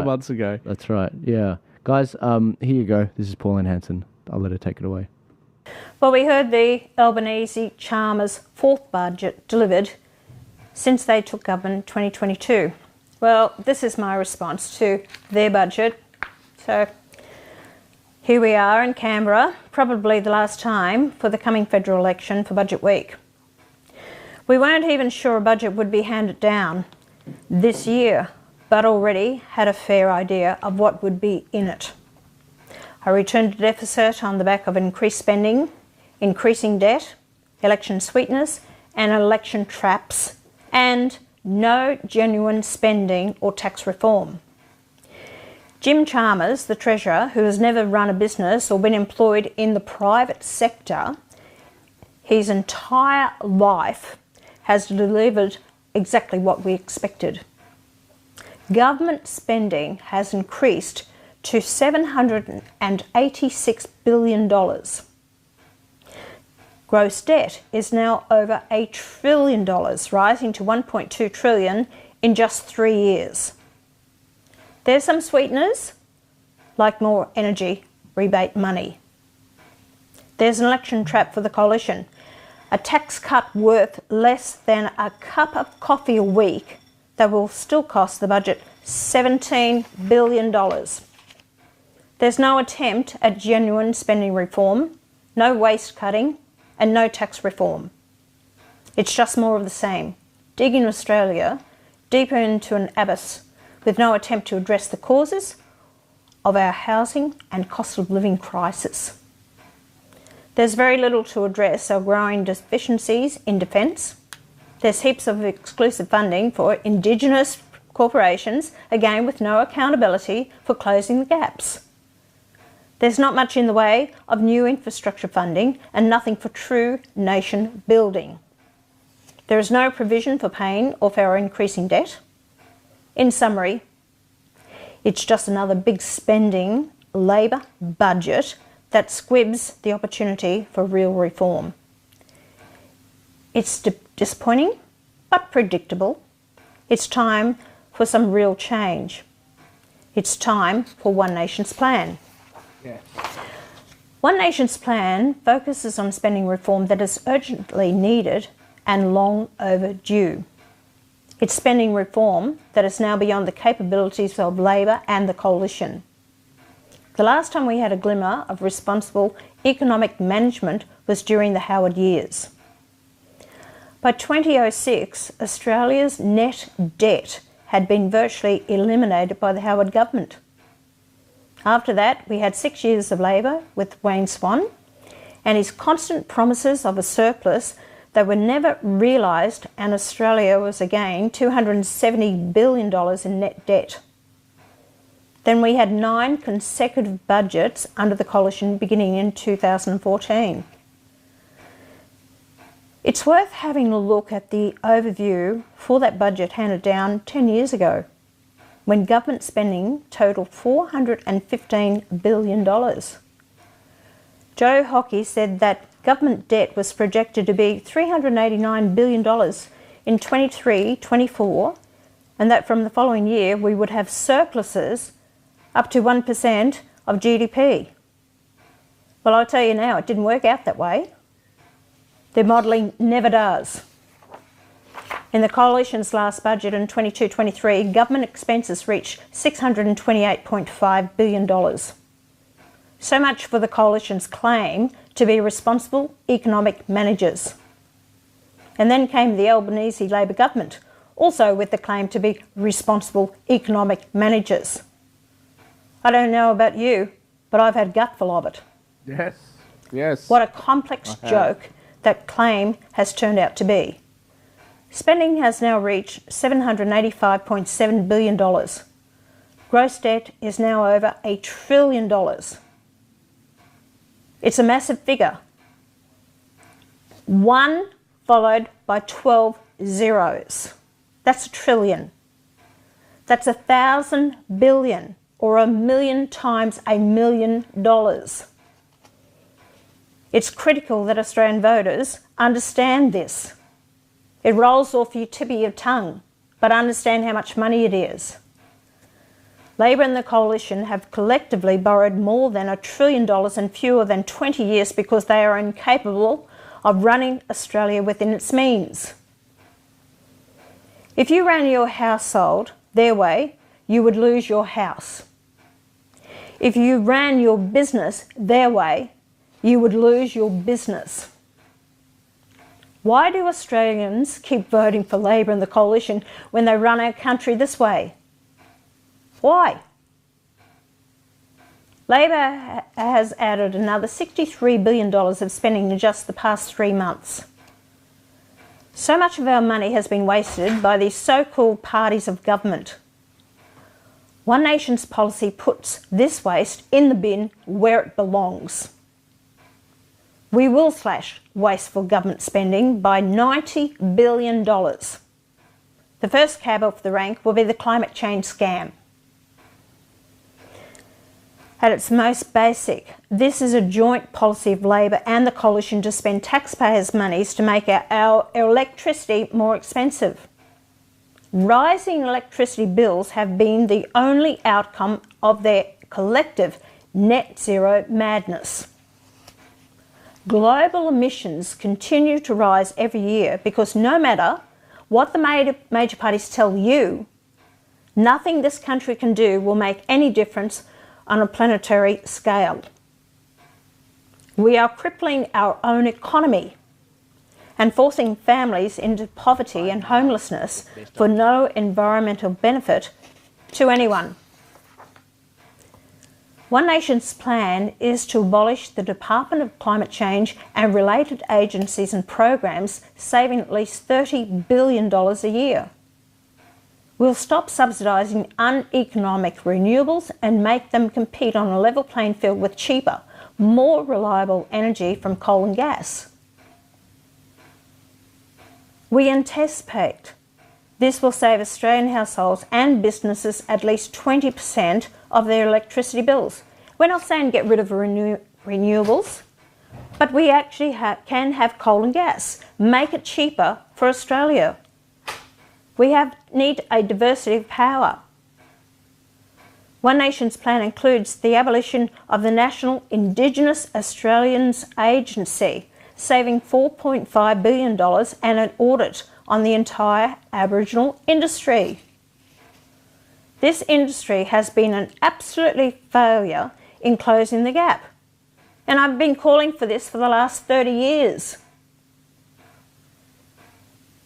months ago. That's right. Yeah, guys. Here you go. This is Pauline Hanson. I'll let her take it away. Well, we heard the Albanese-Chalmers fourth budget delivered since they took government in 2022. Well, this is my response to their budget. So here we are in Canberra, probably the last time for the coming federal election for budget week. We weren't even sure a budget would be handed down this year, but already had a fair idea of what would be in it. A return to deficit on the back of increased spending, increasing debt, election sweeteners and election traps, and no genuine spending or tax reform. Jim Chalmers, the Treasurer, who has never run a business or been employed in the private sector, his entire life has delivered exactly what we expected. Government spending has increased to $786 billion. Gross debt is now over $1 trillion, rising to $1.2 trillion in just 3 years. There's some sweeteners, like more energy rebate money. There's an election trap for the coalition, a tax cut worth less than a cup of coffee a week that will still cost the budget $17 billion. There's no attempt at genuine spending reform, no waste cutting, and no tax reform. It's just more of the same, digging Australia deeper into an abyss with no attempt to address the causes of our housing and cost of living crisis. There's very little to address our growing deficiencies in defence. There's heaps of exclusive funding for Indigenous corporations, again with no accountability for closing the gaps. There's not much in the way of new infrastructure funding and nothing for true nation building. There is no provision for paying off our increasing debt. In summary, it's just another big spending Labor budget that squibs the opportunity for real reform. It's disappointing, but predictable. It's time for some real change. It's time for One Nation's plan. Yeah. One Nation's plan focuses on spending reform that is urgently needed and long overdue. It's spending reform that is now beyond the capabilities of Labor and the coalition. The last time we had a glimmer of responsible economic management was during the Howard years. By 2006, Australia's net debt had been virtually eliminated by the Howard government. After that, we had 6 years of Labor with Wayne Swan and his constant promises of a surplus that were never realised, and Australia was again $270 billion in net debt. Then we had 9 consecutive budgets under the coalition beginning in 2014. It's worth having a look at the overview for that budget handed down 10 years ago, when government spending totaled $415 billion. Joe Hockey said that government debt was projected to be $389 billion in 23-24, and that from the following year we would have surpluses up to 1% of GDP. Well, I'll tell you now, it didn't work out that way. Their modelling never does. In the Coalition's last budget in 22-23, government expenses reached $628.5 billion. So much for the Coalition's claim to be responsible economic managers. And then came the Albanese Labor government, also with the claim to be responsible economic managers. I don't know about you, but I've had a gutful of it. Yes, yes. What a complex joke that claim has turned out to be. Spending has now reached $785.7 billion. Gross debt is now over $1 trillion. It's a massive figure. 1 followed by 12 zeros. That's $1 trillion. That's 1,000 billion, or 1,000,000 times $1 million. It's critical that Australian voters understand this. It rolls off your tip of your tongue, but understand how much money it is. Labor and the Coalition have collectively borrowed more than $1 trillion in fewer than 20 years because they are incapable of running Australia within its means. If you ran your household their way, you would lose your house. If you ran your business their way, you would lose your business. Why do Australians keep voting for Labor and the Coalition when they run our country this way? Why? Labor has added another $63 billion of spending in just the past 3 months. So much of our money has been wasted by these so-called parties of government. One Nation's policy puts this waste in the bin where it belongs. We will slash wasteful government spending by $90 billion. The first cab off the rank will be the climate change scam. At its most basic, this is a joint policy of Labor and the Coalition to spend taxpayers' monies to make our electricity more expensive. Rising electricity bills have been the only outcome of their collective net zero madness. Global emissions continue to rise every year because no matter what the major parties tell you, nothing this country can do will make any difference on a planetary scale. We are crippling our own economy and forcing families into poverty and homelessness for no environmental benefit to anyone. One Nation's plan is to abolish the Department of Climate Change and related agencies and programs, saving at least $30 billion a year. We'll stop subsidising uneconomic renewables and make them compete on a level playing field with cheaper, more reliable energy from coal and gas. We anticipate this will save Australian households and businesses at least 20% of their electricity bills. We're not saying get rid of renewables, but we actually can have coal and gas. Make it cheaper for Australia. We need a diversity of power. One Nation's plan includes the abolition of the National Indigenous Australians Agency, saving $4.5 billion, and an audit on the entire Aboriginal industry. This industry has been an absolute failure in closing the gap, and I've been calling for this for the last 30 years.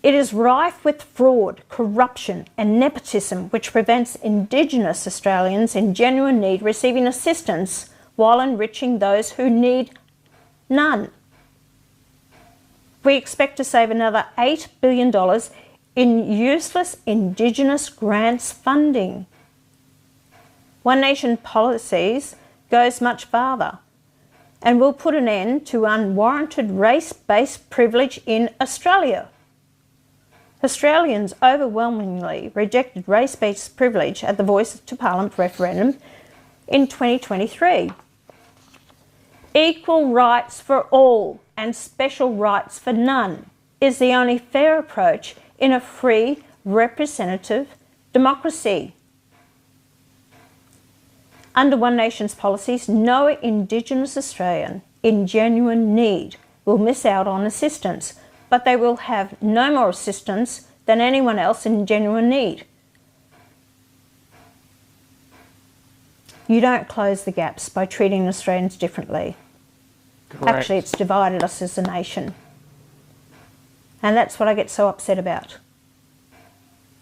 It is rife with fraud, corruption and nepotism which prevents Indigenous Australians in genuine need receiving assistance while enriching those who need none. We expect to save another $8 billion in useless Indigenous grants funding. One Nation policies goes much farther and will put an end to unwarranted race-based privilege in Australia. Australians overwhelmingly rejected race-based privilege at the Voice to Parliament referendum in 2023. Equal rights for all and special rights for none is the only fair approach in a free, representative democracy. Under One Nation's policies, no Indigenous Australian in genuine need will miss out on assistance, but they will have no more assistance than anyone else in genuine need. You don't close the gaps by treating Australians differently. Correct. Actually, it's divided us as a nation. And that's what I get so upset about.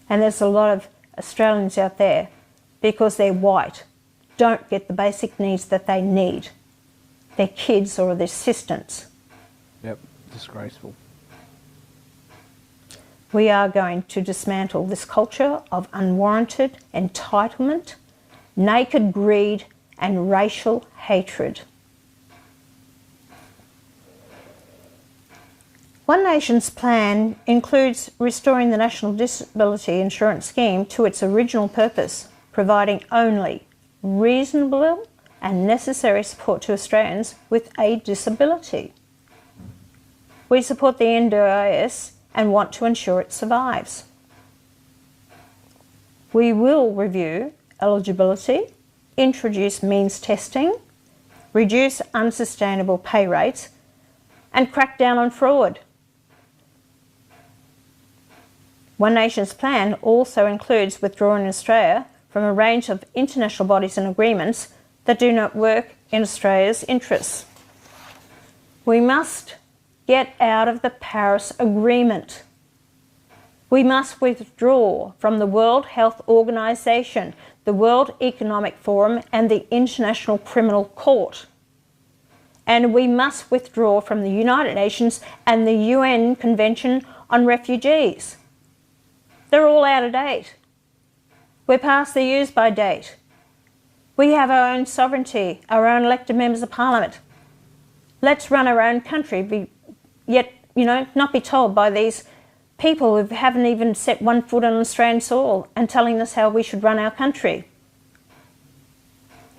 And there's a lot of Australians out there, because they're white, don't get the basic needs that they need. Their kids or their assistants. Yep, disgraceful. We are going to dismantle this culture of unwarranted entitlement, naked greed and racial hatred. One Nation's plan includes restoring the National Disability Insurance Scheme to its original purpose, providing only reasonable and necessary support to Australians with a disability. We support the NDIS and want to ensure it survives. We will review eligibility, introduce means testing, reduce unsustainable pay rates, and crack down on fraud. One Nation's plan also includes withdrawing Australia from a range of international bodies and agreements that do not work in Australia's interests. We must get out of the Paris Agreement. We must withdraw from the World Health Organization, the World Economic Forum and the International Criminal Court. And we must withdraw from the United Nations and the UN Convention on Refugees. They're all out of date. We're past the use-by date. We have our own sovereignty, our own elected members of Parliament. Let's run our own country, yet, not be told by these people who haven't even set one foot on Australian soil and telling us how we should run our country.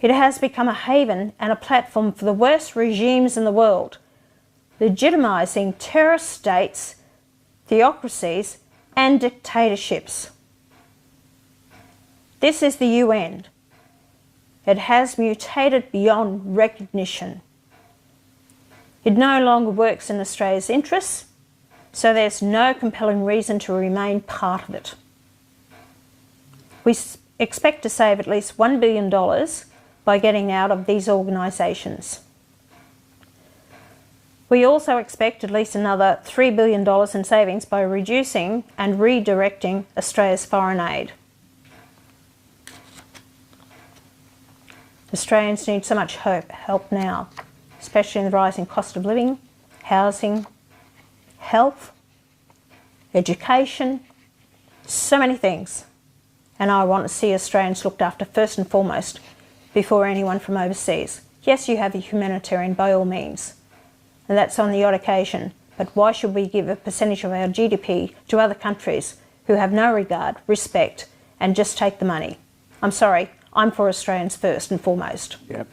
It has become a haven and a platform for the worst regimes in the world, legitimising terrorist states, theocracies and dictatorships. This is the UN. It has mutated beyond recognition. It no longer works in Australia's interests, so there's no compelling reason to remain part of it. We expect to save at least $1 billion by getting out of these organisations. We also expect at least another $3 billion in savings by reducing and redirecting Australia's foreign aid. Australians need so much help now, especially in the rising cost of living, housing, health, education, so many things. And I want to see Australians looked after first and foremost before anyone from overseas. Yes, you have a humanitarian by all means, and that's on the odd occasion, but why should we give a percentage of our GDP to other countries who have no regard, respect, and just take the money? I'm sorry, I'm for Australians first and foremost. Yep.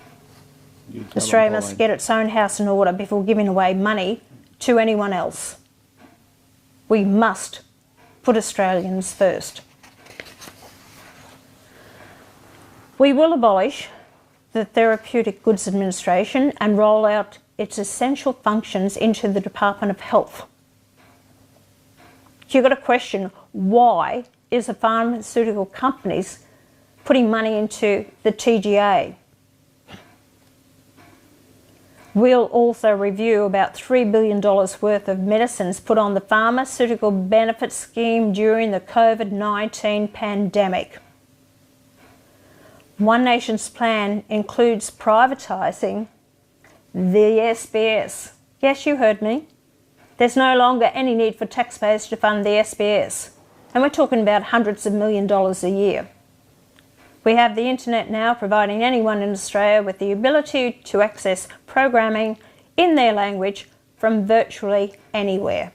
Australia must get its own house in order before giving away money to anyone else. We must put Australians first. We will abolish the Therapeutic Goods Administration and roll out its essential functions into the Department of Health. You've got to question, why is the pharmaceutical companies putting money into the TGA? We'll also review about $3 billion worth of medicines put on the pharmaceutical benefit scheme during the COVID-19 pandemic. One Nation's plan includes privatising the SBS. Yes, you heard me. There's no longer any need for taxpayers to fund the SBS. And we're talking about hundreds of millions of dollars a year. We have the internet now, providing anyone in Australia with the ability to access programming in their language from virtually anywhere.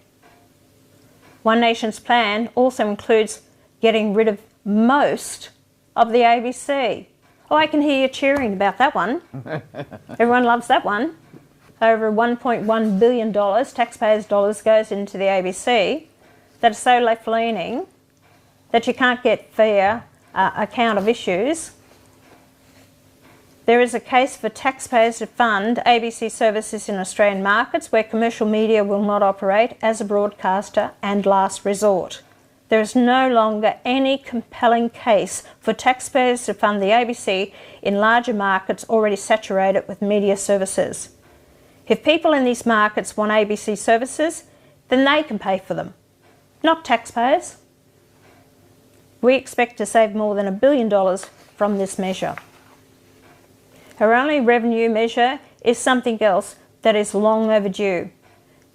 One Nation's plan also includes getting rid of most of the ABC. Oh, I can hear you cheering about that one. Everyone loves that one. Over $1.1 billion taxpayers' dollars goes into the ABC that are so left-leaning that you can't get fair account of issues. There is a case for taxpayers to fund ABC services in Australian markets where commercial media will not operate as a broadcaster and last resort. There is no longer any compelling case for taxpayers to fund the ABC in larger markets already saturated with media services. If people in these markets want ABC services, then they can pay for them, not taxpayers. We expect to save more than $1 billion from this measure. Our only revenue measure is something else that is long overdue,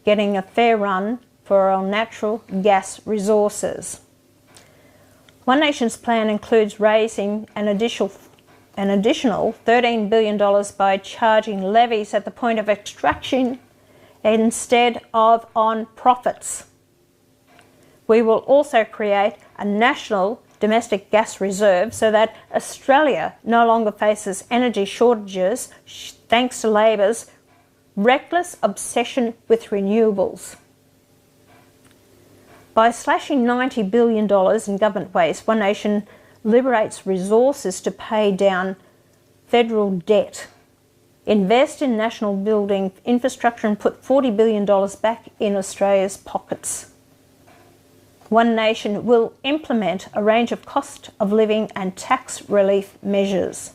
getting a fair run for our natural gas resources. One Nation's plan includes raising an additional $13 billion by charging levies at the point of extraction instead of on profits. We will also create a national domestic gas reserve so that Australia no longer faces energy shortages thanks to Labor's reckless obsession with renewables. By slashing $90 billion in government waste, One Nation liberates resources to pay down federal debt, invest in national building infrastructure and put $40 billion back in Australia's pockets. One Nation will implement a range of cost of living and tax relief measures.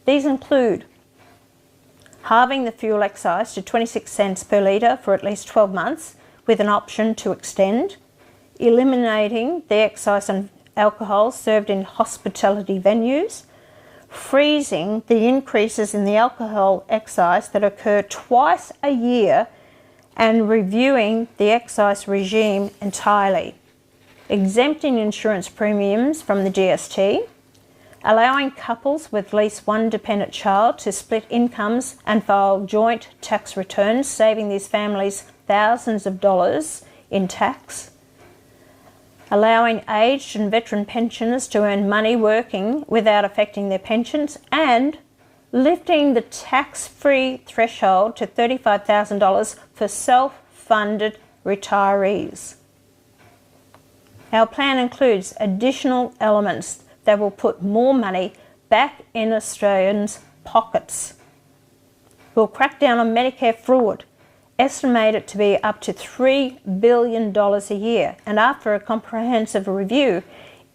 These include halving the fuel excise to 26 cents per litre for at least 12 months with an option to extend, eliminating the excise on alcohol served in hospitality venues, freezing the increases in the alcohol excise that occur twice a year and reviewing the excise regime entirely, exempting insurance premiums from the GST, allowing couples with at least one dependent child to split incomes and file joint tax returns, saving these families thousands of dollars in tax, allowing aged and veteran pensioners to earn money working without affecting their pensions, and lifting the tax-free threshold to $35,000 for self-funded retirees. Our plan includes additional elements that will put more money back in Australians' pockets. We'll crack down on Medicare fraud, estimate it to be up to $3 billion a year, and after a comprehensive review,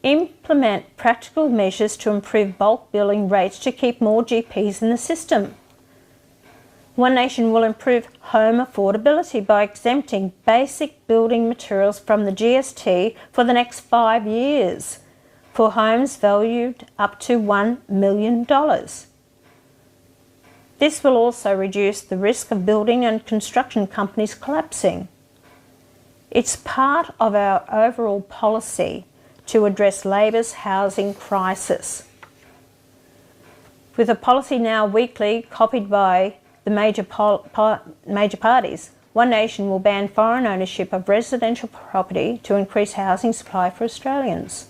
implement practical measures to improve bulk billing rates to keep more GPs in the system. One Nation will improve home affordability by exempting basic building materials from the GST for the next 5 years for homes valued up to $1 million. This will also reduce the risk of building and construction companies collapsing. It's part of our overall policy to address Labor's housing crisis. With a policy now weekly copied by the major parties, One Nation will ban foreign ownership of residential property to increase housing supply for Australians.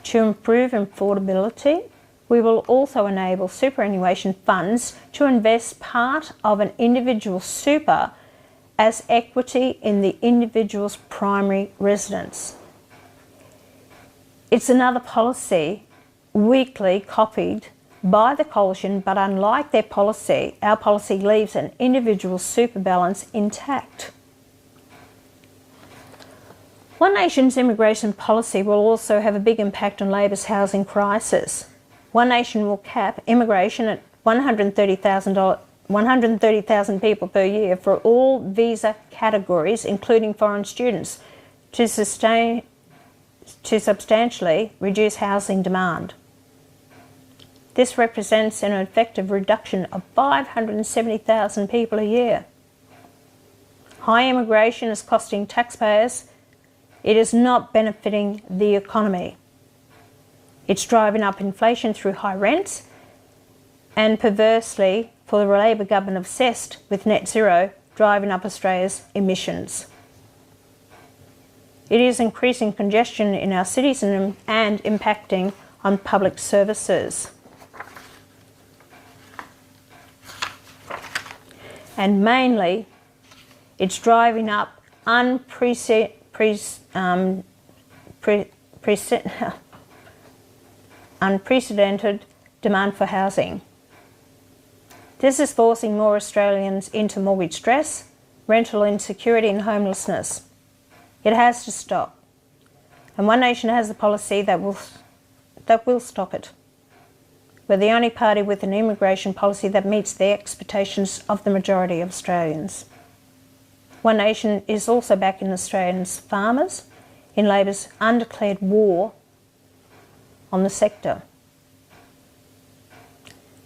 To improve affordability, we will also enable superannuation funds to invest part of an individual super as equity in the individual's primary residence. It's another policy weekly copied by the coalition, but unlike their policy, our policy leaves an individual super balance intact. One Nation's immigration policy will also have a big impact on Labor's housing crisis. One Nation will cap immigration at $130,000 130,000 people per year for all visa categories, including foreign students, to substantially reduce housing demand. This represents an effective reduction of 570,000 people a year. High immigration is costing taxpayers. It is not benefiting the economy. It's driving up inflation through high rents and, perversely, for the Labor government obsessed with net zero, driving up Australia's emissions. It is increasing congestion in our cities and impacting on public services. And mainly, it's driving up unprecedented demand for housing. This is forcing more Australians into mortgage stress, rental insecurity and homelessness. It has to stop. And One Nation has a policy that will stop it. We're the only party with an immigration policy that meets the expectations of the majority of Australians. One Nation is also backing Australians' farmers in Labor's undeclared war on the sector.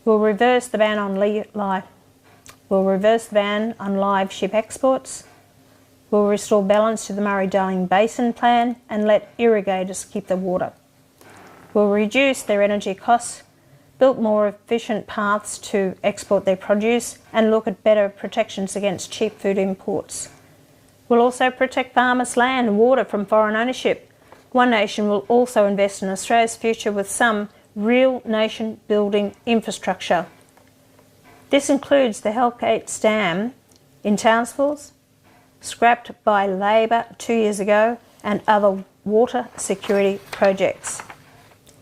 We'll reverse the ban on live sheep exports. We'll restore balance to the Murray-Darling Basin Plan and let irrigators keep the water. We'll reduce their energy costs, build more efficient paths to export their produce, and look at better protections against cheap food imports. We'll also protect farmers' land and water from foreign ownership. One Nation will also invest in Australia's future with some real nation-building infrastructure. This includes the Hellgate Dam in Townsville, scrapped by Labor 2 years ago, and other water security projects.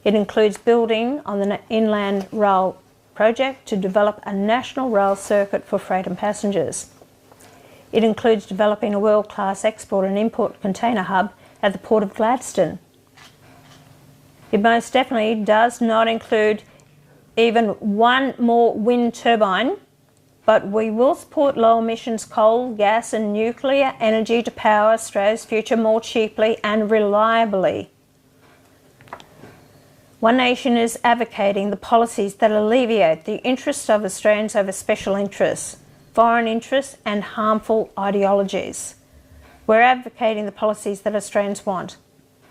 It includes building on the Inland Rail project to develop a national rail circuit for freight and passengers. It includes developing a world-class export and import container hub at the Port of Gladstone. It most definitely does not include even one more wind turbine, but we will support low emissions coal, gas and nuclear energy to power Australia's future more cheaply and reliably. One Nation is advocating the policies that alleviate the interests of Australians over special interests, foreign interests and harmful ideologies. We're advocating the policies that Australians want.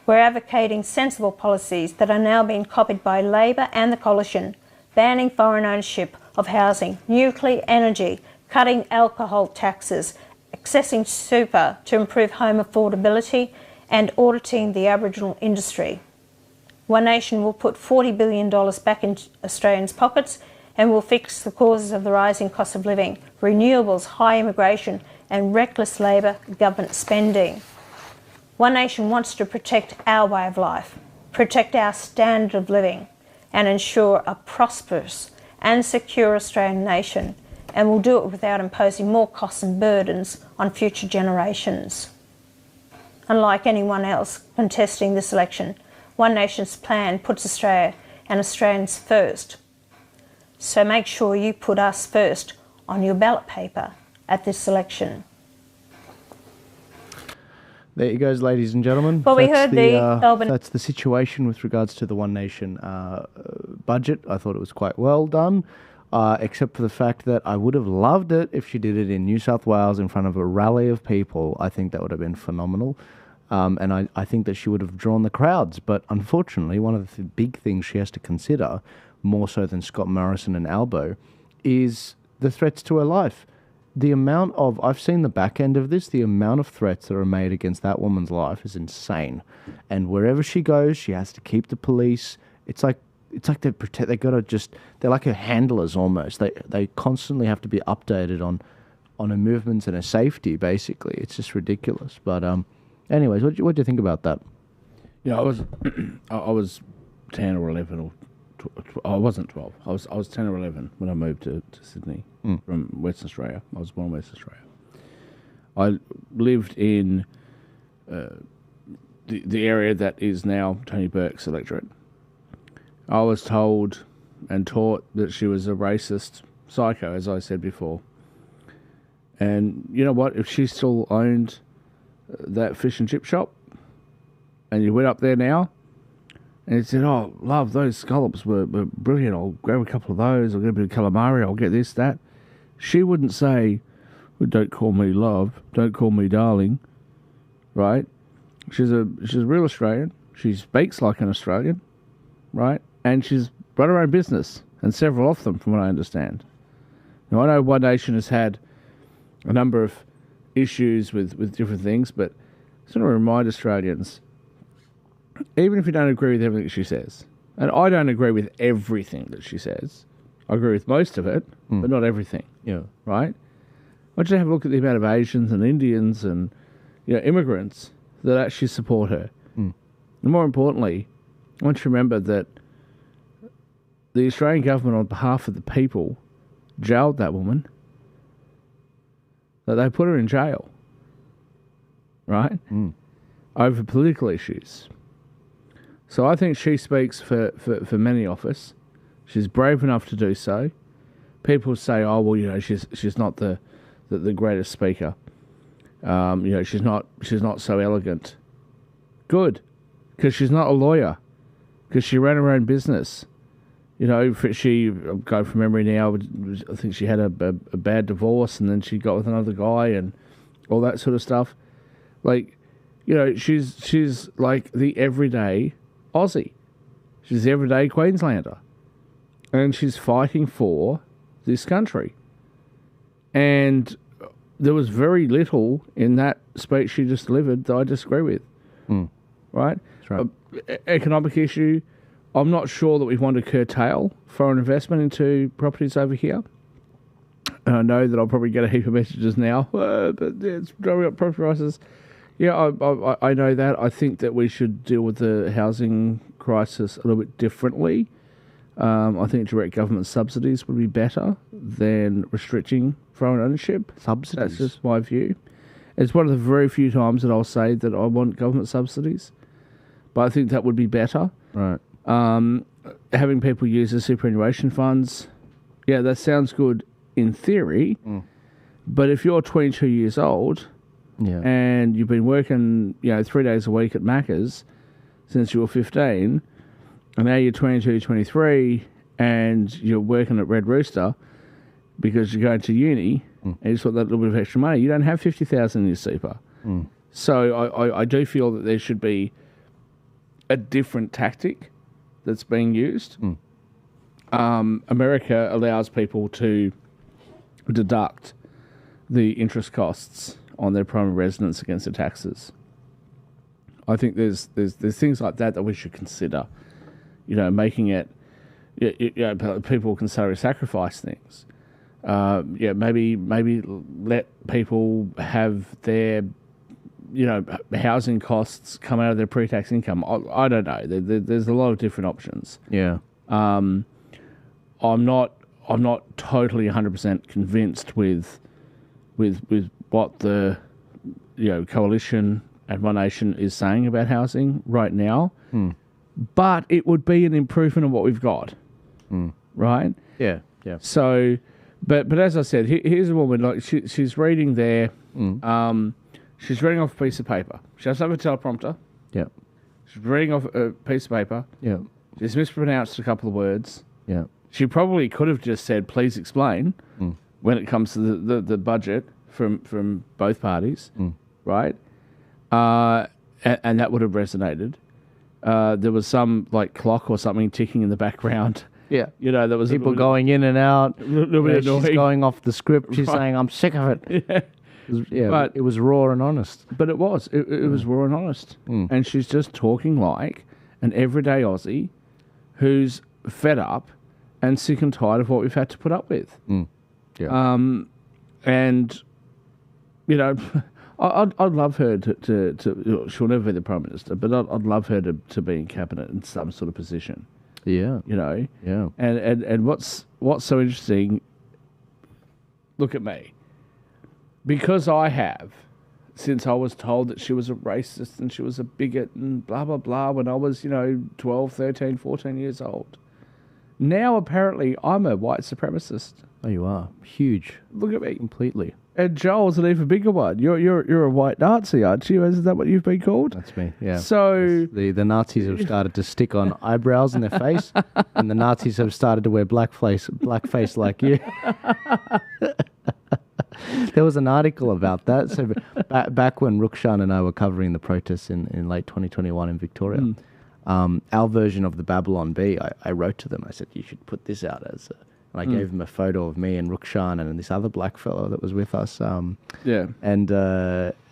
We're advocating sensible policies that are now being copied by Labor and the Coalition, banning foreign ownership of housing, nuclear energy, cutting alcohol taxes, accessing super to improve home affordability, and auditing the Aboriginal industry. One Nation will put $40 billion back in Australians' pockets and will fix the causes of the rising cost of living, renewables, high immigration, and reckless Labor government spending. One Nation wants to protect our way of life, protect our standard of living, and ensure a prosperous and secure Australian nation, and will do it without imposing more costs and burdens on future generations. Unlike anyone else contesting this election, One Nation's plan puts Australia and Australians first. So make sure you put us first on your ballot paper at this election. There you goes, ladies and gentlemen. Well, we heard that's the situation with regards to the One Nation budget. I thought it was quite well done, except for the fact that I would have loved it if she did it in New South Wales in front of a rally of people. I think that would have been phenomenal. And I think that she would have drawn the crowds. But unfortunately, one of the big things she has to consider, more so than Scott Morrison and Albo, is the threats to her life. The amount of, I've seen the back end of this, the amount of threats that are made against that woman's life is insane. And wherever she goes, she has to keep the police. It's like they protect, they're like her handlers almost. They constantly have to be updated on her movements and her safety, basically. It's just ridiculous. But anyways, what do you think about that? Yeah, I was 10 or 11 or I wasn't 12. I was 10 or 11 when I moved to Sydney from Western Australia. I was born in Western Australia. I lived in the area that is now Tony Burke's electorate. I was told and taught that she was a racist psycho, as I said before. And you know what? If she still owned that fish and chip shop, and you went up there now, and you said, "Oh, love, those scallops were brilliant. I'll grab a couple of those. I'll get a bit of calamari. I'll get this, that." She wouldn't say, well, "Don't call me love. Don't call me darling." Right? She's a real Australian. She speaks like an Australian, right? And she's run her own business, and several of them, from what I understand. Now, I know One Nation has had a number of issues with different things, but I just want to remind Australians, even if you don't agree with everything she says, and I don't agree with everything that she says, I agree with most of it, but not everything. Yeah. Right? I want you to have a look at the amount of Asians and Indians and immigrants that actually support her. And more importantly, I want you to remember that the Australian government, on behalf of the people, jailed that woman. That they put her in jail, right? Over political issues. So I think she speaks for many of us. She's brave enough to do so. People say, "Oh, well, she's not the greatest speaker. She's not so elegant." Good, because she's not a lawyer. Because she ran her own business. She, I'll go from memory now, I think she had a bad divorce, and then she got with another guy and all that sort of stuff. Like, she's like the everyday Aussie. She's the everyday Queenslander. And she's fighting for this country. And there was very little in that speech she just delivered that I disagree with. Right? That's right. Economic issue. I'm not sure that we want to curtail foreign investment into properties over here. And I know that I'll probably get a heap of messages now, but it's driving up property prices. Yeah, I know that. I think that we should deal with the housing crisis a little bit differently. I think direct government subsidies would be better than restricting foreign ownership. Subsidies? That's just my view. It's one of the very few times that I'll say that I want government subsidies. But I think that would be better. Right. Having people use the superannuation funds, yeah, that sounds good in theory. But if you're 22 years old and you've been working, 3 days a week at Macca's since you were 15, and now you're 22, 23, and you're working at Red Rooster because you're going to uni and you just want that little bit of extra money, you don't have 50,000 in your super. So I do feel that there should be a different tactic that's being used. America allows people to deduct the interest costs on their primary residence against their taxes. I think there's things like that we should consider. Making it, people can salary sacrifice things. Maybe let people have their housing costs come out of their pre-tax income. I don't know. There's a lot of different options. Yeah. I'm not totally 100% convinced with what the coalition and One Nation is saying about housing right now. But it would be an improvement on what we've got. Right? Yeah. Yeah. So, but as I said, here's a woman, like she's reading there. She's reading off a piece of paper. She doesn't have a teleprompter. Yeah. She's reading off a piece of paper. Yeah. She's mispronounced a couple of words. Yeah. She probably could have just said, "Please explain," when it comes to the budget from both parties, right? And that would have resonated. There was some clock or something ticking in the background. Yeah. There was people going in and out. She's going off the script. She's saying, "I'm sick of it." Yeah. But it was raw and honest. But it was. It was raw and honest. And she's just talking like an everyday Aussie who's fed up and sick and tired of what we've had to put up with. Yeah. And, I'd love her to she'll never be the Prime Minister, but I'd love her to be in Cabinet in some sort of position. Yeah. Yeah. And what's so interesting, look at me. Because I have, since I was told that she was a racist and she was a bigot and blah, blah, blah, when I was, 12, 13, 14 years old. Now, apparently, I'm a white supremacist. Oh, you are huge. Look at me. Completely. And Joel's an even bigger one. You're a white Nazi, aren't you? Is that what you've been called? That's me. Yeah. So The Nazis have started to stick on eyebrows in their face, and the Nazis have started to wear blackface like you. There was an article about that. So back when Rukshan and I were covering the protests in late 2021 in Victoria, our version of the Babylon Bee, I wrote to them. I said, you should put this out as a... And I gave them a photo of me and Rukshan and this other black fellow that was with us. And yeah,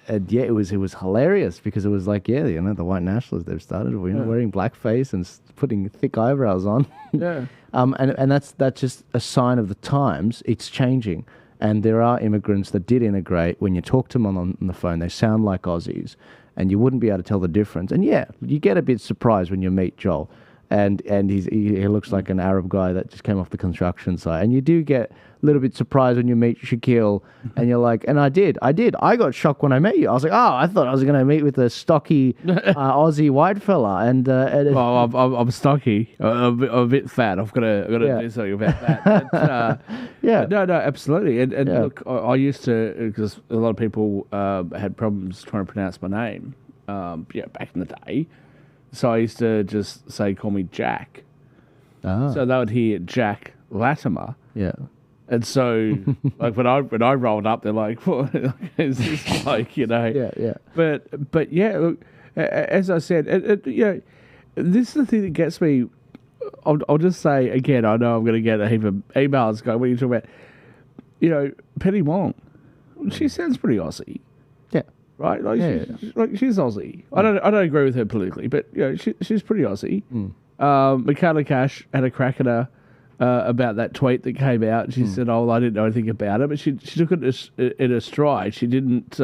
it was hilarious because it was like, yeah, you know, the white nationalists, they've started wearing blackface and putting thick eyebrows on. Yeah. And that's just a sign of the times. It's changing. And there are immigrants that did integrate. When you talk to them on the phone, they sound like Aussies, and you wouldn't be able to tell the difference. And yeah, you get a bit surprised when you meet Joel. And he looks like an Arab guy that just came off the construction site. And you do get a little bit surprised when you meet Shaquille, and you're like, and I did. I got shocked when I met you. I was like, oh, I thought I was going to meet with a stocky Aussie white fella. And well, I'm stocky. I'm a bit fat. I've got to do something about that. But, yeah. No, absolutely. And look, I used to, because a lot of people had problems trying to pronounce my name. Back in the day. So I used to just say, call me Jack. So they would hear Jack Latimer. Yeah. And so, like, when I rolled up, they're like, what is this like, you know? Yeah. But yeah, look, as I said, this is the thing that gets me. I'll just say, again, I know I'm going to get a heap of emails going, what are you talking about? You know, Penny Wong, she sounds pretty Aussie. Right, she's Aussie. I don't agree with her politically, but you know, she's pretty Aussie. Michaela Cash had a crack at her about that tweet that came out. She said, "Oh, well, I didn't know anything about it," but she took it in a stride. She didn't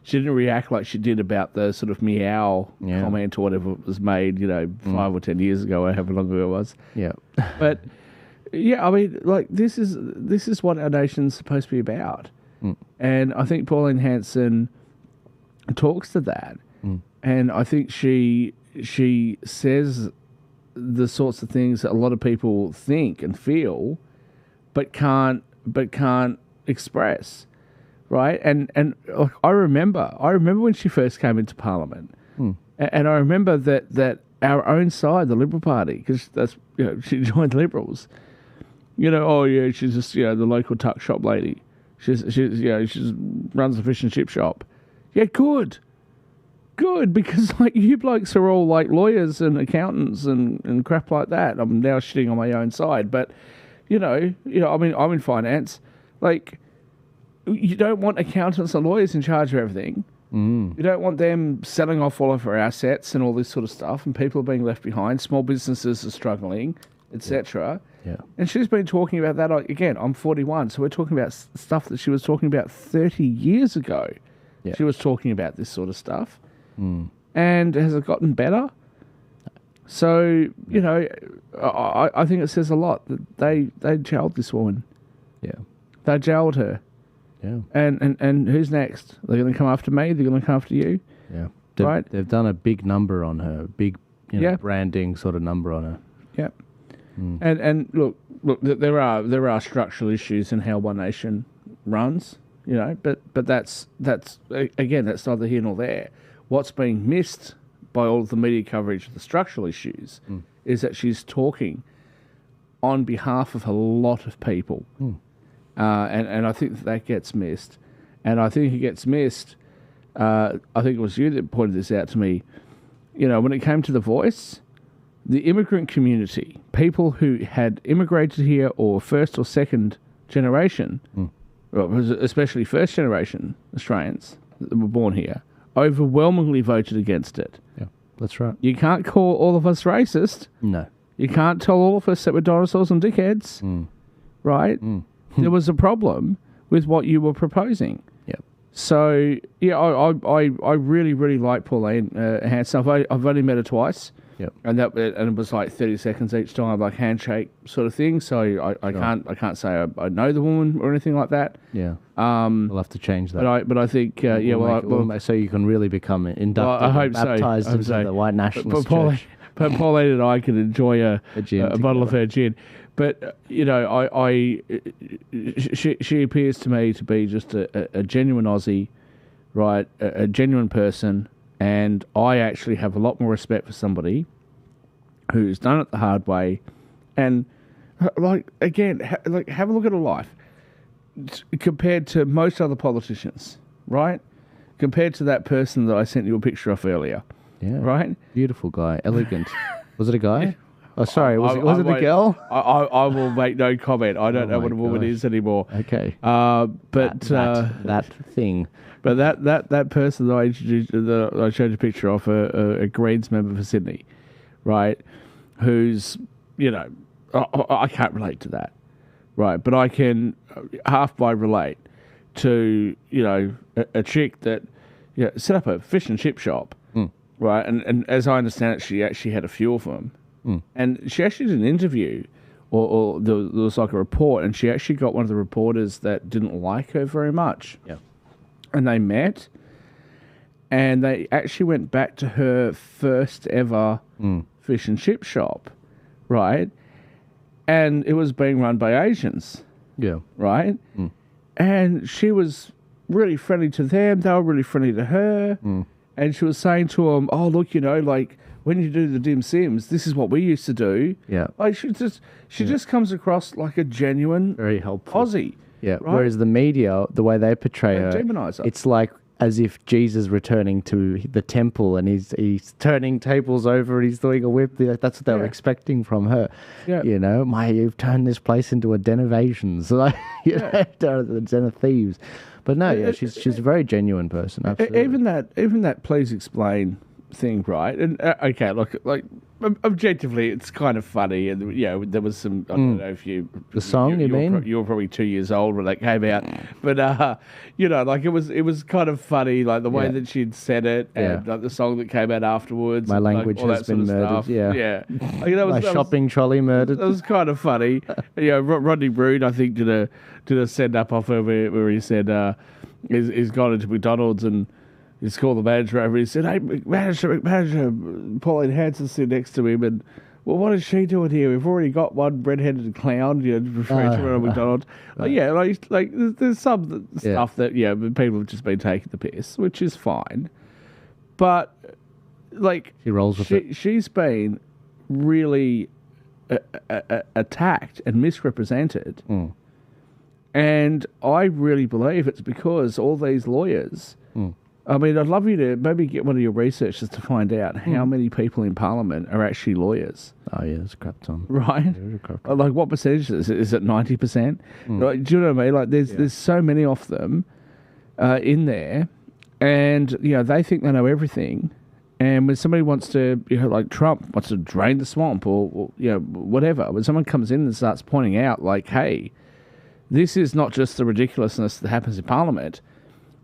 react like she did about the sort of meow comment or whatever was made, 5 or 10 years ago, or however long ago it was. Yeah, but yeah, I mean, like this is what our nation's supposed to be about, and I think Pauline Hanson talks to that, and I think she says the sorts of things that a lot of people think and feel, but can't express, right? And I remember when she first came into Parliament, and I remember that our own side, the Liberal Party, because that's she joined Liberals, she's just the local tuck shop lady, she runs a fish and chip shop. Yeah, good, because like you blokes are all like lawyers and accountants and crap like that. I'm now shitting on my own side, but I mean, I'm in finance. Like, you don't want accountants and lawyers in charge of everything. You don't want them selling off all of our assets and all this sort of stuff, and people are being left behind. Small businesses are struggling, etc. Yeah. And she's been talking about that. Again, I'm 41, so we're talking about stuff that she was talking about 30 years ago. Yeah. She was talking about this sort of stuff. And has it gotten better? So, I think it says a lot that they jailed this woman. Yeah. They jailed her. Yeah. And who's next? They're going to come after me? They're going to come after you? Yeah. Right? They've done a big number on her, big branding sort of number on her. Yeah. And look, there are structural issues in how One Nation runs. But that's again, that's neither here nor there. What's being missed by all of the media coverage of the structural issues is that she's talking on behalf of a lot of people, and I think that gets missed. And I think it gets missed. I think it was you that pointed this out to me. When it came to The Voice, the immigrant community, people who had immigrated here or first or second generation. Especially first generation Australians that were born here, overwhelmingly voted against it. Yeah, that's right. You can't call all of us racist. No. You can't tell all of us that we're dinosaurs and dickheads. Right? There was a problem with what you were proposing. Yeah. So, yeah, I really, really like Pauline Hanson. I've only met her twice. Yep. And it was like 30 seconds each time, like handshake sort of thing. So I can't say I know the woman or anything like that. Yeah. We'll have to change that. But I think so you can really become inducted, baptized into the white nationalist church. Pauline and I can enjoy a bottle of her gin. But she appears to me to be just a genuine Aussie, right? A genuine person, and I actually have a lot more respect for somebody who's done it the hard way, and have a look at her life compared to most other politicians, right? Compared to that person that I sent you a picture of earlier, right? Beautiful guy, elegant. Was it a guy? Oh, sorry, was it a girl? I will make no comment. I don't know what a woman is anymore. Okay. But that thing. But that person that I introduced, that I showed you a picture of, a Greens member for Sydney, right? Who's, I can't relate to that, right? But I can half by relate to, a chick that set up a fish and chip shop, right? And as I understand it, she actually had a few of them. And she actually did an interview, or there was like a report, and she actually got one of the reporters that didn't like her very much. Yeah. And they met, and they actually went back to her first ever fish and chip shop, right? And it was being run by Asians. Yeah. Right? And she was really friendly to them. They were really friendly to her. And she was saying to them, oh, look, when you do the dim sims, this is what we used to do. Yeah. Like she just comes across like a genuine, very helpful Aussie. Yeah. Right? Whereas the media, the way they portray her, demonise her. it's like as if Jesus returning to the temple and he's turning tables over and he's doing a whip. That's what they were expecting from her. Yeah. You've turned this place into a den of Asians, a den of thieves. But no, she's a very genuine person. Absolutely. Even that please explain thing, right? And okay, look, like objectively, it's kind of funny, and there was some. I don't know if the song you mean? You were probably 2 years old when that came out, but it was kind of funny, like the way that she'd said it, and like the song that came out afterwards. My language has been murdered. Yeah. My shopping trolley murdered. That was kind of funny. Rodney Brood, I think, did a send up off her where he said he's gone into McDonald's and he's called the manager over. He said, "Hey, manager, Pauline Hanson's sitting next to him, and well, what is she doing here? We've already got one red-headed clown, referring to her at McDonald's." There's some stuff that people have just been taking the piss, which is fine, but she rolls with it. She's been really attacked and misrepresented, and I really believe it's because all these lawyers. I mean, I'd love you to maybe get one of your researchers to find out how many people in Parliament are actually lawyers. Oh, yeah, there's a crap ton. Right? Like, what percentage is it? Is it 90%? Like, do you know what I mean? Like, there's so many of them in there, and, they think they know everything. And when somebody wants to, like Trump wants to drain the swamp or whatever, when someone comes in and starts pointing out, like, hey, this is not just the ridiculousness that happens in Parliament,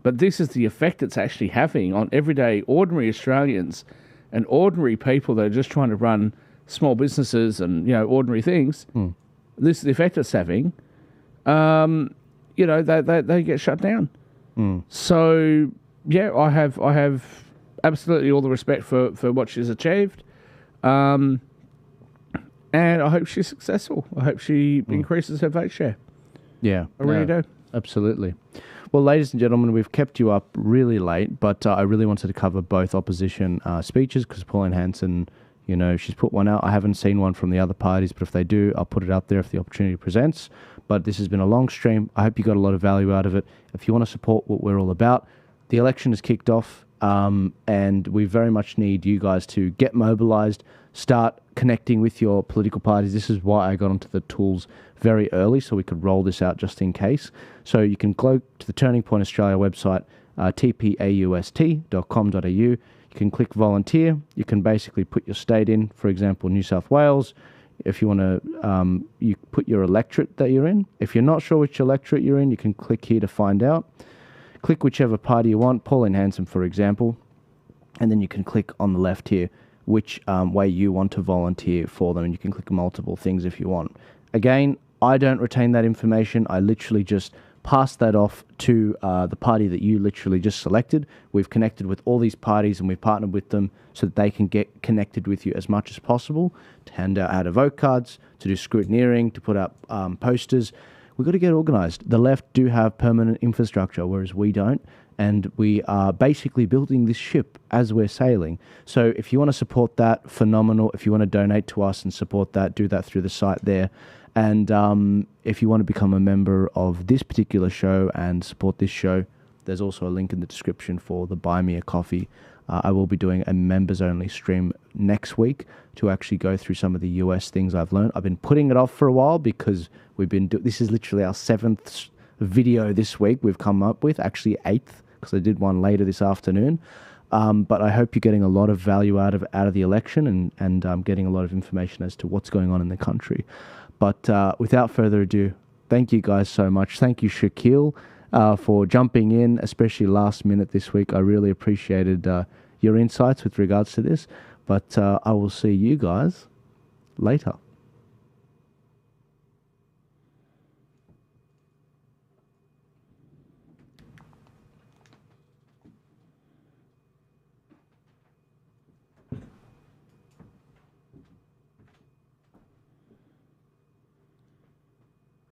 but this is the effect it's actually having on everyday, ordinary Australians and ordinary people that are just trying to run small businesses and, ordinary things. This is the effect it's having. They get shut down. So, I have absolutely all the respect for what she's achieved. And I hope she's successful. I hope she increases her vote share. Yeah. I really do. Absolutely. Well, ladies and gentlemen, we've kept you up really late, but I really wanted to cover both opposition speeches because Pauline Hanson, she's put one out. I haven't seen one from the other parties, but if they do, I'll put it out there if the opportunity presents. But this has been a long stream. I hope you got a lot of value out of it. If you want to support what we're all about, the election has kicked off, and we very much need you guys to get mobilised, start connecting with your political parties. This is why I got onto the tools very early, so we could roll this out just in case. So you can go to the Turning Point Australia website, tpaust.com.au. You can click volunteer. You can basically put your state in, for example, New South Wales. If you want to, you put your electorate that you're in. If you're not sure which electorate you're in, you can click here to find out. Click whichever party you want, Pauline Hanson, for example, and then you can click on the left here which way you want to volunteer for them, and you can click multiple things if you want. Again, I don't retain that information. I literally just pass that off to the party that you literally just selected. We've connected with all these parties and we've partnered with them so that they can get connected with you as much as possible, to hand out how-to-vote cards, to do scrutineering, to put up posters. We've got to get organised. The left do have permanent infrastructure, whereas we don't. And we are basically building this ship as we're sailing. So if you want to support that, phenomenal. If you want to donate to us and support that, do that through the site there. And if you want to become a member of this particular show and support this show, there's also a link in the description for the Buy Me a Coffee. I will be doing a members-only stream next week to actually go through some of the US things I've learned. I've been putting it off for a while because we've been this is literally our 7th video this week we've come up with, actually 8th, because I did one later this afternoon. But I hope you're getting a lot of value out of the election and getting a lot of information as to what's going on in the country. But without further ado, thank you guys so much. Thank you, Shaquille, for jumping in, especially last minute this week. I really appreciated your insights with regards to this. But I will see you guys later.